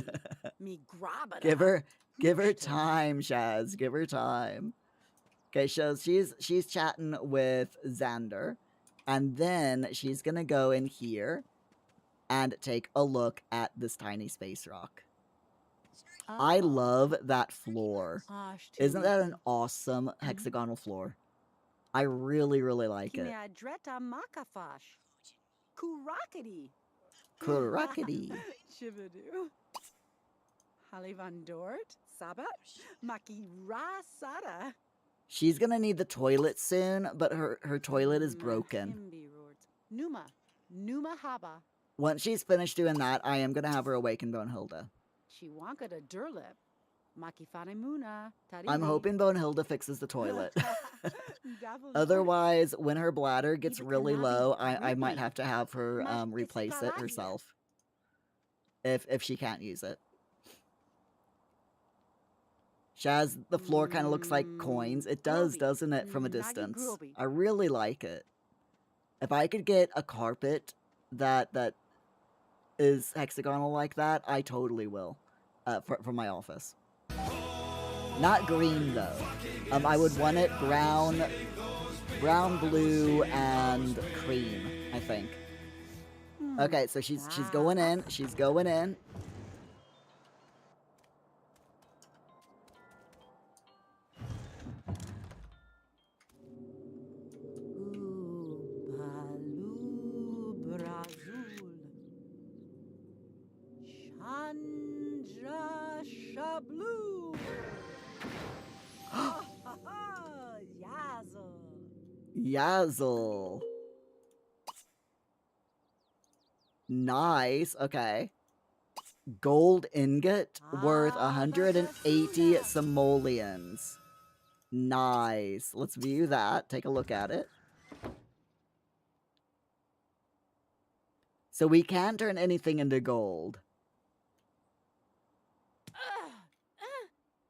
Me grabada. Give her time, Shaz. Give her time. Okay, so she's chatting with Xander, and then she's gonna go in here and take a look at this tiny space rock. I love that floor. Isn't that an awesome hexagonal floor? I really, really like it. Adreta makafash. Kurakity. Kurakity. Chivadu. Halivandort. Sabat. Maki rasada. She's gonna need the toilet soon, but her toilet is broken. Numa. Numa haba. Once she's finished doing that, I am gonna have her awaken Bonehilda. Chiwanka de Durlip. Makifane Muna. I'm hoping Bonehilda fixes the toilet. Otherwise, when her bladder gets really low, I might have to have her replace it herself. If she can't use it. Shaz, the floor kind of looks like coins. It does, doesn't it, from a distance? I really like it. If I could get a carpet that is hexagonal like that, I totally will. For my office. Not green, though. I would want it brown, blue, and cream, I think. Okay, so she's going in. She's going in. Chandra Shablu. Yazzle. Yazzle. Nice. Okay. Gold ingot worth 180 simoleons. Nice. Let's view that. Take a look at it. So we can't turn anything into gold.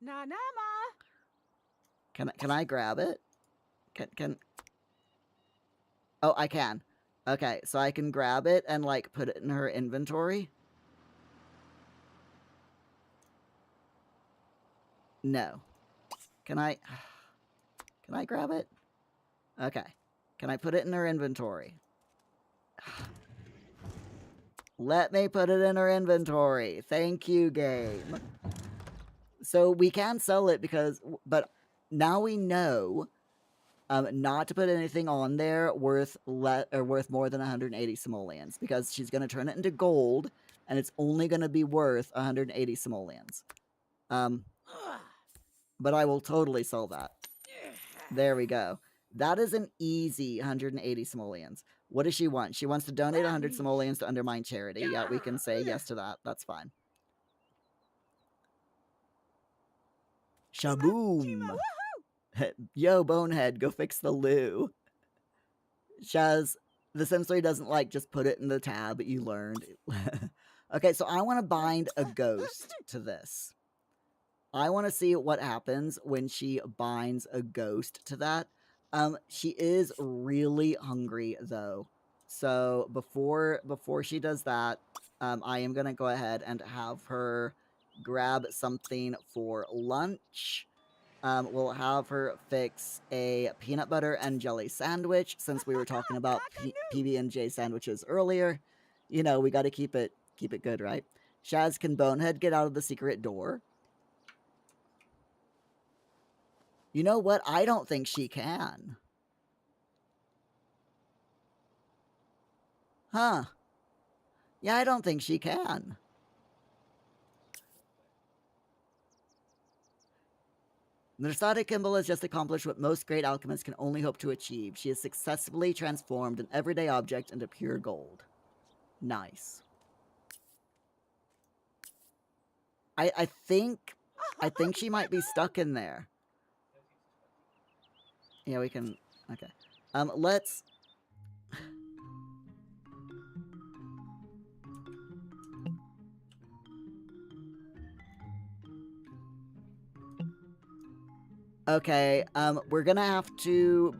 Nanama. Can I grab it? Can Oh, I can. Okay, so I can grab it and like put it in her inventory. No. Can I grab it? Okay. Can I put it in her inventory? Let me put it in her inventory. Thank you, game. So we can sell it but now we know not to put anything on there worth more than 180 simoleons, because she's going to turn it into gold, and it's only going to be worth 180 simoleons. But I will totally sell that. There we go. That is an easy 180 simoleons. What does she want? She wants to donate 100 simoleons to Undermine Charity. Yeah, we can say yes to that. That's fine. Shaboom! Yo, Bonehead, go fix the loo. Shaz, the Sim Story doesn't like just put it in the tab you learned. Okay, so I want to bind a ghost to this. I want to see what happens when she binds a ghost to that. She is really hungry, though. So before she does that, I am going to go ahead and have her grab something for lunch. We'll have her fix a peanut butter and jelly sandwich, since we were talking about PB&J sandwiches earlier. You know, we got to keep it good, right? Shaz, can Bonehead get out of the secret door? You know what? I don't think she can. Huh. Yeah, I don't think she can. Nursada Kimball has just accomplished what most great alchemists can only hope to achieve. She has successfully transformed an everyday object into pure gold. Nice. I think she might be stuck in there. Yeah, we can... Okay. Let's... Okay, we're gonna have to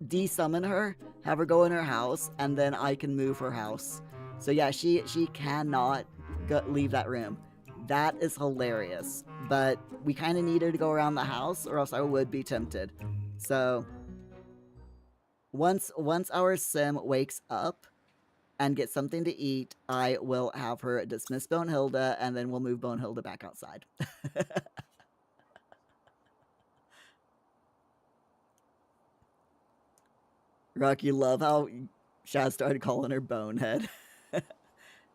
desummon her, have her go in her house, and then I can move her house. So yeah, she cannot leave that room. That is hilarious. But we kind of need her to go around the house, or else I would be tempted. So once our sim wakes up and gets something to eat, I will have her dismiss Bonehilda, and then we'll move Bonehilda back outside. Rock, you love how Shaz started calling her Bonehead.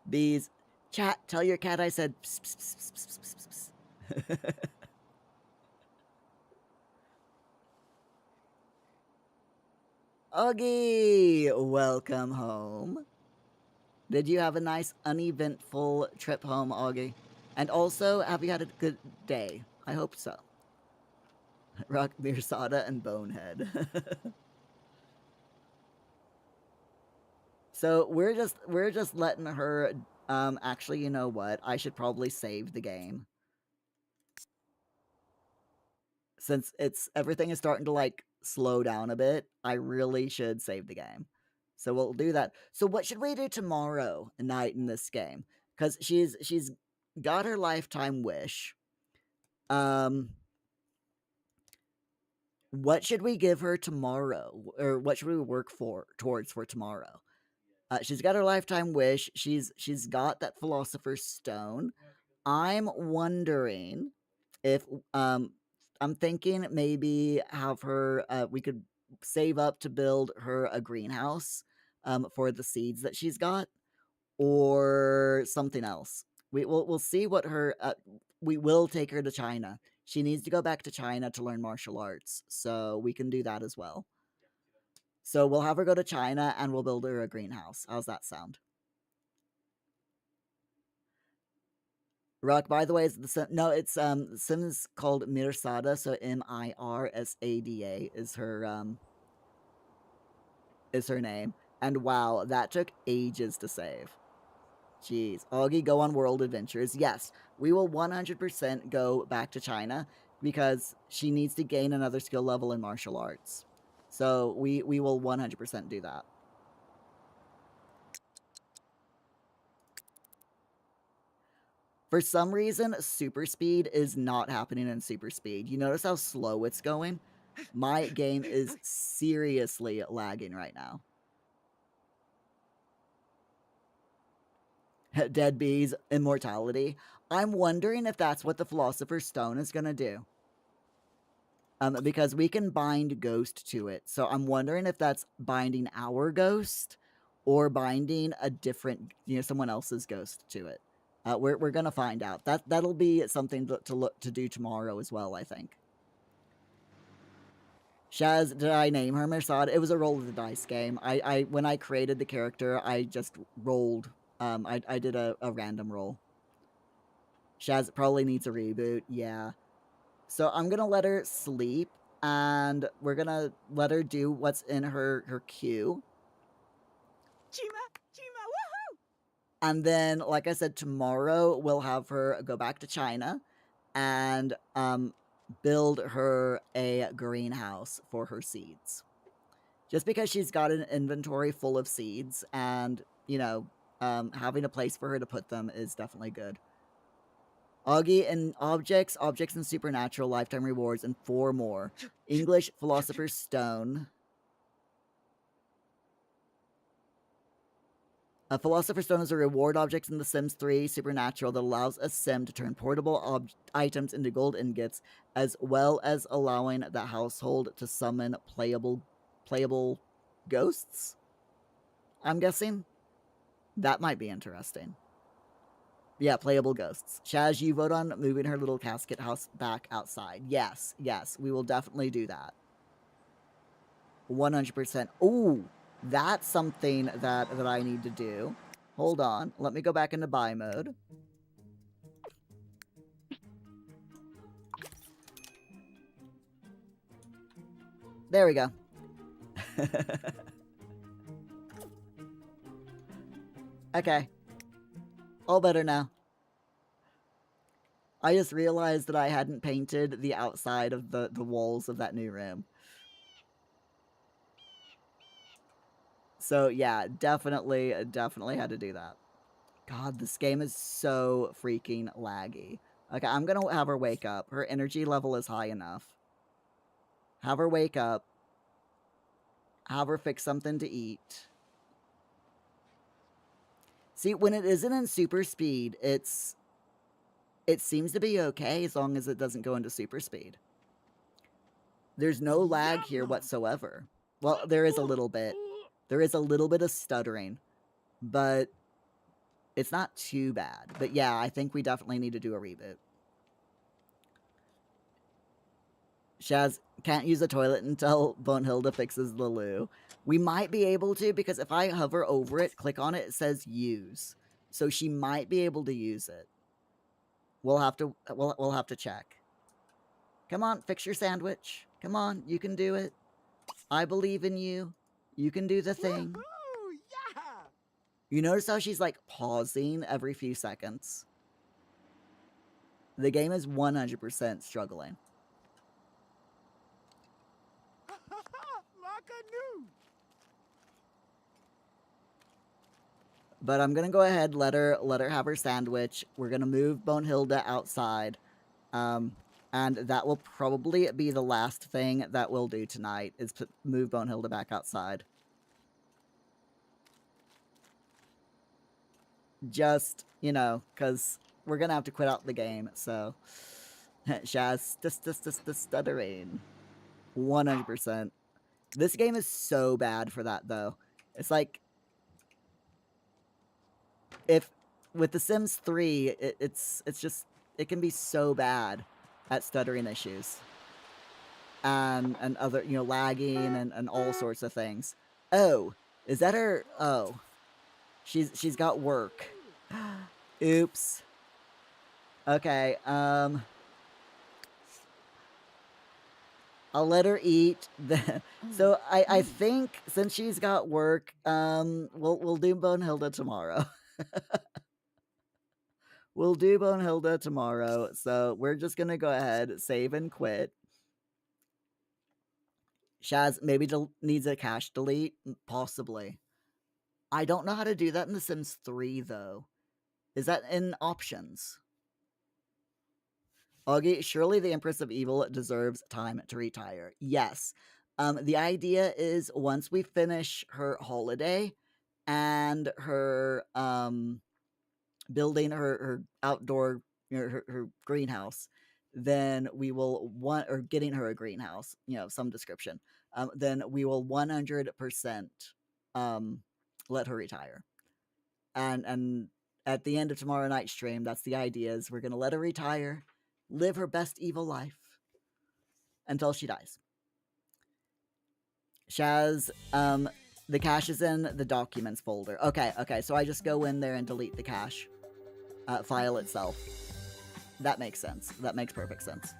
Bees. Chat, tell your cat I said pss, pss, pss, pss, pss, pss, pss. Augie, welcome home. Did you have a nice, uneventful trip home, Augie? And also, have you had a good day? I hope so. Rock, Beer, Soda, and Bonehead. So we're just letting her. Actually, you know what? I should probably save the game since everything is starting to like slow down a bit. I really should save the game. So we'll do that. So what should we do tomorrow night in this game? Because she's got her lifetime wish. What should we give her tomorrow, or what should we work towards for tomorrow? She's got her lifetime wish. She's got that philosopher's stone. I'm wondering if I'm thinking maybe have her we could save up to build her a greenhouse for the seeds that she's got, or something else. We'll see what her we will take her to China. She needs to go back to China to learn martial arts, so we can do that as well. So we'll have her go to China and we'll build her a greenhouse. How's that sound? Rock, by the way, is the no, it's Sim is called Mirsada, so Mirsada is her name. And wow, that took ages to save. Jeez. Augie, go on world adventures. Yes, we will 100% go back to China because she needs to gain another skill level in martial arts. So we will 100% do that. For some reason, super speed is not happening in super speed. You notice how slow it's going? My game is seriously lagging right now. Dead bees, immortality. I'm wondering if that's what the Philosopher's Stone is going to do. Because we can bind ghost to it. So I'm wondering if that's binding our ghost or binding a different, someone else's ghost to it. We're gonna find out. That'll be something to do tomorrow as well, I think. Shaz, did I name her Mirsad? It was a roll of the dice game. I when I created the character, I just rolled. I did a random roll. Shaz probably needs a reboot. Yeah. So I'm gonna let her sleep, and we're gonna let her do what's in her queue. Chima, woohoo! And then, like I said, tomorrow we'll have her go back to China and build her a greenhouse for her seeds. Just because she's got an inventory full of seeds, and having a place for her to put them is definitely good. Augie and objects and supernatural lifetime rewards, and 4 more. English Philosopher's Stone. A Philosopher's Stone is a reward object in The Sims 3 Supernatural that allows a sim to turn portable items into gold ingots, as well as allowing the household to summon playable ghosts? I'm guessing? That might be interesting. Yeah, playable ghosts. Shaz, you vote on moving her little casket house back outside. Yes, we will definitely do that. 100%. Ooh, that's something that I need to do. Hold on. Let me go back into buy mode. There we go. Okay. All better now. I just realized that I hadn't painted the outside of the walls of that new room. So yeah, definitely had to do that. God, this game is so freaking laggy. Okay, I'm gonna have her wake up. Her energy level is high enough. Have her wake up. Have her fix something to eat. See, when it isn't in super speed, it seems to be okay as long as it doesn't go into super speed. There's no lag here whatsoever. Well, there is a little bit. There is a little bit of stuttering, but it's not too bad. But yeah, I think we definitely need to do a reboot. Shaz can't use a toilet until Bonehilda fixes the loo. We might be able to, because if I hover over it, click on it, it says use. So she might be able to use it. We'll have to check. Come on, fix your sandwich. Come on, you can do it. I believe in you. You can do the thing. Woohoo! Yeah! You notice how she's like pausing every few seconds? The game is 100% struggling. Like a new. But I'm gonna go ahead, let her have her sandwich. We're gonna move Bonehilda outside. And that will probably be the last thing that we'll do tonight, is move Bonehilda back outside. Just, you know, because we're gonna have to quit out the game, so... Shaz, the stuttering. 100%. This game is so bad for that, though. It's like... if... with The Sims 3, it's just... it can be so bad at stuttering issues. And other, you know, lagging and all sorts of things. Oh, is that her? Oh, she's got work. Oops. Okay. I'll let her eat. So I think since she's got work, we'll do Bonehilda tomorrow. We'll do Bonehilda tomorrow. So we're just gonna go ahead, save and quit. Shaz maybe needs a cache delete? Possibly. I don't know how to do that in The Sims 3, though. Is that in options? Augie, surely the Empress of Evil deserves time to retire. Yes. The idea is once we finish her holiday and her building her outdoor, you know, her greenhouse, then we will or getting her a greenhouse, you know, some description. Then we will 100% let her retire. And at the end of tomorrow night's stream, that's the idea, is we're gonna let her retire, live her best evil life until she dies. Shaz, the cache is in the documents folder. Okay, so I just go in there and delete the cache file itself. That makes sense. That makes perfect sense.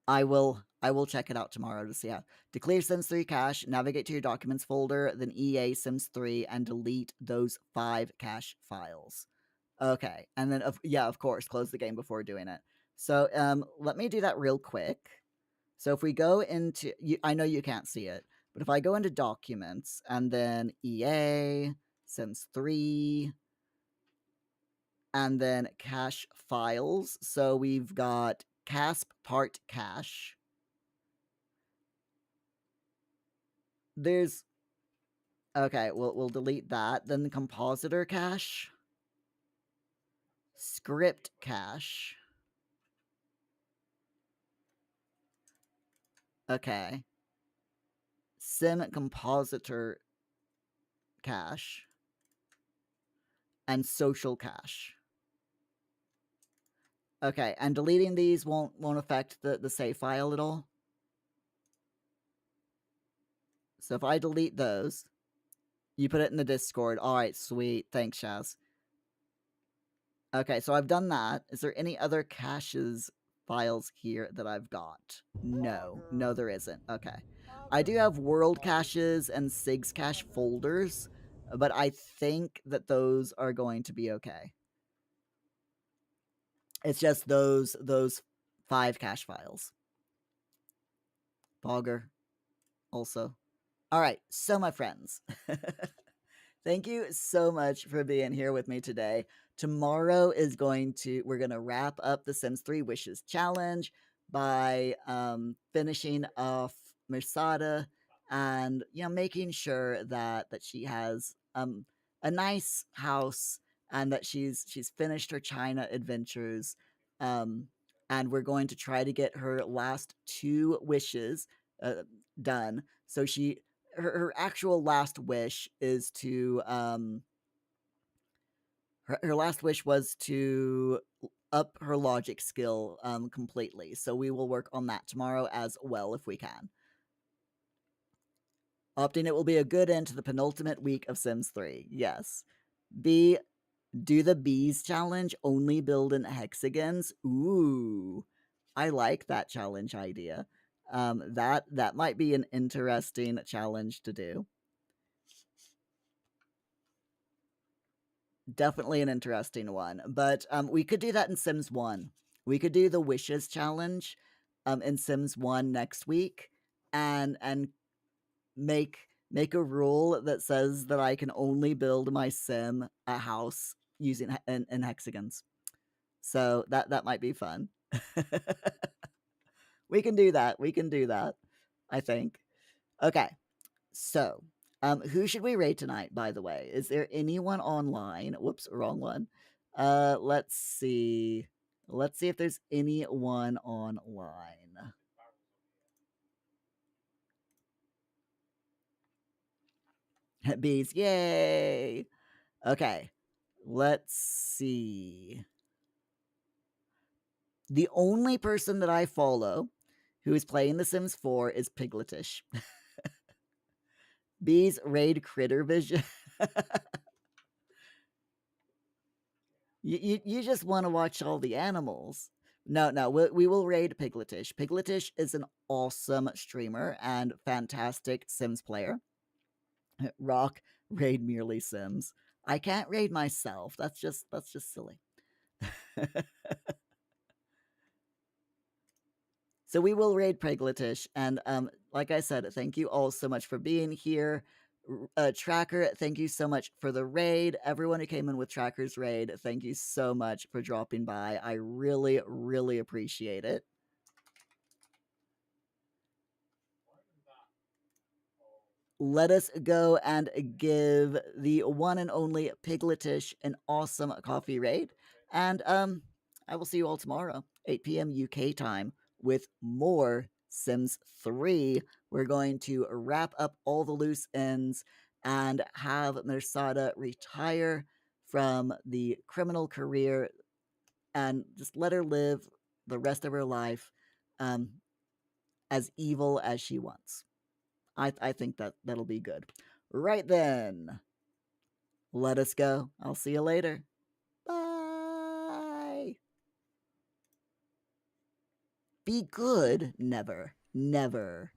I will check it out tomorrow to see how. To clear Sims 3 cache, navigate to your documents folder, then EA Sims 3, and delete those 5 cache files. Okay, and then of course, close the game before doing it. So let me do that real quick. So if we go into, I know you can't see it, but if I go into documents and then EA Sims 3, and then cache files. So we've got CASP part cache. There's... okay, we'll delete that. Then the compositor cache. Script cache. Okay. Sim compositor cache. And social cache. Okay, and deleting these won't affect the save file at all. So if I delete those, you put it in the Discord. All right, sweet. Thanks, Shaz. Okay, so I've done that. Is there any other caches files here that I've got? No, there isn't. Okay. I do have world caches and SIGs cache folders, but I think that those are going to be okay. It's just those 5 cache files. Pogger also. All right, so my friends, thank you so much for being here with me today. Tomorrow we're going to wrap up the Sims 3 Wishes Challenge by finishing off Mersada and making sure that she has a nice house and that she's finished her China adventures. And we're going to try to get her last 2 wishes done. So her actual last wish is to her last wish was to up her logic skill completely. So we will work on that tomorrow as well if we can. Opting it will be a good end to the penultimate week of Sims 3. Yes. B, do the bees challenge, only build in hexagons. Ooh, I like that challenge idea. That might be an interesting challenge to do. Definitely an interesting one. But we could do that in Sims 1. We could do the wishes challenge in Sims 1 next week and make a rule that says that I can only build my sim a house using in hexagons. So that might be fun. We can do that. We can do that, I think. Okay. So, who should we raid tonight, by the way? Is there anyone online? Whoops, wrong one. Let's see. Let's see if there's anyone online. Bees, yay! Okay, let's see. The only person that I follow who is playing The Sims 4 is Pigletish. Bees raid Critter Vision. You just want to watch all the animals. No, we will raid Pigletish. Pigletish is an awesome streamer and fantastic Sims player. Rock, raid merely Sims. I can't raid myself. That's just silly. So we will raid Pigletish, and like I said, thank you all so much for being here. Tracker, thank you so much for the raid. Everyone who came in with Tracker's raid, thank you so much for dropping by. I really, really appreciate it. Let us go and give the one and only Pigletish an awesome coffee raid. And I will see you all tomorrow, 8 p.m. UK time, with more Sims 3. We're going to wrap up all the loose ends and have Mersada retire from the criminal career and just let her live the rest of her life as evil as she wants. I think that'll be good. Right then. Let us go. I'll see you later. Bye. Be good. Never. Never.